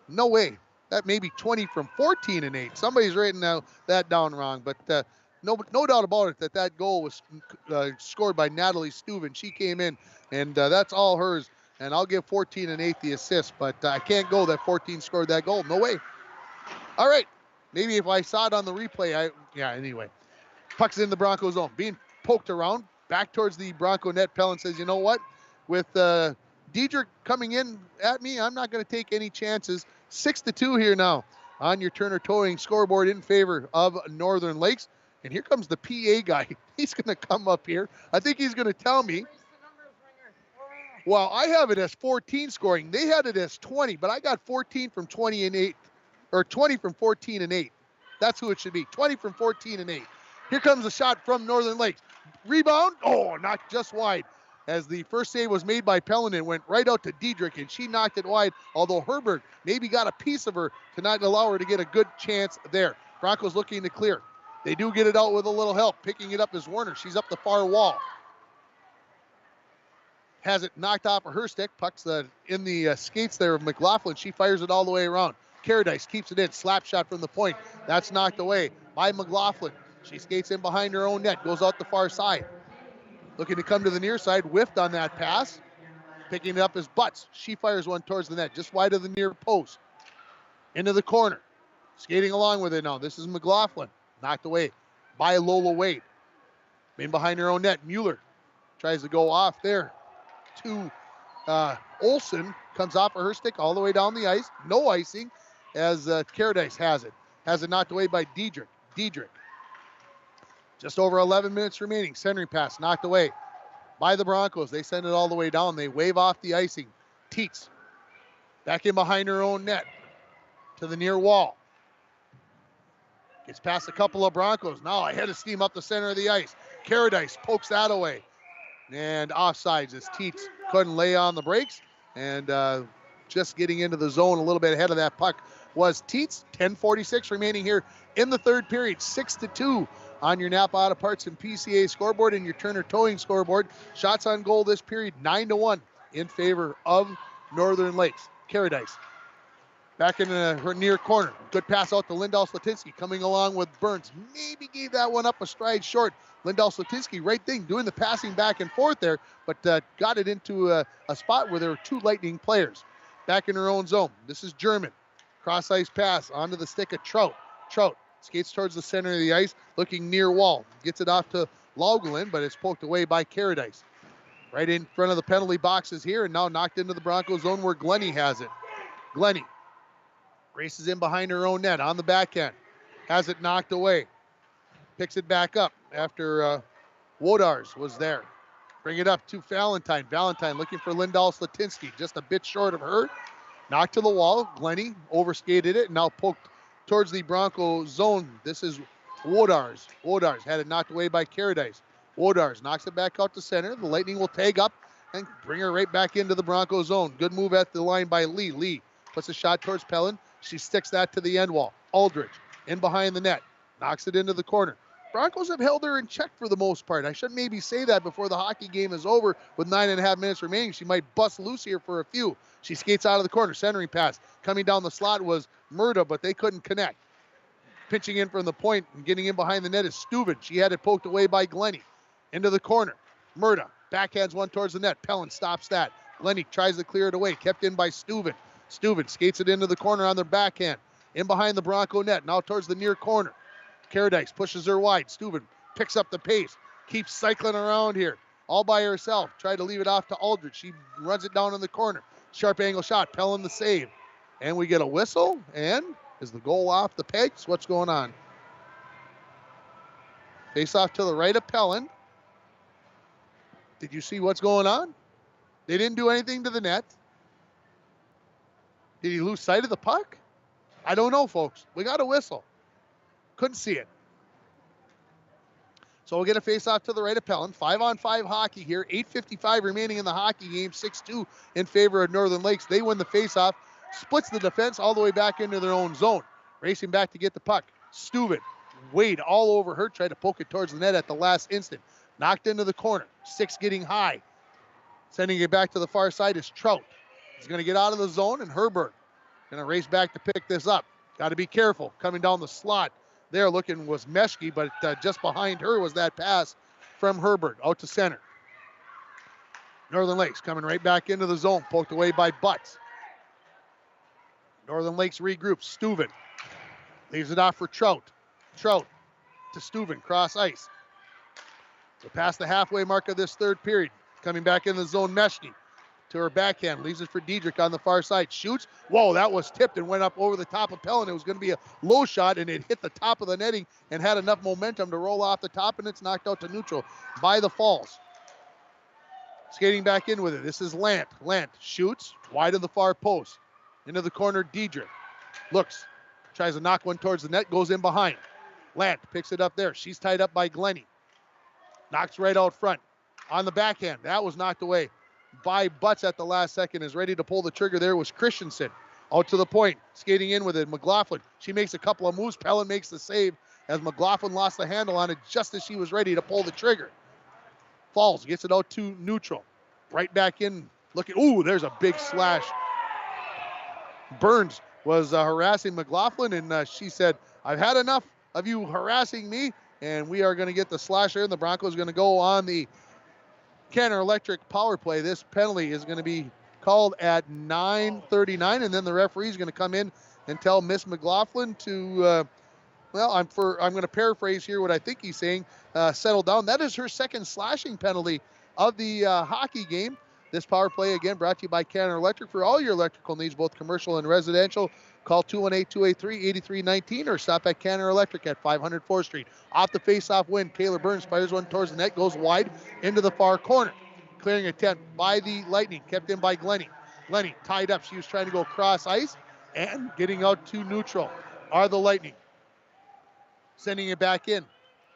No way. That may be 20 from 14 and 8. Somebody's written that down wrong, but no doubt about it that goal was scored by Natalie Steuben. She came in, and that's all hers. And I'll give 14 and 8 the assist, but I can't go that 14 scored that goal. No way. All right. Maybe if I saw it on the replay, anyway. Puck's in the Bronco zone. Being poked around. Back towards the Bronco net. Pellin says, you know what? With Diedrich coming in at me, I'm not going to take any chances. 6-2 here now on your Turner Towing scoreboard in favor of Northern Lakes. And here comes the PA guy. He's going to come up here. I think he's going to tell me. Well, I have it as 14 scoring. They had it as 20, but I got 14 from 20 and 8. Or 20 from 14 and 8. That's who it should be. 20 from 14 and 8. Here comes a shot from Northern Lakes. Rebound. Oh, knocked just wide. As the first save was made by Pellin, it went right out to Diedrich, and she knocked it wide, although Herbert maybe got a piece of her to not allow her to get a good chance there. Broncos looking to clear. They do get it out with a little help. Picking it up is Werner. She's up the far wall. Has it knocked off of her stick. Puck's in the skates there of McLaughlin. She fires it all the way around. Caradice keeps it in. Slap shot from the point. That's knocked away by McLaughlin. She skates in behind her own net. Goes out the far side. Looking to come to the near side. Whiffed on that pass. Picking it up is Butts. She fires one towards the net. Just wide of the near post. Into the corner. Skating along with it now. This is McLaughlin. Knocked away by Lola Wade. In behind her own net. Mueller tries to go off there to Olsen. Comes off of her stick all the way down the ice. No icing as Caradice has it. Has it knocked away by Diedrich. Just over 11 minutes remaining. Centering pass knocked away by the Broncos. They send it all the way down. They wave off the icing. Teets back in behind her own net to the near wall. Gets past a couple of Broncos. Now ahead of steam up the center of the ice. Caradice pokes that away. And offsides as Teets couldn't lay on the brakes. And just getting into the zone a little bit ahead of that puck was Teets. 10:46 remaining here in the third period. 6-2 on your Napa Auto Parts and PCA scoreboard and your Turner Towing scoreboard. Shots on goal this period, 9-1 in favor of Northern Lakes. Caradice back in her near corner. Good pass out to Lindahl Slatinsky coming along with Burns. Maybe gave that one up a stride short. Lindahl Slatinsky, right thing, doing the passing back and forth there, but got it into a spot where there were two Lightning players. Back in her own zone. This is German. Cross ice pass onto the stick of Trout. Trout skates towards the center of the ice, looking near wall. Gets it off to Laugelin, but it's poked away by Caradice. Right in front of the penalty boxes here, and now knocked into the Broncos zone where Glennie has it. Glennie races in behind her own net on the backhand. Has it knocked away. Picks it back up after Wodars was there. Bring it up to Valentine. Valentine looking for Lindahl Slatinsky, just a bit short of her. Knocked to the wall. Glennie overskated it and now poked towards the Bronco zone. This is Wodars. Wodars had it knocked away by Caradice. Wodars knocks it back out to center. The Lightning will tag up and bring her right back into the Bronco zone. Good move at the line by Lee. Lee puts a shot towards Pellin. She sticks that to the end wall. Aldridge in behind the net. Knocks it into the corner. Broncos have held her in check for the most part. I should maybe say that before the hockey game is over with 9.5 minutes remaining. She might bust loose here for a few. She skates out of the corner. Centering pass. Coming down the slot was Murda, but they couldn't connect. Pitching in from the point and getting in behind the net is Steuben. She had it poked away by Glenny. Into the corner. Murda backhands one towards the net. Pellin stops that. Glenny tries to clear it away. Kept in by Steuben. Steuben skates it into the corner on their backhand. In behind the Bronco net. Now towards the near corner. Caradice pushes her wide. Steuben picks up the pace. Keeps cycling around here. All by herself. Tried to leave it off to Aldrich. She runs it down in the corner. Sharp angle shot. Pellin the save. And we get a whistle. And is the goal off the pegs? What's going on? Face off to the right of Pellin. Did you see what's going on? They didn't do anything to the net. Did he lose sight of the puck? I don't know, folks. We got a whistle. Couldn't see it. So we'll get a face-off to the right of Pellin. 5-on-5 hockey here. 8:55 remaining in the hockey game. 6-2 in favor of Northern Lakes. They win the face-off. Splits the defense all the way back into their own zone. Racing back to get the puck. Steuben. Wade all over her. Tried to poke it towards the net at the last instant. Knocked into the corner. 6 getting high. Sending it back to the far side is Trout. He's going to get out of the zone, and Herberg going to race back to pick this up. Got to be careful. Coming down the slot there looking was Meshke, but just behind her was that pass from Herberg out to center. Northern Lakes coming right back into the zone. Poked away by Butts. Northern Lakes regroups. Steuben leaves it off for Trout. Trout to Steuben, cross ice. So past the halfway mark of this third period. Coming back in the zone, Meshke to her backhand. Leaves it for Diedrich on the far side. Shoots. Whoa, that was tipped and went up over the top of Pellin. It was going to be a low shot, and it hit the top of the netting and had enough momentum to roll off the top, and it's knocked out to neutral by the Falls. Skating back in with it. This is Lant. Lant shoots wide of the far post. Into the corner, Diedrich. Looks. Tries to knock one towards the net. Goes in behind. Lant picks it up there. She's tied up by Glenny. Knocks right out front. On the backhand. That was knocked away by Butts at the last second. Is ready to pull the trigger there was Christensen. Out to the point. Skating in with it. McLaughlin. She makes a couple of moves. Pellin makes the save as McLaughlin lost the handle on it just as she was ready to pull the trigger. Falls gets it out to neutral. Right back in. Looking. Ooh, there's a big slash. Burns was harassing McLaughlin, and she said, I've had enough of you harassing me, and we are going to get the slasher, and the Broncos are going to go on the Canner Electric power play. This penalty is going to be called at 9:39, and then the referee is going to come in and tell Miss McLaughlin to, I'm going to paraphrase here what I think he's saying, settle down. That is her second slashing penalty of the hockey game. This power play, again, brought to you by Canner Electric. For all your electrical needs, both commercial and residential, call 218-283-8319 or stop at Canner Electric at 500 4th Street. Off the face-off win, Kayla Burns fires one towards the net, goes wide into the far corner. Clearing attempt by the Lightning, kept in by Glenny. Glenny tied up. She was trying to go cross ice and getting out to neutral are the Lightning. Sending it back in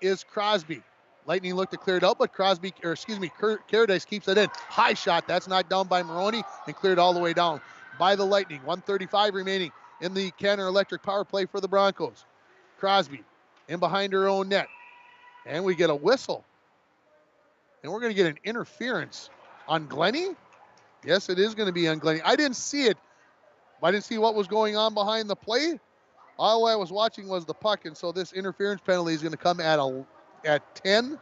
is Crosby. Lightning looked to clear it out, but Caradice keeps it in. High shot. That's knocked down by Maroney and cleared all the way down by the Lightning. 1:35 remaining in the Canner Electric power play for the Broncos. Crosby in behind her own net. And we get a whistle. And we're going to get an interference on Glenny. Yes, it is going to be on Glenny. I didn't see it. I didn't see what was going on behind the play. All I was watching was the puck, and so this interference penalty is going to come at 10-12.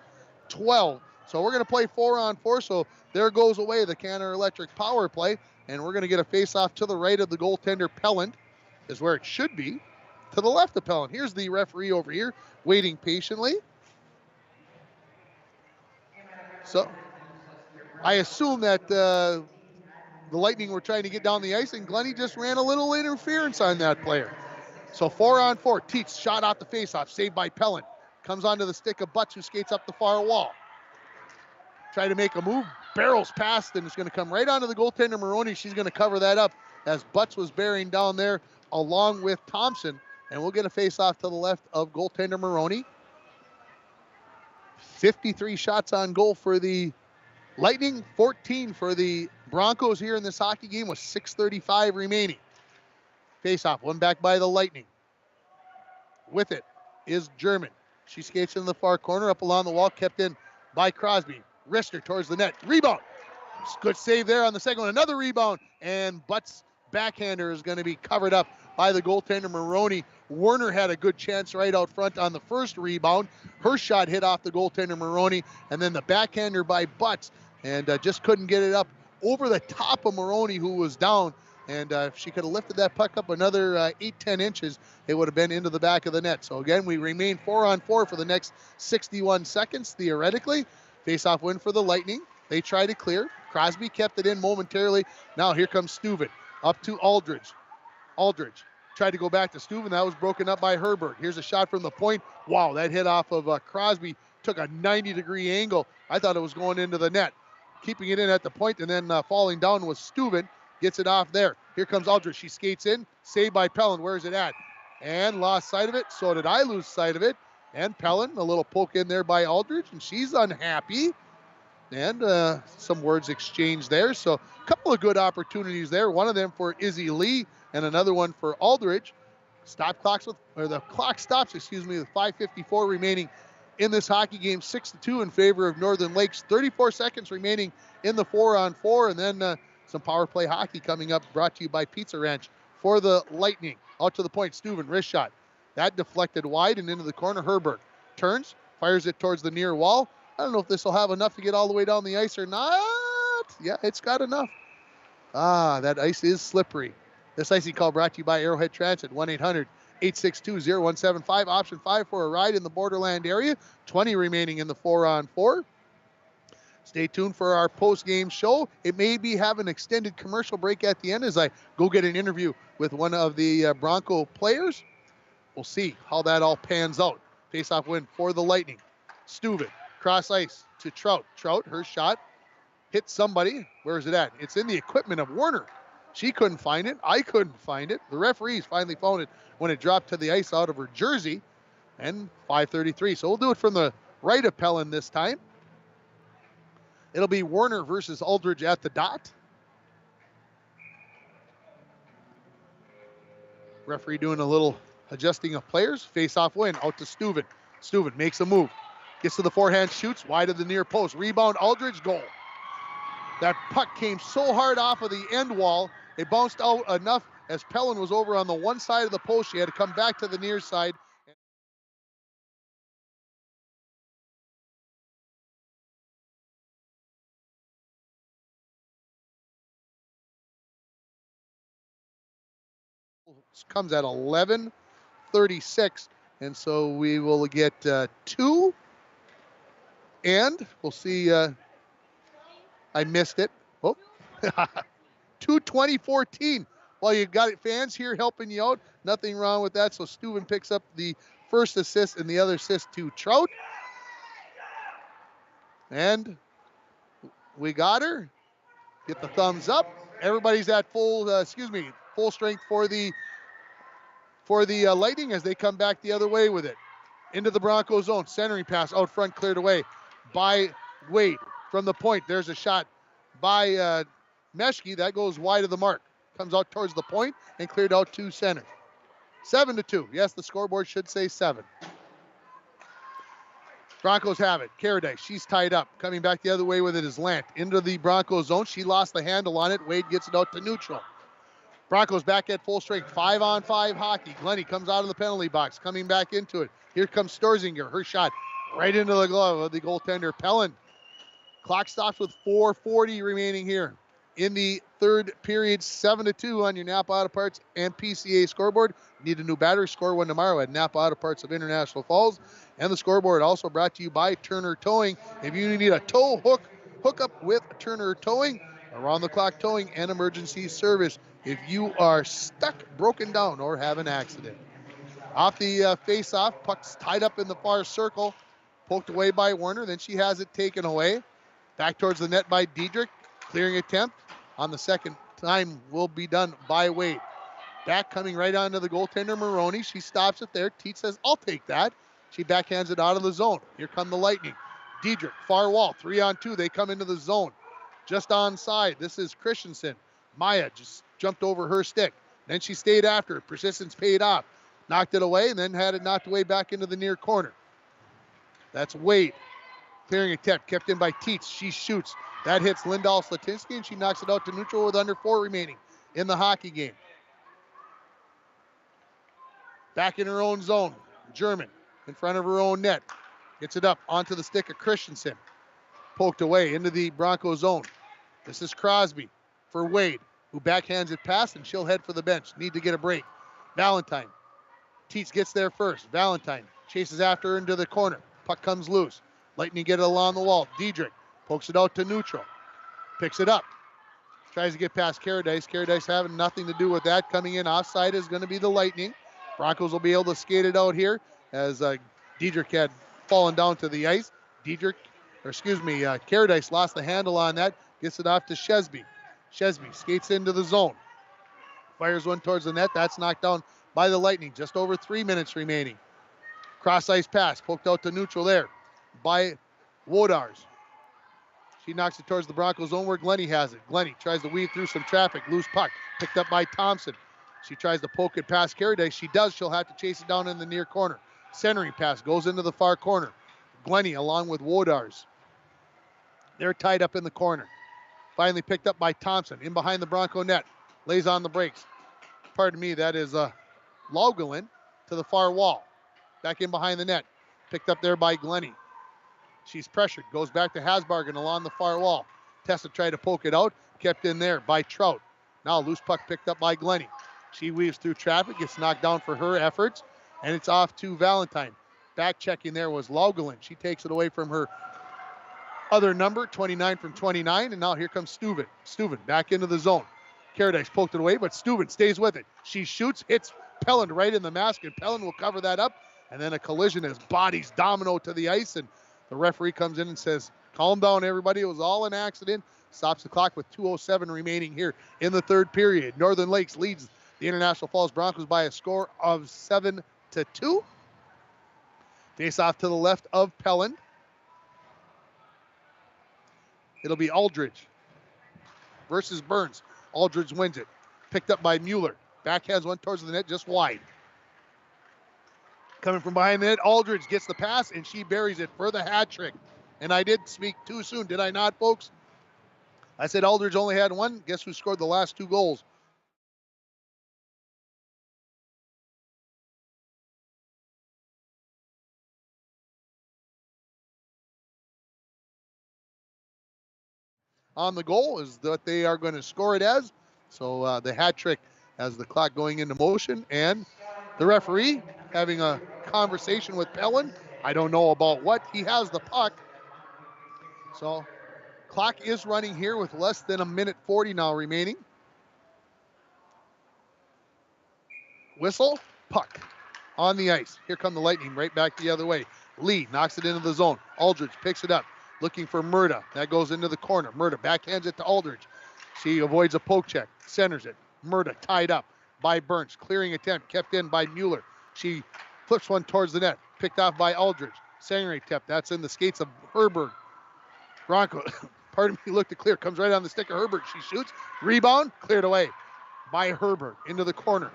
So we're going to play 4-on-4. So there goes away the Canner Electric power play. And we're going to get a face-off to the right of the goaltender. Pellant is where it should be. To the left of Pellant. Here's the referee over here waiting patiently. So I assume that the Lightning were trying to get down the ice, and Glenny just ran a little interference on that player. So 4-on-4. Teets shot out the face-off. Saved by Pellant. Comes onto the stick of Butts, who skates up the far wall. Try to make a move. Barrels past, and it's going to come right onto the goaltender, Maroney. She's going to cover that up as Butts was bearing down there along with Thompson. And we'll get a face-off to the left of goaltender Maroney. 53 shots on goal for the Lightning, 14 for the Broncos here in this hockey game with 6:35 remaining. Face-off, one back by the Lightning. With it is German. She skates in the far corner, up along the wall, kept in by Crosby. Wrister towards the net. Rebound. Good save there on the second one. Another rebound. And Butts backhander is going to be covered up by the goaltender Maroney. Werner had a good chance right out front on the first rebound. Her shot hit off the goaltender Maroney, and then the backhander by Butts, and just couldn't get it up over the top of Maroney, who was down. And if she could have lifted that puck up another 8-10 inches, it would have been into the back of the net. So again, we remain 4-on-4 for the next 61 seconds, theoretically. Face-off win for the Lightning. They try to clear. Crosby kept it in momentarily. Now here comes Steuven up to Aldridge. Aldridge tried to go back to Steuven. That was broken up by Herbert. Here's a shot from the point. Wow, that hit off of Crosby. Took a 90-degree angle. I thought it was going into the net. Keeping it in at the point, and then falling down was Steuven. Gets it off there. Here comes Aldridge. She skates in. Saved by Pellin. Where's it at? And lost sight of it. So did I lose sight of it. And Pellin, a little poke in there by Aldridge, and she's unhappy. And some words exchanged there. So a couple of good opportunities there. One of them for Izzy Lee and another one for Aldridge. The clock stops, with 5:54 remaining in this hockey game. 6-2 in favor of Northern Lakes. 34 seconds remaining in the 4-on-4. And then some power play hockey coming up, brought to you by Pizza Ranch for the Lightning. Out to the point, Steuven, wrist shot. That deflected wide and into the corner. Herbert turns, fires it towards the near wall. I don't know if this will have enough to get all the way down the ice or not. Yeah, it's got enough. That ice is slippery. This icy call brought to you by Arrowhead Transit, 1-800-862-0175. Option 5 for a ride in the Borderland area. 20 remaining in the 4-on-4. Stay tuned for our post-game show. It may be have an extended commercial break at the end as I go get an interview with one of the Bronco players. We'll see how that all pans out. Face-off win for the Lightning. Steuven, cross ice to Trout. Trout, her shot, hit somebody. Where is it at? It's in the equipment of Werner. She couldn't find it. I couldn't find it. The referees finally found it when it dropped to the ice out of her jersey. And 5:33. So we'll do it from the right of Pellin this time. It'll be Werner versus Aldridge at the dot. Referee doing a little adjusting of players. Face-off win out to Steuven. Steuven makes a move. Gets to the forehand, shoots wide of the near post. Rebound, Aldridge, goal. That puck came so hard off of the end wall, it bounced out enough as Pellin was over on the one side of the post. She had to come back to the near side. Comes at 11:36, and so we will get 2, and we'll see. I missed it. Oh, 2:20:14. Well, you got it, fans here helping you out. Nothing wrong with that. So Steuven picks up the first assist and the other assist to Trout, and we got her. Get the thumbs up. Everybody's at full strength for the Lightning as they come back the other way with it. Into the Broncos zone. Centering pass out front, cleared away by Wade. From the point, there's a shot by Meshke. That goes wide of the mark. Comes out towards the point and cleared out to center. 7-2. Yes, the scoreboard should say 7. Broncos have it. Caradice, she's tied up. Coming back the other way with it is Lant. Into the Broncos zone. She lost the handle on it. Wade gets it out to neutral. Broncos back at full strength. 5-on-5 hockey. Glennie comes out of the penalty box. Coming back into it. Here comes Storzinger. Her shot right into the glove of the goaltender, Pellin. Clock stops with 4:40 remaining here in the third period. 7-2 on your Napa Auto Parts and PCA scoreboard. Need a new battery? Score one tomorrow at Napa Auto Parts of International Falls. And the scoreboard also brought to you by Turner Towing. If you need a tow hook up with Turner Towing, around-the-clock towing and emergency service if you are stuck, broken down, or have an accident. Off the face-off, puck's tied up in the far circle, poked away by Werner. Then she has it taken away. Back towards the net by Diedrich. Clearing attempt on the second time will be done by Wade. Back coming right onto the goaltender, Maroney. She stops it there. Teat says, I'll take that. She backhands it out of the zone. Here come the Lightning. Diedrich, far wall, 3-on-2. They come into the zone. Just onside. This is Christensen. Maya just jumped over her stick. Then she stayed after. Persistence paid off. Knocked it away and then had it knocked away back into the near corner. That's Wade. Clearing attempt, kept in by Teets. She shoots. That hits Lindahl Slatinsky, and she knocks it out to neutral with under 4 remaining. in the hockey game. Back in her own zone. German in front of her own net. Gets it up onto the stick of Christensen. Poked away into the Bronco zone. This is Crosby for Wade, who backhands it past, and she'll head for the bench. Need to get a break. Valentine. Teets gets there first. Valentine chases after her into the corner. Puck comes loose. Lightning get it along the wall. Diedrich pokes it out to neutral. Picks it up. Tries to get past Caradice. Caradice having nothing to do with that. Coming in offside is going to be the Lightning. Broncos will be able to skate it out here as Diedrich had fallen down to the ice. Caradice lost the handle on that. Gets it off to Shesby. Shesby skates into the zone. Fires one towards the net. That's knocked down by the Lightning. Just over 3 minutes remaining. Cross ice pass. Poked out to neutral there by Wodars. She knocks it towards the Broncos zone where Glennie has it. Glennie tries to weave through some traffic. Loose puck. Picked up by Thompson. She tries to poke it past Caradice. She does. She'll have to chase it down in the near corner. Centering pass goes into the far corner. Glennie along with Wodars. They're tied up in the corner. Finally picked up by Thompson. In behind the Bronco net. Lays on the brakes. Pardon me, that is Laugelin to the far wall. Back in behind the net. Picked up there by Glennie. She's pressured. Goes back to Hasbargen along the far wall. Tessa tried to poke it out. Kept in there by Trout. Now loose puck picked up by Glennie. She weaves through traffic. Gets knocked down for her efforts. And it's off to Valentine. Back checking there was Laugelin. She takes it away from her other number, 29 from 29. And now here comes Steuven. Steuven back into the zone. Caradice poked it away, but Steuven stays with it. She shoots, hits Pelland right in the mask, and Pelland will cover that up. And then a collision as bodies domino to the ice, and the referee comes in and says, calm down, everybody. It was all an accident. Stops the clock with 2:07 remaining here in the third period. Northern Lakes leads the International Falls Broncos by a score of 7-2. Face off to the left of Pelland. It'll be Aldridge versus Burns. Aldridge wins it. Picked up by Mueller. Backhands one towards the net, just wide. Coming from behind the net, Aldridge gets the pass, and she buries it for the hat trick. And I did speak too soon, did I not, folks? I said Aldridge only had one. Guess who scored the last 2 goals? On the goal is what they are going to score it as. So the hat trick has the clock going into motion, and the referee having a conversation with Pelland. I don't know about what. He has the puck. So clock is running here with less than 1:40 now remaining. Whistle, puck on the ice. Here come the Lightning right back the other way. Lee knocks it into the zone. Aldridge picks it up. Looking for Murda. That goes into the corner. Murda backhands it to Aldridge. She avoids a poke check. Centers it. Murda tied up by Burns. Clearing attempt kept in by Mueller. She flips one towards the net. Picked off by Aldridge. Centering attempt. That's in the skates of Herberg. Bronco, pardon me, look to clear. Comes right on the stick of Herberg. She shoots. Rebound. Cleared away by Herberg. Into the corner.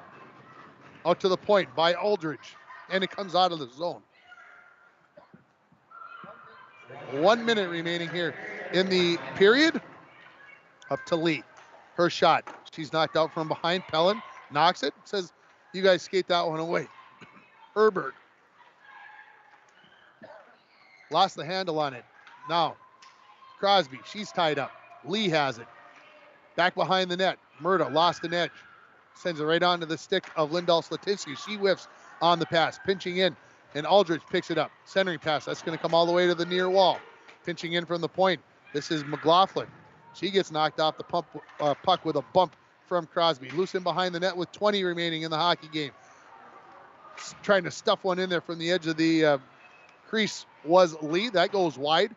Out to the point by Aldridge. And it comes out of the zone. 1 minute remaining here in the period. Up to Lee. Her shot. She's knocked out from behind. Pelland knocks it. Says, you guys skate that one away. Herberg. Lost the handle on it. Now, Crosby. She's tied up. Lee has it. Back behind the net. Murda lost an edge. Sends it right onto the stick of Lindahl Slatinsky. She whiffs on the pass. Pinching in. And Aldridge picks it up. Centering pass. That's going to come all the way to the near wall. Pinching in from the point. This is McLaughlin. She gets knocked off the puck with a bump from Crosby. Loose in behind the net with 20 remaining in the hockey game. Trying to stuff one in there from the edge of the crease was Lee. That goes wide.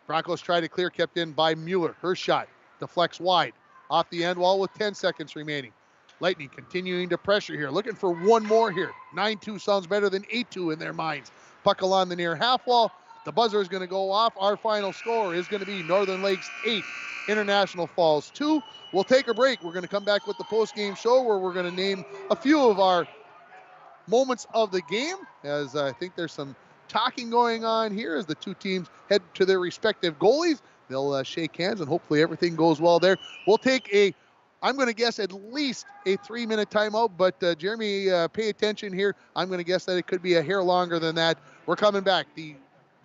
Broncos try to clear, kept in by Mueller. Her shot deflects wide. Off the end wall with 10 seconds remaining. Lightning continuing to pressure here. Looking for one more here. 9-2 sounds better than 8-2 in their minds. Puck along the near half wall. The buzzer is going to go off. Our final score is going to be Northern Lakes 8, International Falls 2. We'll take a break. We're going to come back with the post-game show where we're going to name a few of our moments of the game, as I think there's some talking going on here as the two teams head to their respective goalies. They'll shake hands, and hopefully everything goes well there. We'll take a I'm going to guess at least a 3-minute timeout, but Jeremy, pay attention here. I'm going to guess that it could be a hair longer than that. We're coming back. The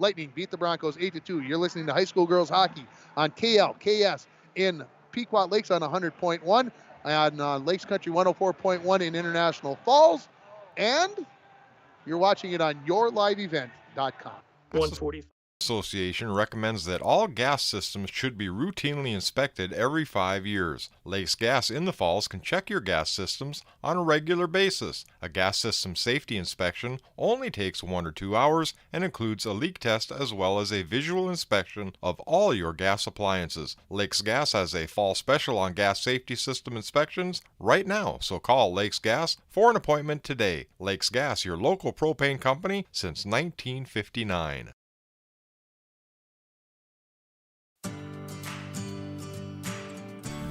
Lightning beat the Broncos 8-2. You're listening to high school girls hockey on KLKS in Pequot Lakes on 100.1, on Lakes Country 104.1 in International Falls, and you're watching it on yourliveevent.com. 140. Association recommends that all gas systems should be routinely inspected every 5 years. Lakes Gas in the Falls can check your gas systems on a regular basis. A gas system safety inspection only takes 1 or 2 hours and includes a leak test as well as a visual inspection of all your gas appliances. Lakes Gas has a fall special on gas safety system inspections right now, so call Lakes Gas for an appointment today. Lakes Gas, your local propane company since 1959.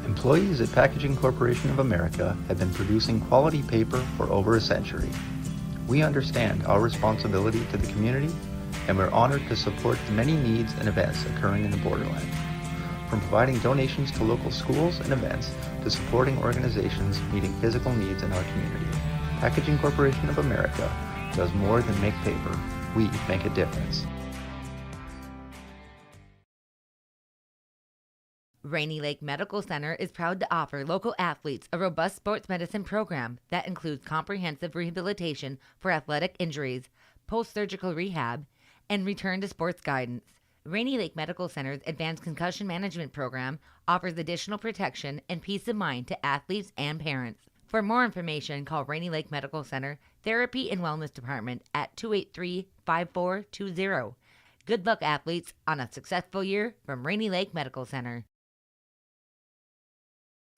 Employees at Packaging Corporation of America have been producing quality paper for over a century. We understand our responsibility to the community, and we're honored to support the many needs and events occurring in the borderland. From providing donations to local schools and events to supporting organizations meeting physical needs in our community, Packaging Corporation of America does more than make paper. We make a difference. Rainy Lake Medical Center is proud to offer local athletes a robust sports medicine program that includes comprehensive rehabilitation for athletic injuries, post-surgical rehab, and return to sports guidance. Rainy Lake Medical Center's Advanced Concussion Management Program offers additional protection and peace of mind to athletes and parents. For more information, call Rainy Lake Medical Center Therapy and Wellness Department at 283-5420. Good luck, athletes, on a successful year from Rainy Lake Medical Center.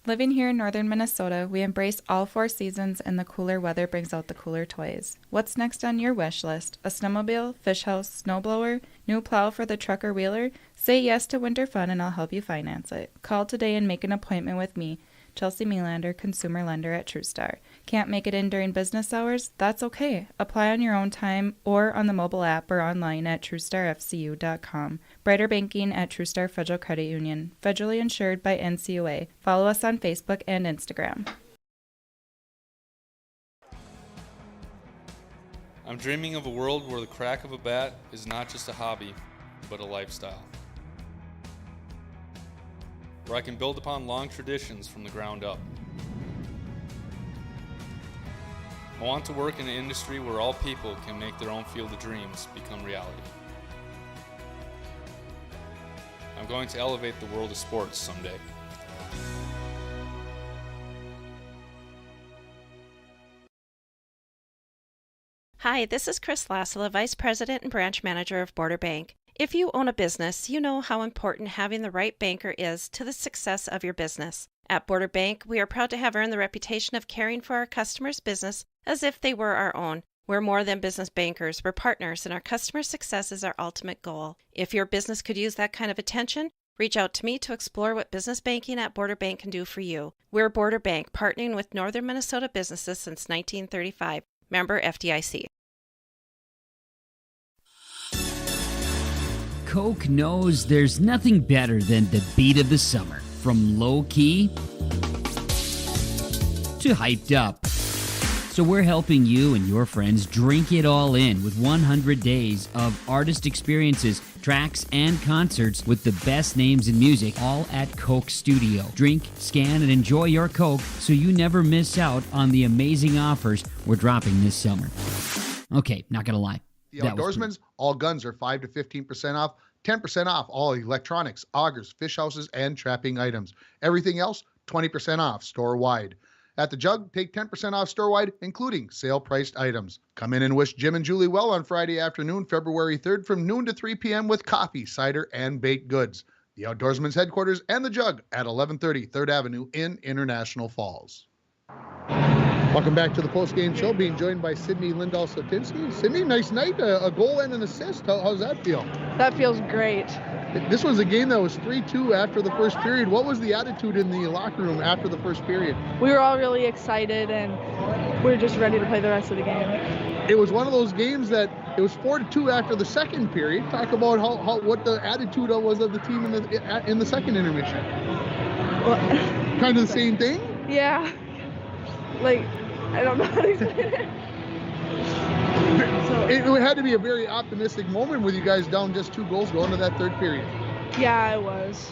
Living here in northern Minnesota, we embrace all 4 seasons, and the cooler weather brings out the cooler toys. What's next on your wish list? A snowmobile, fish house, snowblower, new plow for the truck or wheeler? Say yes to winter fun and I'll help you finance it. Call today and make an appointment with me, Chelsea Melander, consumer lender at TrueStar. Can't make it in during business hours? That's okay. Apply on your own time or on the mobile app or online at TrueStarFCU.com. Brighter banking at TrueStar Federal Credit Union. Federally insured by NCUA. Follow us on Facebook and Instagram. I'm dreaming of a world where the crack of a bat is not just a hobby, but a lifestyle. Where I can build upon long traditions from the ground up. I want to work in an industry where all people can make their own field of dreams become reality. I'm going to elevate the world of sports someday. Hi, this is Chris Lassila, Vice President and Branch Manager of Border Bank. If you own a business, you know how important having the right banker is to the success of your business. At Border Bank, we are proud to have earned the reputation of caring for our customers' business as if they were our own. We're more than business bankers, we're partners, and our customer success is our ultimate goal. If your business could use that kind of attention, reach out to me to explore what business banking at Border Bank can do for you. We're Border Bank, partnering with Northern Minnesota businesses since 1935. Member FDIC. Coke knows there's nothing better than the beat of the summer. From low-key to hyped up. So we're helping you and your friends drink it all in with 100 days of artist experiences, tracks, and concerts with the best names in music, all at Coke Studio. Drink, scan, and enjoy your Coke so you never miss out on the amazing offers we're dropping this summer. Okay, not gonna lie. The Outdoorsman's all guns are 5 to 15% off, 10% off all electronics, augers, fish houses, and trapping items. Everything else, 20% off store-wide. At the Jug, take 10% off store-wide, including sale-priced items. Come in and wish Jim and Julie well on Friday afternoon, February 3rd from noon to 3 p.m. with coffee, cider, and baked goods. The Outdoorsman's headquarters and the Jug at 1130 3rd Avenue in International Falls. Welcome back to the post-game show, being joined by Sydney Lindahl-Sotinski. Sydney, nice night, a goal and an assist. How's that feel? That feels great. This was a game that was 3-2 after the first period. What was the attitude in the locker room after the first period? We were all really excited, and we were just ready to play the rest of the game. It was one of those games that it was 4-2 after the second period. Talk about how what the attitude was of the team in the second intermission. Well, kind of the same thing? Yeah. Like, I don't know how to explain it. It had to be a very optimistic moment with you guys down just 2 goals going to that third period. Yeah, it was.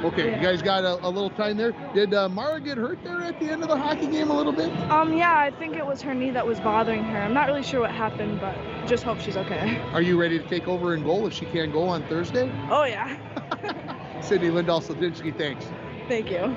Okay, Yeah. you guys got a little time there. Did Mara get hurt there at the end of the hockey game a little bit? Yeah, I think it was her knee that was bothering her. I'm not really sure what happened, but just hope she's okay. Are you ready to take over in goal if she can go on Thursday? Oh, yeah. Sydney Lindahl-Slatinsky, thanks. Thank you.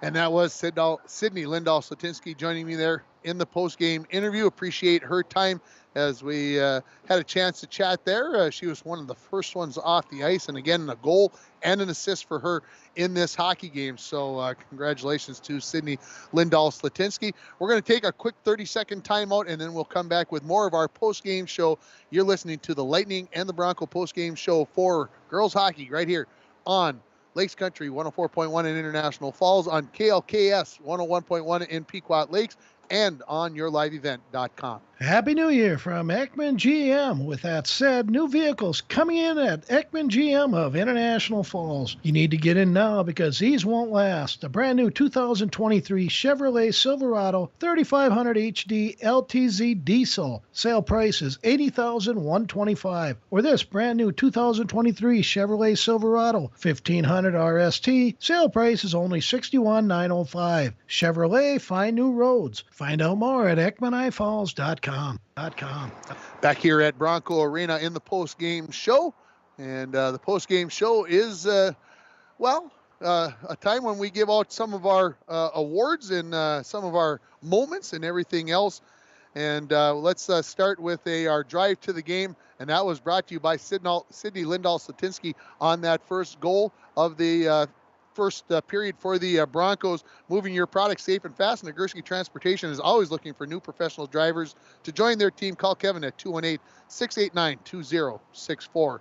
And that was Sydney Lindahl-Slatinsky joining me there in the post-game interview. Appreciate her time as we had a chance to chat there. She was one of the first ones off the ice, and again, a goal and an assist for her in this hockey game. So congratulations to Sydney Lindahl-Slatinsky. We're going to take a quick 30-second timeout, and then we'll come back with more of our post-game show. You're listening to the Lightning and the Bronco post-game show for girls hockey right here on Lakes Country 104.1 in International Falls, on KLKS 101.1 in Pequot Lakes, and on yourliveevent.com. Happy New Year from Ekman GM. With that said, new vehicles coming in at Ekman GM of International Falls. You need to get in now because these won't last. The brand new 2023 Chevrolet Silverado 3500 HD LTZ diesel. Sale price is $80,125. Or this brand new 2023 Chevrolet Silverado 1500 RST. Sale price is only $61,905. Chevrolet, find new roads. Find out more at EkmanIFalls.com. Back here at Bronco Arena in the post-game show. And the post-game show is, a time when we give out some of our awards and some of our moments and everything else. And let's start with our drive to the game. And that was brought to you by Sydney Lindahl-Slatinsky on that first goal of the first period for the Broncos. Moving your product safe and fast, Nagurski Transportation is always looking for new professional drivers. To join their team, call Kevin at 218-689-2064.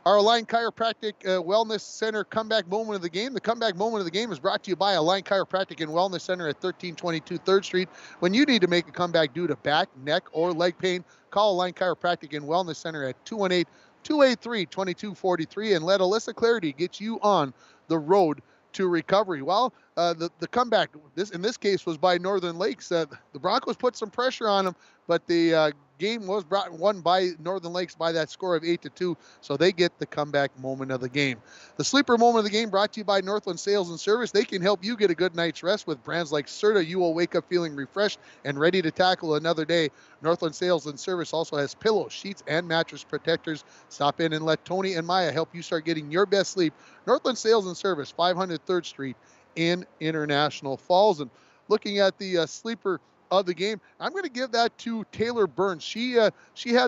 Our Align Chiropractic Wellness Center comeback moment of the game. The comeback moment of the game is brought to you by Align Chiropractic and Wellness Center at 1322 3rd Street. When you need to make a comeback due to back, neck, or leg pain, call Align Chiropractic and Wellness Center at 218-283-2243 and let Alyssa Clarity get you on the road to recovery. Well, the comeback in this case was by Northern Lakes. The Broncos put some pressure on them, but the game was won by Northern Lakes by that score of 8-2, so they get the comeback moment of the game. The sleeper moment of the game brought to you by Northland Sales and Service. They can help you get a good night's rest with brands like Serta. You will wake up feeling refreshed and ready to tackle another day. Northland Sales and Service also has pillows, sheets, and mattress protectors. Stop in and let Tony and Maya help you start getting your best sleep. Northland Sales and Service, 500 3rd Street in International Falls. And looking at the sleeper of the game, I'm going to give that to Taylor Burns. She had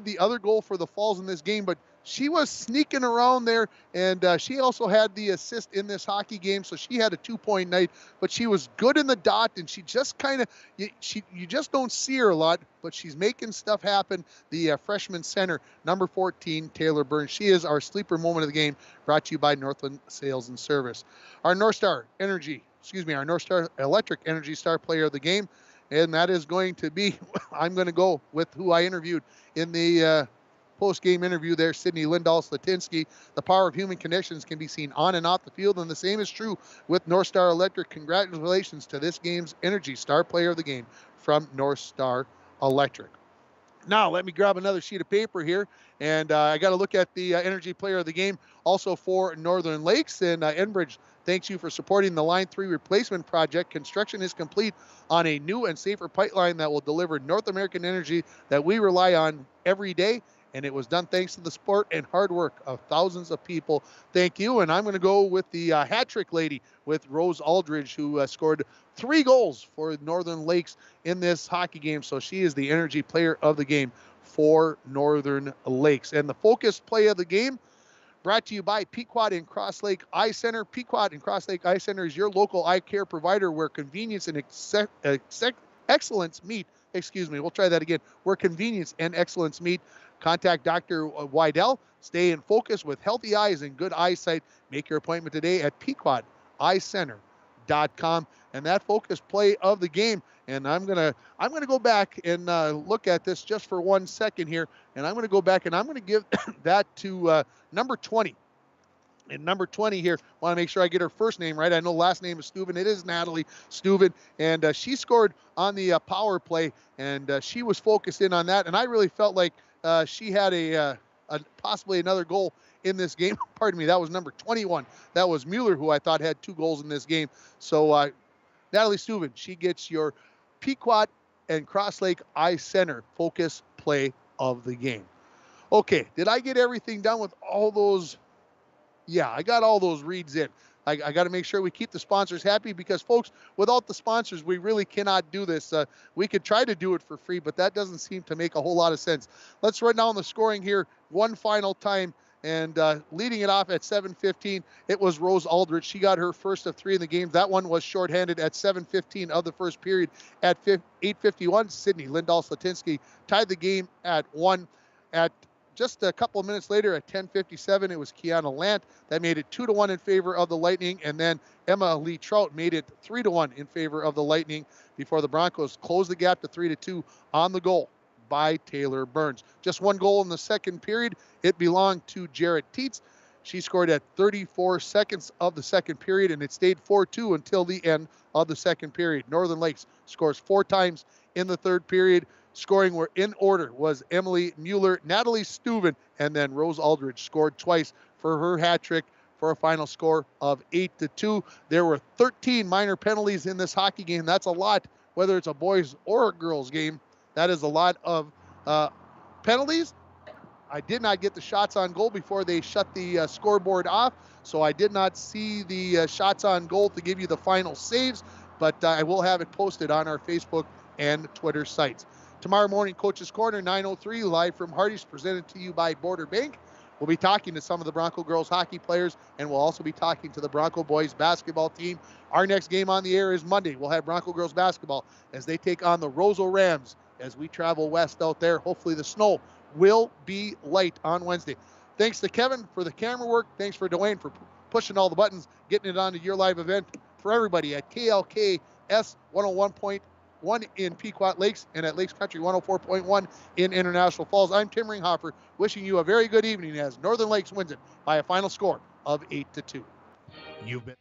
the other goal for the Falls in this game, but she was sneaking around there, and she also had the assist in this hockey game, so she had a 2-point night, but she was good in the dot, and she just kind of, you just don't see her a lot, but she's making stuff happen. The freshman center, number 14, Taylor Burns. She is our sleeper moment of the game, brought to you by Northland Sales and Service. Our North Star Electric Energy Star Player of the game, and that is going to be, I'm going to go with who I interviewed in the post-game interview there, Sydney Lindahl-Slatinsky. The power of human connections can be seen on and off the field, and the same is true with North Star Electric. Congratulations to this game's Energy Star Player of the game from North Star Electric. Now, let me grab another sheet of paper here, and I got to look at the Energy Player of the game also for Northern Lakes. And Enbridge, thanks you for supporting the Line 3 replacement project. Construction is complete on a new and safer pipeline that will deliver North American energy that we rely on every day. And it was done thanks to the support and hard work of thousands of people. Thank you. And I'm going to go with the hat trick lady, with Rose Aldridge, who scored 3 goals for Northern Lakes in this hockey game. So she is the Energy Player of the game for Northern Lakes. And the focus play of the game brought to you by Pequot and Cross Lake Eye Center. Pequot and Cross Lake Eye Center is your local eye care provider where convenience and excellence meet. We'll try that again. Where convenience and excellence meet. Contact Dr. Wydell. Stay in focus with healthy eyes and good eyesight. Make your appointment today at PequotEyeCenter.com. And that focus play of the game. And I'm gonna go back and look at this just for 1 second here. And I'm gonna go back and I'm gonna give that to number 20. And number 20 here, want to make sure I get her first name right. I know last name is Steuben. It is Natalie Steuben, and she scored on the power play, and she was focused in on that. And I really felt like she had a possibly another goal in this game. Pardon me, that was number 21. That was Mueller, who I thought had 2 goals in this game. So Natalie Steuben, she gets your Pequot and Cross Lake I-Center focus play of the game. Okay, did I get everything done with all those? Yeah, I got all those reads in. I got to make sure we keep the sponsors happy because, folks, without the sponsors, we really cannot do this. We could try to do it for free, but that doesn't seem to make a whole lot of sense. Let's run down the scoring here one final time. And leading it off at 7:15, it was Rose Aldrich. She got her first of 3 in the game. That one was shorthanded at 7:15 of the first period. At 8:51, Sydney Lindahl-Slatinsky tied the game at 1. At just a couple of minutes later, at 10:57, it was Kiana Lant that made it 2-1 in favor of the Lightning, and then Emma Lee Trout made it 3-1 in favor of the Lightning before the Broncos closed the gap to 3-2 on the goal by Taylor Burns. Just 1 goal in the second period. It belonged to Jarrett Teets. She scored at 34 seconds of the second period, and it stayed 4-2 until the end of the second period. Northern Lakes scores 4 times in the third period. Scoring were in order was Emily Mueller, Natalie Steuben, and then Rose Aldridge scored twice for her hat trick for a final score of 8-2. There were 13 minor penalties in this hockey game. That's a lot, whether it's a boys or a girls game. That is a lot of penalties. I did not get the shots on goal before they shut the scoreboard off, so I did not see the shots on goal to give you the final saves, but I will have it posted on our Facebook and Twitter sites. Tomorrow morning, Coach's Corner, 9:03, live from Hardee's, presented to you by Border Bank. We'll be talking to some of the Bronco girls hockey players, and we'll also be talking to the Bronco boys basketball team. Our next game on the air is Monday. We'll have Bronco girls basketball as they take on the Roseau Rams as we travel west out there. Hopefully the snow will be light on Wednesday. Thanks to Kevin for the camera work. Thanks for Dwayne for pushing all the buttons, getting it onto your live event. For everybody at KLKS 101.1 in Pequot Lakes and at Lakes Country 104.1 in International Falls, I'm Tim Ringhofer, wishing you a very good evening as Northern Lakes wins it by a final score of 8-2. You've been